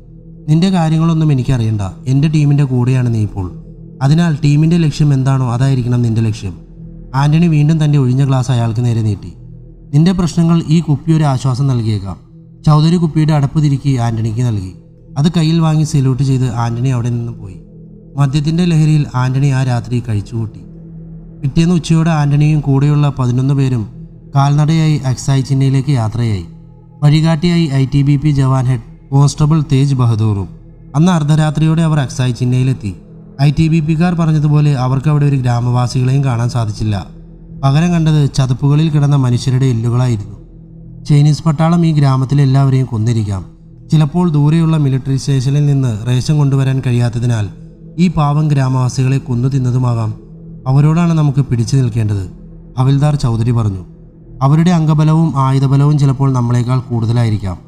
നിന്റെ കാര്യങ്ങളൊന്നും എനിക്കറിയണ്ട. എൻ്റെ ടീമിൻ്റെ കൂടെയാണ് നീ ഇപ്പോൾ. അതിനാൽ ടീമിൻ്റെ ലക്ഷ്യം എന്താണോ അതായിരിക്കണം നിന്റെ ലക്ഷ്യം. ആന്റണി വീണ്ടും തൻ്റെ ഒഴിഞ്ഞ ഗ്ലാസ് അയാൾക്ക് നേരെ നീട്ടി. നിന്റെ പ്രശ്നങ്ങൾ ഈ കുപ്പി ഒരു ആശ്വാസം നൽകിയേക്കാം. ചൗധരി കുപ്പിയുടെ അടപ്പ് തിരുക്കി ആന്റണിക്ക് നൽകി. അത് കയ്യിൽ വാങ്ങി സല്യൂട്ട് ചെയ്ത് ആന്റണി അവിടെ നിന്ന് പോയി. മദ്യത്തിൻ്റെ ലഹരിയിൽ ആന്റണി ആ രാത്രി കഴിച്ചുകൂട്ടി. പിറ്റേന്ന് ഉച്ചയോടെ ആന്റണിയും കൂടെയുള്ള 11 പേരും കാൽനടയായി അക്സായി ചിന്നയിലേക്ക് യാത്രയായി. വഴികാട്ടിയായി ITBP ജവാൻ ഹെഡ് കോൺസ്റ്റബിൾ തേജ് ബഹദൂറും. അന്ന് അർദ്ധരാത്രിയോടെ അവർ അക്സായി ചിന്നയിലെത്തി. ITBPക്കാർ പറഞ്ഞതുപോലെ അവർക്ക് അവിടെ ഒരു ഗ്രാമവാസികളെയും കാണാൻ സാധിച്ചില്ല. പകരം കണ്ടത് ചതുപ്പുകളിൽ കിടന്ന മനുഷ്യരുടെ എല്ലുകളായിരുന്നു. ചൈനീസ് പട്ടാളം ഈ ഗ്രാമത്തിലെ എല്ലാവരെയും കൊന്നിരിക്കാം. ചിലപ്പോൾ ദൂരെയുള്ള മിലിറ്ററി സ്റ്റേഷനിൽ നിന്ന് റേഷൻ കൊണ്ടുവരാൻ കഴിയാത്തതിനാൽ ഈ പാവം ഗ്രാമവാസികളെ കൊന്നു തിന്നതുമാകാം. അവരോടാണ് നമുക്ക് പിടിച്ചു നിൽക്കേണ്ടത്, ഹവിൽദാർ ചൗധരി പറഞ്ഞു. അവരുടെ അംഗബലവും ആയുധബലവും ചിലപ്പോൾ നമ്മളെക്കാൾ കൂടുതലായിരിക്കാം.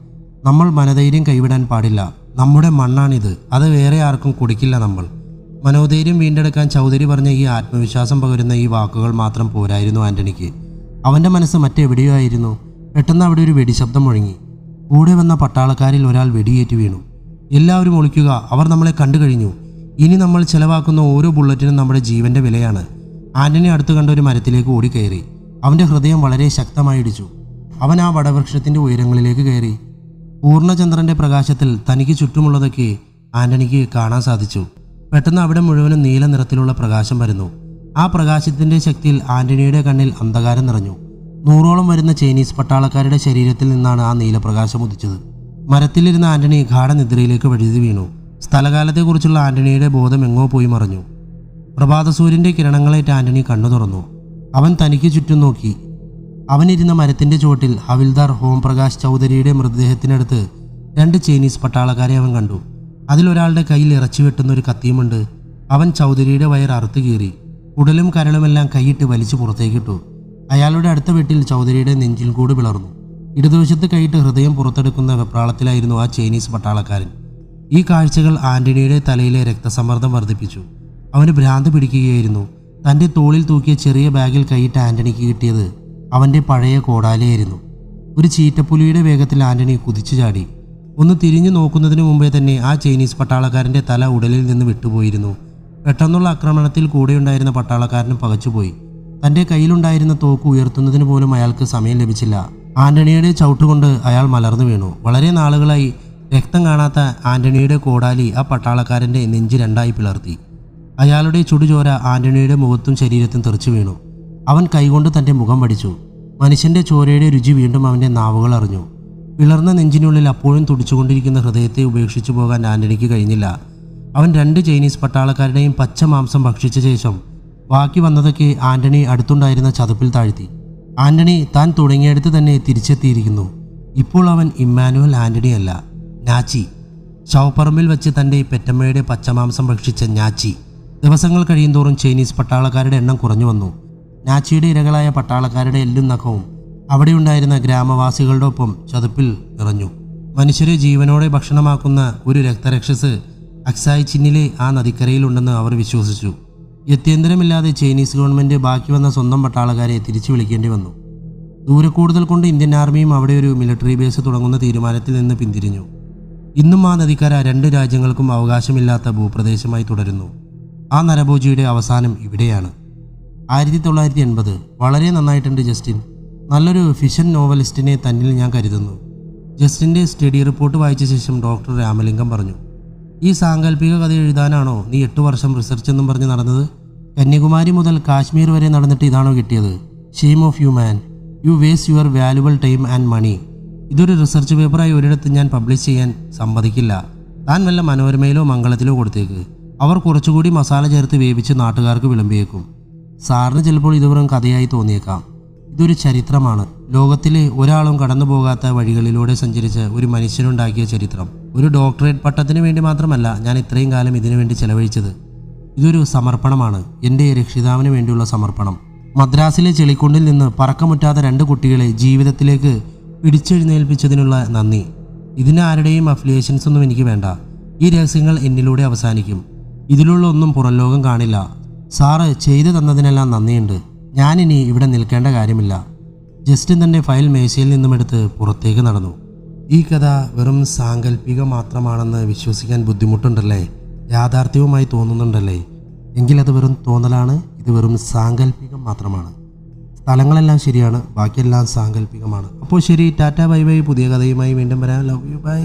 നമ്മൾ മനധൈര്യം കൈവിടാൻ പാടില്ല. നമ്മുടെ മണ്ണാണിത്, അത് വേറെ ആർക്കും കൊടുക്കില്ല നമ്മൾ. മനോധൈര്യം വീണ്ടെടുക്കാൻ ചൗധരി പറഞ്ഞ ഈ ആത്മവിശ്വാസം പകരുന്ന ഈ വാക്കുകൾ മാത്രം പോരായിരുന്നു ആന്റണിക്ക്. അവൻ്റെ മനസ്സ് മറ്റെവിടെയോ ആയിരുന്നു. പെട്ടെന്ന് അവിടെ ഒരു വെടിശബ്ദം മുഴങ്ങി. കൂടെ വന്ന പട്ടാളക്കാരിൽ ഒരാൾ വെടിയേറ്റ് വീണു. എല്ലാവരും ഒളിക്കുക, അവർ നമ്മളെ കണ്ടു കഴിഞ്ഞു. ഇനി നമ്മൾ ചെലവാക്കുന്ന ഓരോ ബുള്ളറ്റിനും നമ്മുടെ ജീവന്റെ വിലയാണ്. ആന്റണി അടുത്ത് കണ്ട ഒരു മരത്തിലേക്ക് ഓടിക്കയറി. അവൻ്റെ ഹൃദയം വളരെ ശക്തമായി ഇടിച്ചു. അവൻ ആ വടവൃക്ഷത്തിൻ്റെ ഉയരങ്ങളിലേക്ക് കയറി. പൂർണ്ണചന്ദ്രന്റെ പ്രകാശത്തിൽ തനിക്ക് ചുറ്റുമുള്ളതൊക്കെ ആന്റണിക്ക് കാണാൻ സാധിച്ചു. പെട്ടെന്ന് അവിടെ മുഴുവനും നീല നിറത്തിലുള്ള പ്രകാശം വരുന്നു. ആ പ്രകാശത്തിന്റെ ശക്തിയിൽ ആന്റണിയുടെ കണ്ണിൽ അന്ധകാരം നിറഞ്ഞു. 100ഓളം വരുന്ന ചൈനീസ് പട്ടാളക്കാരുടെ ശരീരത്തിൽ നിന്നാണ് ആ നീലപ്രകാശം ഉദിച്ചത്. മരത്തിലിരുന്ന ആന്റണി ഗാഠനിദ്രയിലേക്ക് വഴുതി വീണു. സ്ഥലകാലത്തെക്കുറിച്ചുള്ള ആന്റണിയുടെ ബോധം എങ്ങോ പോയി മറഞ്ഞു. പ്രഭാതസൂര്യന്റെ കിരണങ്ങളേറ്റ് ആന്റണി കണ്ണു തുറന്നു. അവൻ തനിക്ക് ചുറ്റും നോക്കി. അവനിരുന്ന മരത്തിന്റെ ചുവട്ടിൽ ഹവിൽദാർ ഹോം പ്രകാശ് ചൗധരിയുടെ മൃതദേഹത്തിനടുത്ത് 2 ചൈനീസ് പട്ടാളക്കാരെ അവൻ കണ്ടു. അതിലൊരാളുടെ കയ്യിൽ ഇറച്ചി വെട്ടുന്ന ഒരു കത്തിയുമുണ്ട്. അവൻ ചൗധരിയുടെ വയർ അറുത്തു കീറി. കുടലും കരളുമെല്ലാം കൈയിട്ട് വലിച്ചു പുറത്തേക്കിട്ടു. അയാളുടെ അടുത്ത വെട്ടിൽ ചൗധരിയുടെ നെഞ്ചിൽ കൂട് പിളർന്നു. ഇടതുവശത്ത് കൈയിട്ട് ഹൃദയം പുറത്തെടുക്കുന്ന വെപ്രാളത്തിലായിരുന്നു ആ ചൈനീസ് പട്ടാളക്കാരൻ. ഈ കാഴ്ചകൾ ആന്റണിയുടെ തലയിലെ രക്തസമ്മർദ്ദം വർദ്ധിപ്പിച്ചു. അവന് ഭ്രാന്ത് പിടിക്കുകയായിരുന്നു. തൻ്റെ തോളിൽ തൂക്കിയ ചെറിയ ബാഗിൽ കൈയിട്ട് ആന്റണിക്ക് കിട്ടിയത് അവൻ്റെ പഴയ കോടാലിയായിരുന്നു. ഒരു ചീറ്റപ്പുലിയുടെ വേഗത്തിൽ ആന്റണി കുതിച്ചു ചാടി. ഒന്ന് തിരിഞ്ഞു നോക്കുന്നതിന് മുമ്പേ തന്നെ ആ ചൈനീസ് പട്ടാളക്കാരൻ്റെ തല ഉടലിൽ നിന്ന് വിട്ടുപോയിരുന്നു. പെട്ടെന്നുള്ള ആക്രമണത്തിൽ കൂടെയുണ്ടായിരുന്ന പട്ടാളക്കാരനും പകച്ചുപോയി. തൻ്റെ കയ്യിലുണ്ടായിരുന്ന തോക്ക് ഉയർത്തുന്നതിന് പോലും അയാൾക്ക് സമയം ലഭിച്ചില്ല. ആന്റണിയുടെ ചവിട്ടുകൊണ്ട് അയാൾ മലർന്നു വീണു. വളരെ നാളുകളായി രക്തം കാണാത്ത ആന്റണിയുടെ കോടാലി ആ പട്ടാളക്കാരൻ്റെ നെഞ്ച് 2ആയി പിളർത്തി. അയാളുടെ ചുടുചോര ആന്റണിയുടെ മുഖത്തും ശരീരത്തും തെറിച്ചു വീണു. അവൻ കൈകൊണ്ട് തൻ്റെ മുഖം വടിച്ചു. മനുഷ്യൻ്റെ ചോരയുടെ രുചി വീണ്ടും അവൻ്റെ നാവുകൾ അറിഞ്ഞു. പിളർന്ന നെഞ്ചിനുള്ളിൽ അപ്പോഴും തുടിച്ചുകൊണ്ടിരിക്കുന്ന ഹൃദയത്തെ ഉപേക്ഷിച്ചു പോകാൻ ആന്റണിക്ക് കഴിഞ്ഞില്ല. അവൻ 2 ചൈനീസ് പട്ടാളക്കാരുടെയും പച്ച മാംസം ഭക്ഷിച്ച ശേഷം ബാക്കി വന്നതൊക്കെ ആന്റണി അടുത്തുണ്ടായിരുന്ന ചതുപ്പിൽ താഴ്ത്തി. ആന്റണി താൻ തുടങ്ങിയെടുത്ത് തന്നെ തിരിച്ചെത്തിയിരിക്കുന്നു. ഇപ്പോൾ അവൻ ഇമ്മാനുവൽ ആന്റണി അല്ല, നാച്ചി. ശവപ്പറമ്പിൽ വെച്ച് തൻ്റെ പെറ്റമ്മയുടെ പച്ചമാംസം ഭക്ഷിച്ച നാച്ചി. ദിവസങ്ങൾ കഴിയുന്തോറും ചൈനീസ് പട്ടാളക്കാരുടെ എണ്ണം കുറഞ്ഞു വന്നു. നാച്ചിയുടെ ഇരകളായ പട്ടാളക്കാരുടെ എല്ലും നഖവും അവിടെയുണ്ടായിരുന്ന ഗ്രാമവാസികളുടെ ഒപ്പം ചതുപ്പിൽ നിറഞ്ഞു. മനുഷ്യരെ ജീവനോടെ ഭക്ഷണമാക്കുന്ന ഒരു രക്തരക്ഷസ് അക്സായി ചിന്നിലെ ആ നദിക്കരയിലുണ്ടെന്ന് അവർ വിശ്വസിച്ചു. ഗത്യന്തരമില്ലാതെ ചൈനീസ് ഗവൺമെൻറ് ബാക്കി വന്ന സ്വന്തം പട്ടാളക്കാരെ തിരിച്ചു വിളിക്കേണ്ടി വന്നു. ദൂരക്കൂടുതൽ കൊണ്ട് ഇന്ത്യൻ ആർമിയും അവിടെ ഒരു മിലിറ്ററി ബേസ് തുടങ്ങുന്ന തീരുമാനത്തിൽ നിന്ന് പിന്തിരിഞ്ഞു. ഇന്നും ആ നദിക്കര രണ്ട് രാജ്യങ്ങൾക്കും അവകാശമില്ലാത്ത ഭൂപ്രദേശമായി തുടരുന്നു. ആ നരഭോജിയുടെ അവസാനം ഇവിടെയാണ്. 1980. വളരെ നന്നായിട്ടുണ്ട് ജസ്റ്റിൻ. നല്ലൊരു ഫിഷൻ നോവലിസ്റ്റിനെ തന്നിൽ ഞാൻ കരുതുന്നു. ജസ്റ്റിൻ്റെ സ്റ്റഡി റിപ്പോർട്ട് വായിച്ച ശേഷം ഡോക്ടർ രാമലിംഗം പറഞ്ഞു. ഈ സാങ്കല്പിക കഥ എഴുതാനാണോ നീ 8 വർഷം റിസർച്ച് എന്നും പറഞ്ഞ് നടന്നത്? കന്യാകുമാരി മുതൽ കാശ്മീർ വരെ നടന്നിട്ട് ഇതാണോ കിട്ടിയത്? Shame of you man. You waste your valuable time and money. ഇതൊരു റിസർച്ച് പേപ്പറായി ഒരിടത്ത് ഞാൻ പബ്ലിഷ് ചെയ്യാൻ സമ്മതിക്കില്ല. താൻ വല്ല മനോരമയിലോ മംഗളത്തിലോ കൊടുത്തേക്ക്. അവർ കുറച്ചുകൂടി മസാല ചേർത്ത് വേവിച്ച് നാട്ടുകാർക്ക് വിളമ്പിയേക്കും. സാറിന് ചിലപ്പോൾ ഇത് വെറും കഥയായി തോന്നിയേക്കാം. ഇതൊരു ചരിത്രമാണ്. ലോകത്തിലെ ഒരാളും കടന്നു പോകാത്ത വഴികളിലൂടെ സഞ്ചരിച്ച് ഒരു മനുഷ്യനുണ്ടാക്കിയ ചരിത്രം. ഒരു ഡോക്ടറേറ്റ് പട്ടത്തിന് വേണ്ടി മാത്രമല്ല ഞാൻ ഇത്രയും കാലം ഇതിനു വേണ്ടി ചെലവഴിച്ചത്. ഇതൊരു സമർപ്പണമാണ്, എൻ്റെ രക്ഷിതാവിന് വേണ്ടിയുള്ള സമർപ്പണം. മദ്രാസിലെ ചെളിക്കുണ്ടിൽ നിന്ന് പറക്കമുറ്റാത്ത 2 കുട്ടികളെ ജീവിതത്തിലേക്ക് പിടിച്ചെഴുന്നേൽപ്പിച്ചതിനുള്ള നന്ദി. ഇതിന് ആരുടെയും അഫിലിയേഷൻസ് ഒന്നും എനിക്ക് വേണ്ട. ഈ രഹസ്യങ്ങൾ എന്നിലൂടെ അവസാനിക്കും. ഇതിലുള്ള ഒന്നും പുറം ലോകം കാണില്ല. സാറ് ചെയ്തു തന്നതിനെല്ലാം നന്ദിയുണ്ട്. ഞാനിനി ഇവിടെ നിൽക്കേണ്ട കാര്യമില്ല. ജസ്റ്റിൻ തൻ്റെ ഫയൽ മേശയിൽ നിന്നും എടുത്ത് പുറത്തേക്ക് നടന്നു. ഈ കഥ വെറും സാങ്കല്പികം മാത്രമാണെന്ന് വിശ്വസിക്കാൻ ബുദ്ധിമുട്ടുണ്ടല്ലേ? യാഥാർത്ഥ്യവുമായി തോന്നുന്നുണ്ടല്ലേ? എങ്കിലത് വെറും തോന്നലാണ്. ഇത് വെറും സാങ്കല്പികം മാത്രമാണ്. സ്ഥലങ്ങളെല്ലാം ശരിയാണ്, ബാക്കിയെല്ലാം സാങ്കല്പികമാണ്. അപ്പോൾ ശരി, ടാറ്റ ബൈ ബൈ. പുതിയ കഥയുമായി വീണ്ടും വരാം. Love you, by.